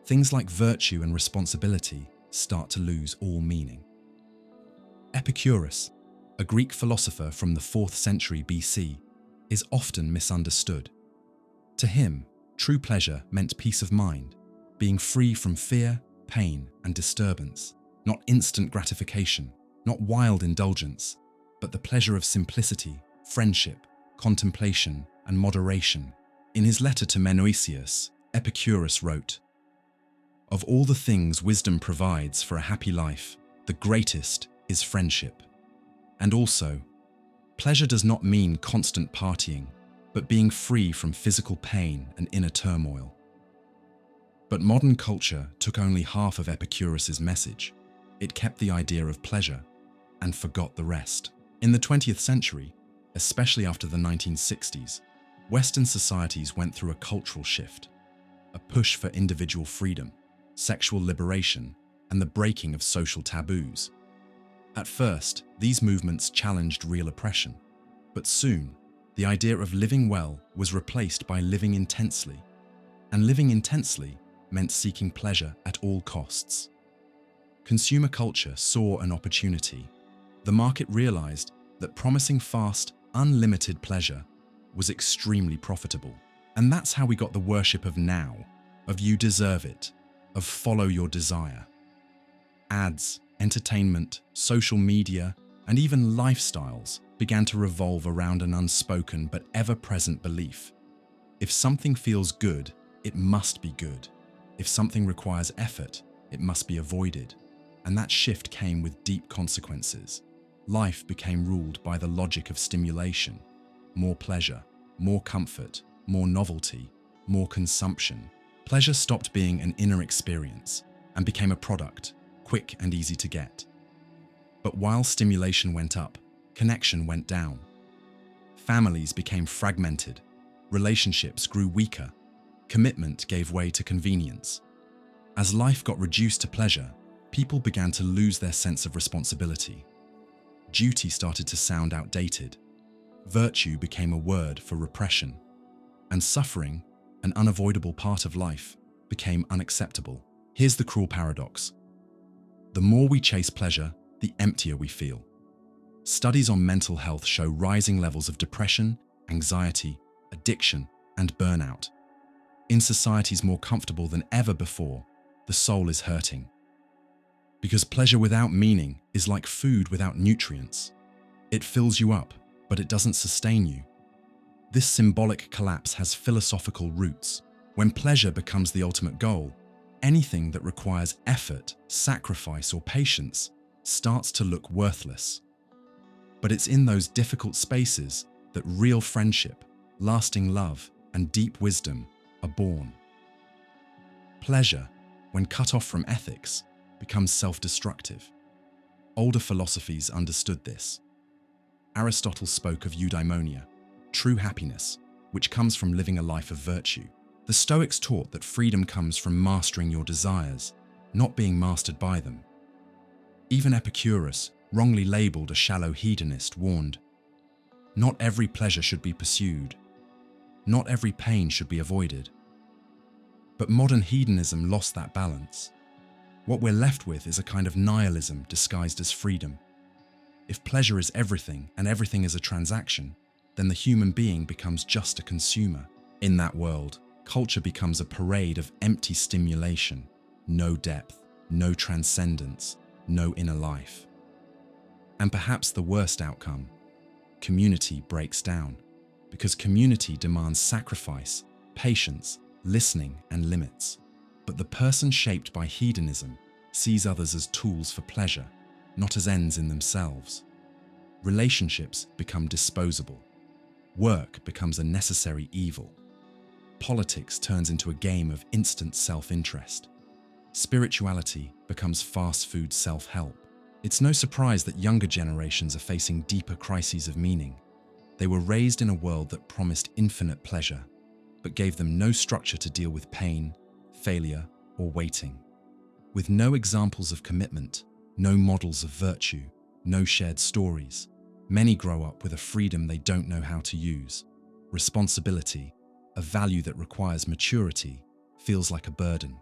things like virtue and responsibility start to lose all meaning. Epicurus, a Greek philosopher from the 4th century BC, is often misunderstood. To him, true pleasure meant peace of mind, being free from fear, pain, and disturbance, not instant gratification, not wild indulgence, but the pleasure of simplicity, friendship, contemplation, and moderation. In his letter to Misuse, Epicurus wrote, "Of all the things wisdom provides for a happy life, the greatest is friendship. And also, pleasure does not mean constant partying, but being free from physical pain and inner turmoil." But modern culture took only half of Epicurus's message. It kept the idea of pleasure and forgot the rest. In the 20th century, especially after the 1960s, Western societies went through a cultural shift, a push for individual freedom, sexual liberation, and the breaking of social taboos. At first, these movements challenged real oppression, but soon, the idea of living well was replaced by living intensely, and living intensely meant seeking pleasure at all costs. Consumer culture saw an opportunity. The market realized that promising fast, unlimited pleasure was extremely profitable. And that's how we got the worship of now, of you deserve it, of follow your desire. Ads, entertainment, social media, and even lifestyles began to revolve around an unspoken but ever-present belief. If something feels good, it must be good. If something requires effort, it must be avoided. And that shift came with deep consequences. Life became ruled by the logic of stimulation. More pleasure, more comfort, more novelty, more consumption. Pleasure stopped being an inner experience and became a product, quick and easy to get. But while stimulation went up, connection went down. Families became fragmented, relationships grew weaker, commitment gave way to convenience. As life got reduced to pleasure, people began to lose their sense of responsibility. Duty started to sound outdated. Virtue became a word for repression. And suffering, an unavoidable part of life, became unacceptable. Here's the cruel paradox. The more we chase pleasure, the emptier we feel. Studies on mental health show rising levels of depression, anxiety, addiction, and burnout. In societies more comfortable than ever before, the soul is hurting. Because pleasure without meaning is like food without nutrients. It fills you up, but it doesn't sustain you. This symbolic collapse has philosophical roots. When pleasure becomes the ultimate goal, anything that requires effort, sacrifice, or patience starts to look worthless. But it's in those difficult spaces that real friendship, lasting love, and deep wisdom are born. Pleasure, when cut off from ethics, becomes self-destructive. Older philosophies understood this. Aristotle spoke of eudaimonia, true happiness, which comes from living a life of virtue. The Stoics taught that freedom comes from mastering your desires, not being mastered by them. Even Epicurus, wrongly labeled a shallow hedonist, warned, "Not every pleasure should be pursued. Not every pain should be avoided." But modern hedonism lost that balance. What we're left with is a kind of nihilism disguised as freedom. If pleasure is everything and everything is a transaction, then the human being becomes just a consumer. In that world, culture becomes a parade of empty stimulation, no depth, no transcendence, no inner life. And perhaps the worst outcome, community breaks down, because community demands sacrifice, patience, listening, and limits. But the person shaped by hedonism sees others as tools for pleasure, not as ends in themselves. Relationships become disposable. Work becomes a necessary evil. Politics turns into a game of instant self-interest. Spirituality becomes fast food self-help. It's no surprise that younger generations are facing deeper crises of meaning. They were raised in a world that promised infinite pleasure, but gave them no structure to deal with pain, failure, or waiting. With no examples of commitment, no models of virtue, no shared stories, many grow up with a freedom they don't know how to use. Responsibility, a value that requires maturity, feels like a burden.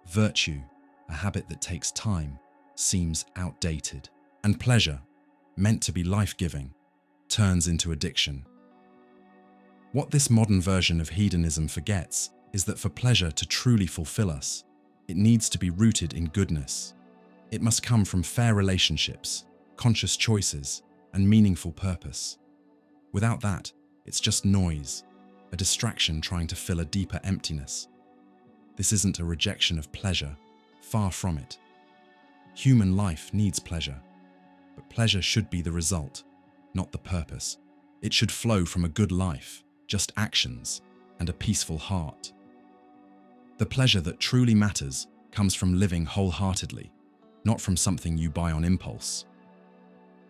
Virtue, a habit that takes time, seems outdated. And pleasure, meant to be life-giving, turns into addiction. What this modern version of hedonism forgets is that for pleasure to truly fulfill us, it needs to be rooted in goodness. It must come from fair relationships, conscious choices, and meaningful purpose. Without that, it's just noise, a distraction trying to fill a deeper emptiness. This isn't a rejection of pleasure, far from it. Human life needs pleasure, but pleasure should be the result, not the purpose. It should flow from a good life, just actions, and a peaceful heart. The pleasure that truly matters comes from living wholeheartedly, not from something you buy on impulse.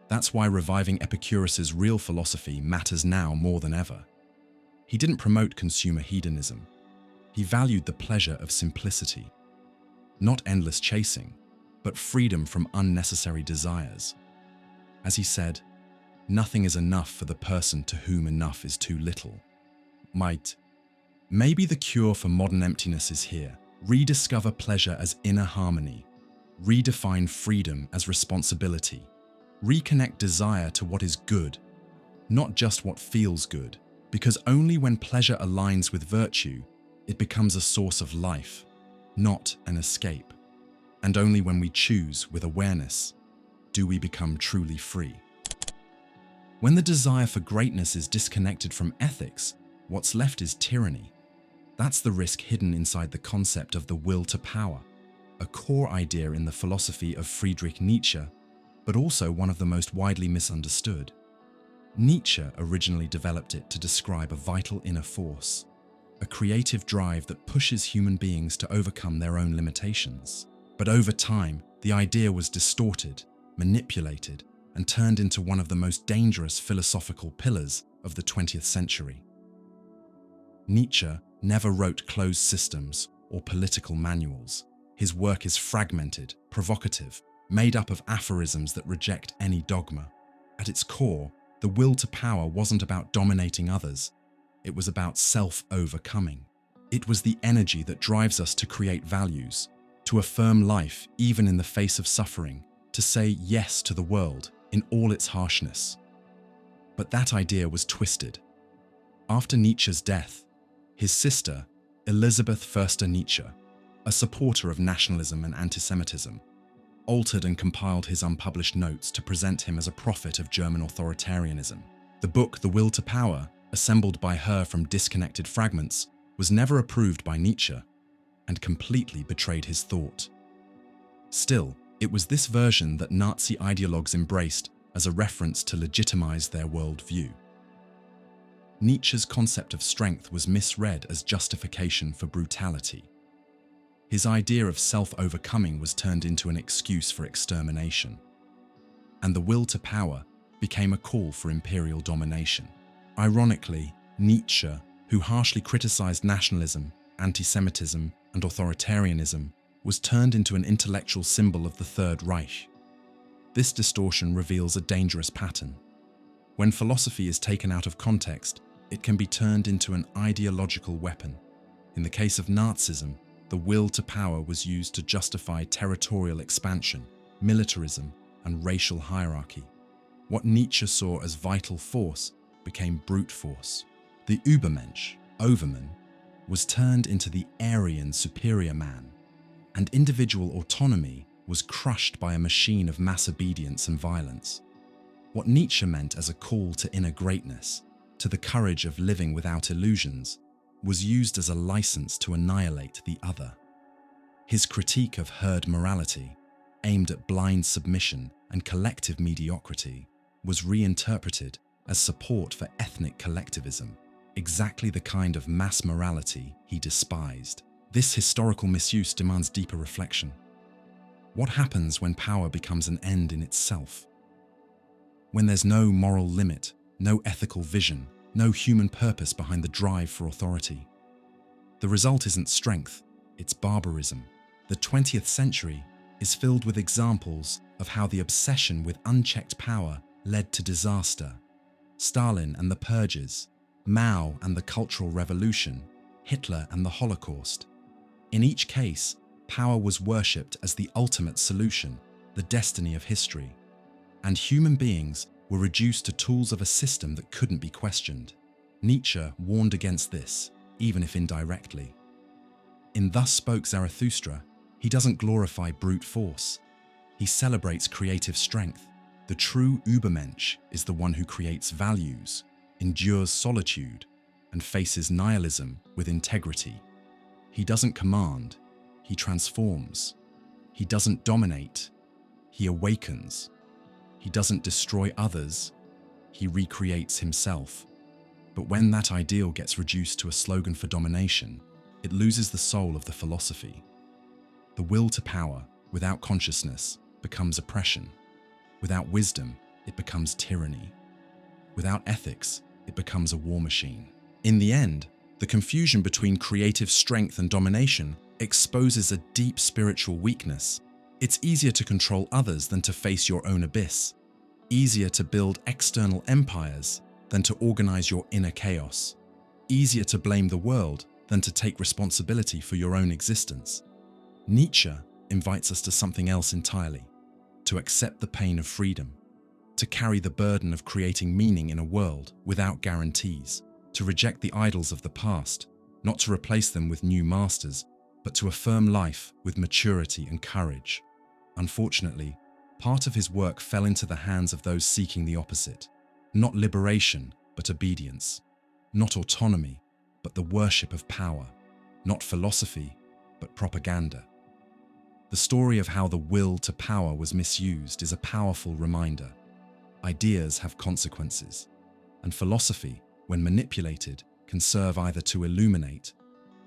That's why reviving Epicurus's real philosophy matters now more than ever. He didn't promote consumer hedonism. He valued the pleasure of simplicity. Not endless chasing, but freedom from unnecessary desires. As he said, nothing is enough for the person to whom enough is too little. Maybe the cure for modern emptiness is here. Rediscover pleasure as inner harmony. Redefine freedom as responsibility. Reconnect desire to what is good, not just what feels good, because only when pleasure aligns with virtue, it becomes a source of life, not an escape. And only when we choose with awareness, do we become truly free. When the desire for greatness is disconnected from ethics, what's left is tyranny. That's the risk hidden inside the concept of the will to power, a core idea in the philosophy of Friedrich Nietzsche, but also one of the most widely misunderstood. Nietzsche originally developed it to describe a vital inner force, a creative drive that pushes human beings to overcome their own limitations. But over time, the idea was distorted, manipulated, and turned into one of the most dangerous philosophical pillars of the 20th century. Nietzsche never wrote closed systems or political manuals. His work is fragmented, provocative, made up of aphorisms that reject any dogma. At its core, the will to power wasn't about dominating others. It was about self-overcoming. It was the energy that drives us to create values, to affirm life even in the face of suffering, to say yes to the world in all its harshness. But that idea was twisted. After Nietzsche's death, his sister, Elisabeth Förster Nietzsche, a supporter of nationalism and antisemitism, altered and compiled his unpublished notes to present him as a prophet of German authoritarianism. The book, The Will to Power, assembled by her from disconnected fragments, was never approved by Nietzsche and completely betrayed his thought. Still, it was this version that Nazi ideologues embraced as a reference to legitimize their worldview. Nietzsche's concept of strength was misread as justification for brutality. His idea of self-overcoming was turned into an excuse for extermination. And the will to power became a call for imperial domination. Ironically, Nietzsche, who harshly criticized nationalism, anti-Semitism, and authoritarianism, was turned into an intellectual symbol of the Third Reich. This distortion reveals a dangerous pattern. When philosophy is taken out of context, it can be turned into an ideological weapon. In the case of Nazism, the will to power was used to justify territorial expansion, militarism, and racial hierarchy. What Nietzsche saw as vital force became brute force. The Übermensch, Overman, was turned into the Aryan superior man, and individual autonomy was crushed by a machine of mass obedience and violence. What Nietzsche meant as a call to inner greatness, to the courage of living without illusions, was used as a license to annihilate the other. His critique of herd morality, aimed at blind submission and collective mediocrity, was reinterpreted as support for ethnic collectivism, exactly the kind of mass morality he despised. This historical misuse demands deeper reflection. What happens when power becomes an end in itself? When there's no moral limit, no ethical vision, no human purpose behind the drive for authority? The result isn't strength, it's barbarism. The 20th century is filled with examples of how the obsession with unchecked power led to disaster. Stalin and the purges, Mao and the Cultural Revolution, Hitler and the Holocaust. In each case, power was worshipped as the ultimate solution, the destiny of history. And human beings were reduced to tools of a system that couldn't be questioned. Nietzsche warned against this, even if indirectly. In Thus Spoke Zarathustra, he doesn't glorify brute force. He celebrates creative strength. The true Übermensch is the one who creates values, endures solitude, and faces nihilism with integrity. He doesn't command, he transforms. He doesn't dominate, he awakens. He doesn't destroy others, he recreates himself. But when that ideal gets reduced to a slogan for domination, it loses the soul of the philosophy. The will to power, without consciousness, becomes oppression. Without wisdom, it becomes tyranny. Without ethics, it becomes a war machine. In the end, the confusion between creative strength and domination exposes a deep spiritual weakness. It's easier to control others than to face your own abyss. Easier to build external empires than to organize your inner chaos. Easier to blame the world than to take responsibility for your own existence. Nietzsche invites us to something else entirely, to accept the pain of freedom, to carry the burden of creating meaning in a world without guarantees, to reject the idols of the past, not to replace them with new masters, but to affirm life with maturity and courage. Unfortunately, part of his work fell into the hands of those seeking the opposite. Not liberation, but obedience. Not autonomy, but the worship of power. Not philosophy, but propaganda. The story of how the will to power was misused is a powerful reminder. Ideas have consequences, and philosophy, when manipulated, can serve either to illuminate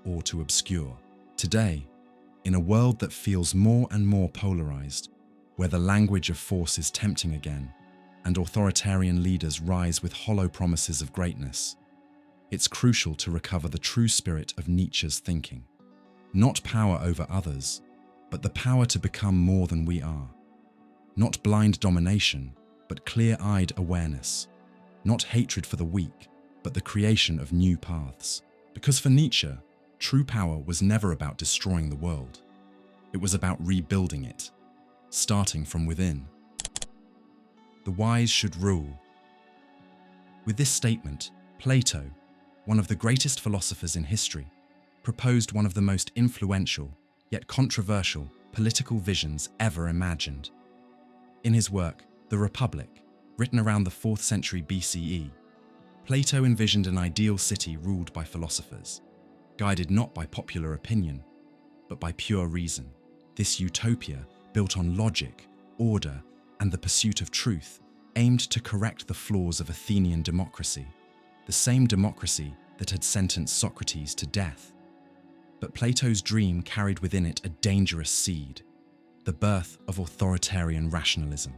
or to obscure. Today, in a world that feels more and more polarized, where the language of force is tempting again, and authoritarian leaders rise with hollow promises of greatness, it's crucial to recover the true spirit of Nietzsche's thinking. Not power over others, but the power to become more than we are. Not blind domination, but clear-eyed awareness. Not hatred for the weak, but the creation of new paths. Because for Nietzsche, true power was never about destroying the world. It was about rebuilding it, starting from within. The wise should rule. With this statement, Plato, one of the greatest philosophers in history, proposed one of the most influential, yet controversial, political visions ever imagined. In his work, The Republic, written around the 4th century BCE, Plato envisioned an ideal city ruled by philosophers, guided not by popular opinion, but by pure reason. This utopia, built on logic, order, and the pursuit of truth, aimed to correct the flaws of Athenian democracy, the same democracy that had sentenced Socrates to death. But Plato's dream carried within it a dangerous seed, the birth of authoritarian rationalism.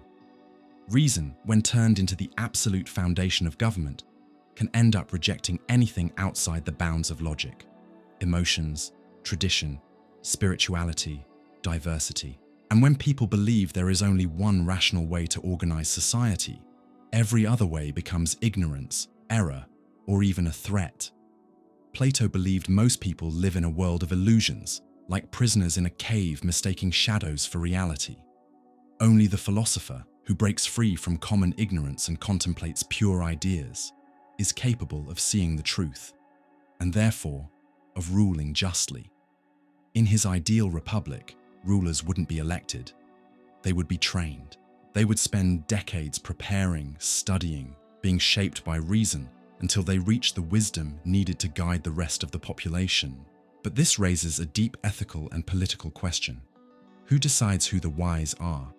Reason, when turned into the absolute foundation of government, can end up rejecting anything outside the bounds of logic. Emotions, tradition, spirituality, diversity. And when people believe there is only one rational way to organize society, every other way becomes ignorance, error, or even a threat. Plato believed most people live in a world of illusions, like prisoners in a cave mistaking shadows for reality. Only the philosopher, who breaks free from common ignorance and contemplates pure ideas, is capable of seeing the truth, and therefore of ruling justly. In his ideal republic, rulers wouldn't be elected. They would be trained. They would spend decades preparing, studying, being shaped by reason, until they reach the wisdom needed to guide the rest of the population. But this raises a deep ethical and political question. Who decides who the wise are?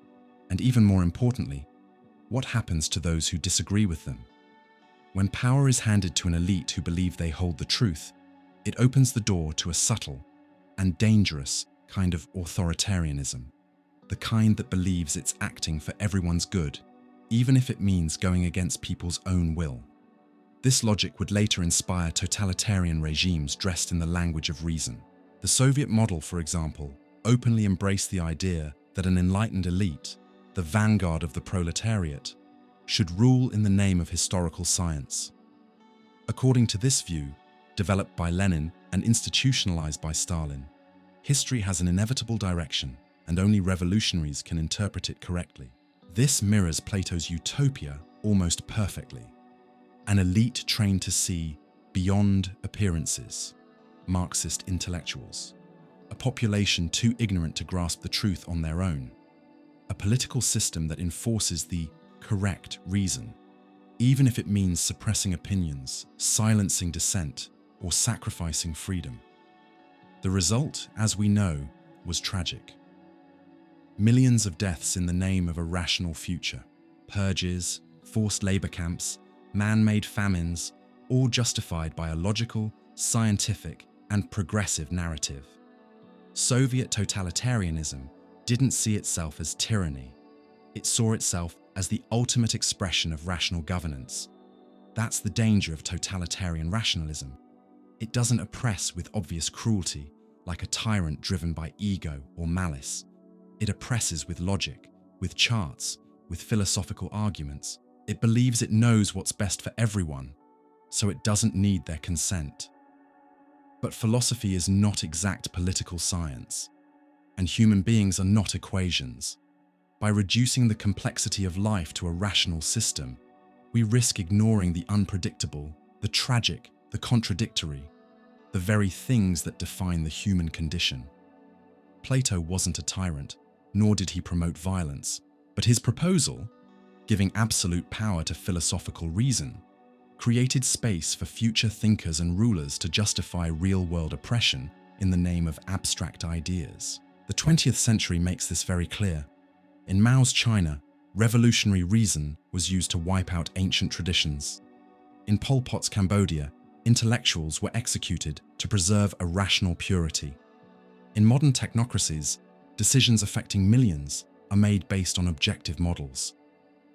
And even more importantly, what happens to those who disagree with them? When power is handed to an elite who believe they hold the truth, it opens the door to a subtle and dangerous kind of authoritarianism, the kind that believes it's acting for everyone's good, even if it means going against people's own will. This logic would later inspire totalitarian regimes dressed in the language of reason. The Soviet model, for example, openly embraced the idea that an enlightened elite, the vanguard of the proletariat, should rule in the name of historical science. According to this view, developed by Lenin and institutionalized by Stalin, history has an inevitable direction, and only revolutionaries can interpret it correctly. This mirrors Plato's utopia almost perfectly. An elite trained to see beyond appearances, Marxist intellectuals, a population too ignorant to grasp the truth on their own, a political system that enforces the correct reason, even if it means suppressing opinions, silencing dissent, or sacrificing freedom. The result, as we know, was tragic. Millions of deaths in the name of a rational future, purges, forced labor camps, man-made famines, all justified by a logical, scientific, and progressive narrative. Soviet totalitarianism didn't see itself as tyranny. It saw itself as the ultimate expression of rational governance. That's the danger of totalitarian rationalism. It doesn't oppress with obvious cruelty, like a tyrant driven by ego or malice. It oppresses with logic, with charts, with philosophical arguments. It believes it knows what's best for everyone, so it doesn't need their consent. But philosophy is not exact political science, and human beings are not equations. By reducing the complexity of life to a rational system, we risk ignoring the unpredictable, the tragic, the contradictory, the very things that define the human condition. Plato wasn't a tyrant, nor did he promote violence, but his proposal, giving absolute power to philosophical reason, created space for future thinkers and rulers to justify real-world oppression in the name of abstract ideas. The 20th century makes this very clear. In Mao's China, revolutionary reason was used to wipe out ancient traditions. In Pol Pot's Cambodia, intellectuals were executed to preserve a rational purity. In modern technocracies, decisions affecting millions are made based on objective models,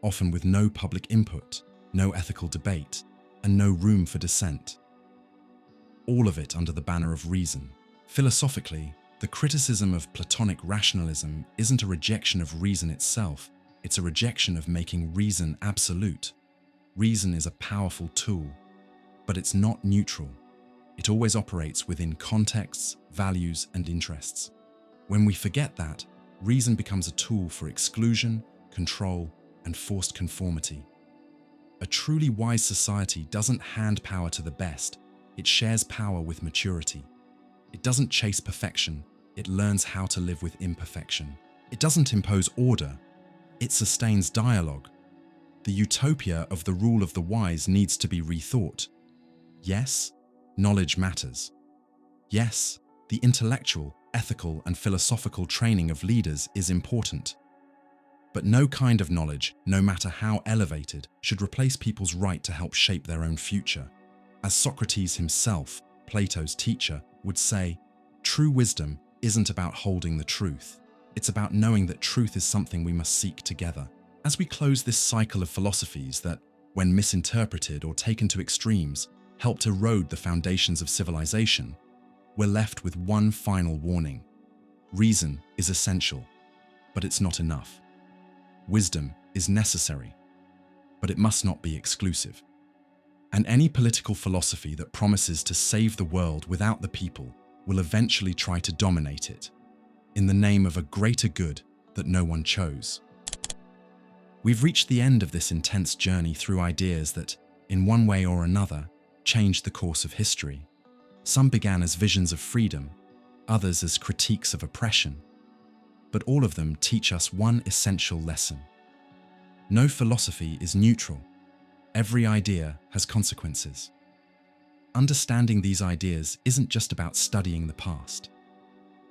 often with no public input, no ethical debate, and no room for dissent. All of it under the banner of reason. Philosophically, the criticism of Platonic rationalism isn't a rejection of reason itself, it's a rejection of making reason absolute. Reason is a powerful tool, but it's not neutral. It always operates within contexts, values, and interests. When we forget that, reason becomes a tool for exclusion, control, and forced conformity. A truly wise society doesn't hand power to the best, it shares power with maturity. It doesn't chase perfection, it learns how to live with imperfection. It doesn't impose order, it sustains dialogue. The utopia of the rule of the wise needs to be rethought. Yes, knowledge matters. Yes, the intellectual, ethical, and philosophical training of leaders is important. But no kind of knowledge, no matter how elevated, should replace people's right to help shape their own future. As Socrates himself, Plato's teacher, would say, true wisdom isn't about holding the truth. It's about knowing that truth is something we must seek together. As we close this cycle of philosophies that, when misinterpreted or taken to extremes, helped erode the foundations of civilization, we're left with one final warning. Reason is essential, but it's not enough. Wisdom is necessary, but it must not be exclusive. And any political philosophy that promises to save the world without the people will eventually try to dominate it, in the name of a greater good that no one chose. We've reached the end of this intense journey through ideas that, in one way or another, changed the course of history. Some began as visions of freedom, others as critiques of oppression, but all of them teach us one essential lesson. No philosophy is neutral. Every idea has consequences. Understanding these ideas isn't just about studying the past.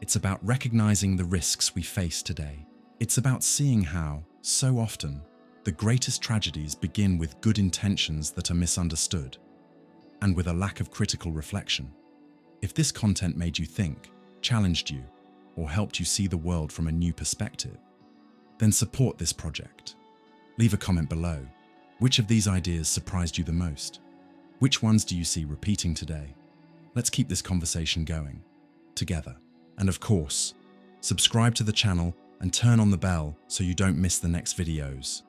It's about recognizing the risks we face today. It's about seeing how, so often, the greatest tragedies begin with good intentions that are misunderstood, and with a lack of critical reflection. If this content made you think, challenged you, or helped you see the world from a new perspective, then support this project. Leave a comment below. Which of these ideas surprised you the most? Which ones do you see repeating today? Let's keep this conversation going, together. And of course, subscribe to the channel and turn on the bell so you don't miss the next videos.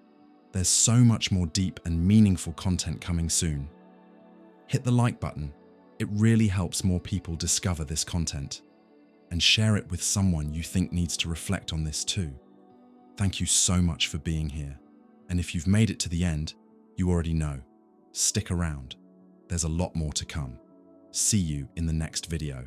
There's so much more deep and meaningful content coming soon. Hit the like button. It really helps more people discover this content. And share it with someone you think needs to reflect on this too. Thank you so much for being here. And if you've made it to the end, you already know. Stick around. There's a lot more to come. See you in the next video.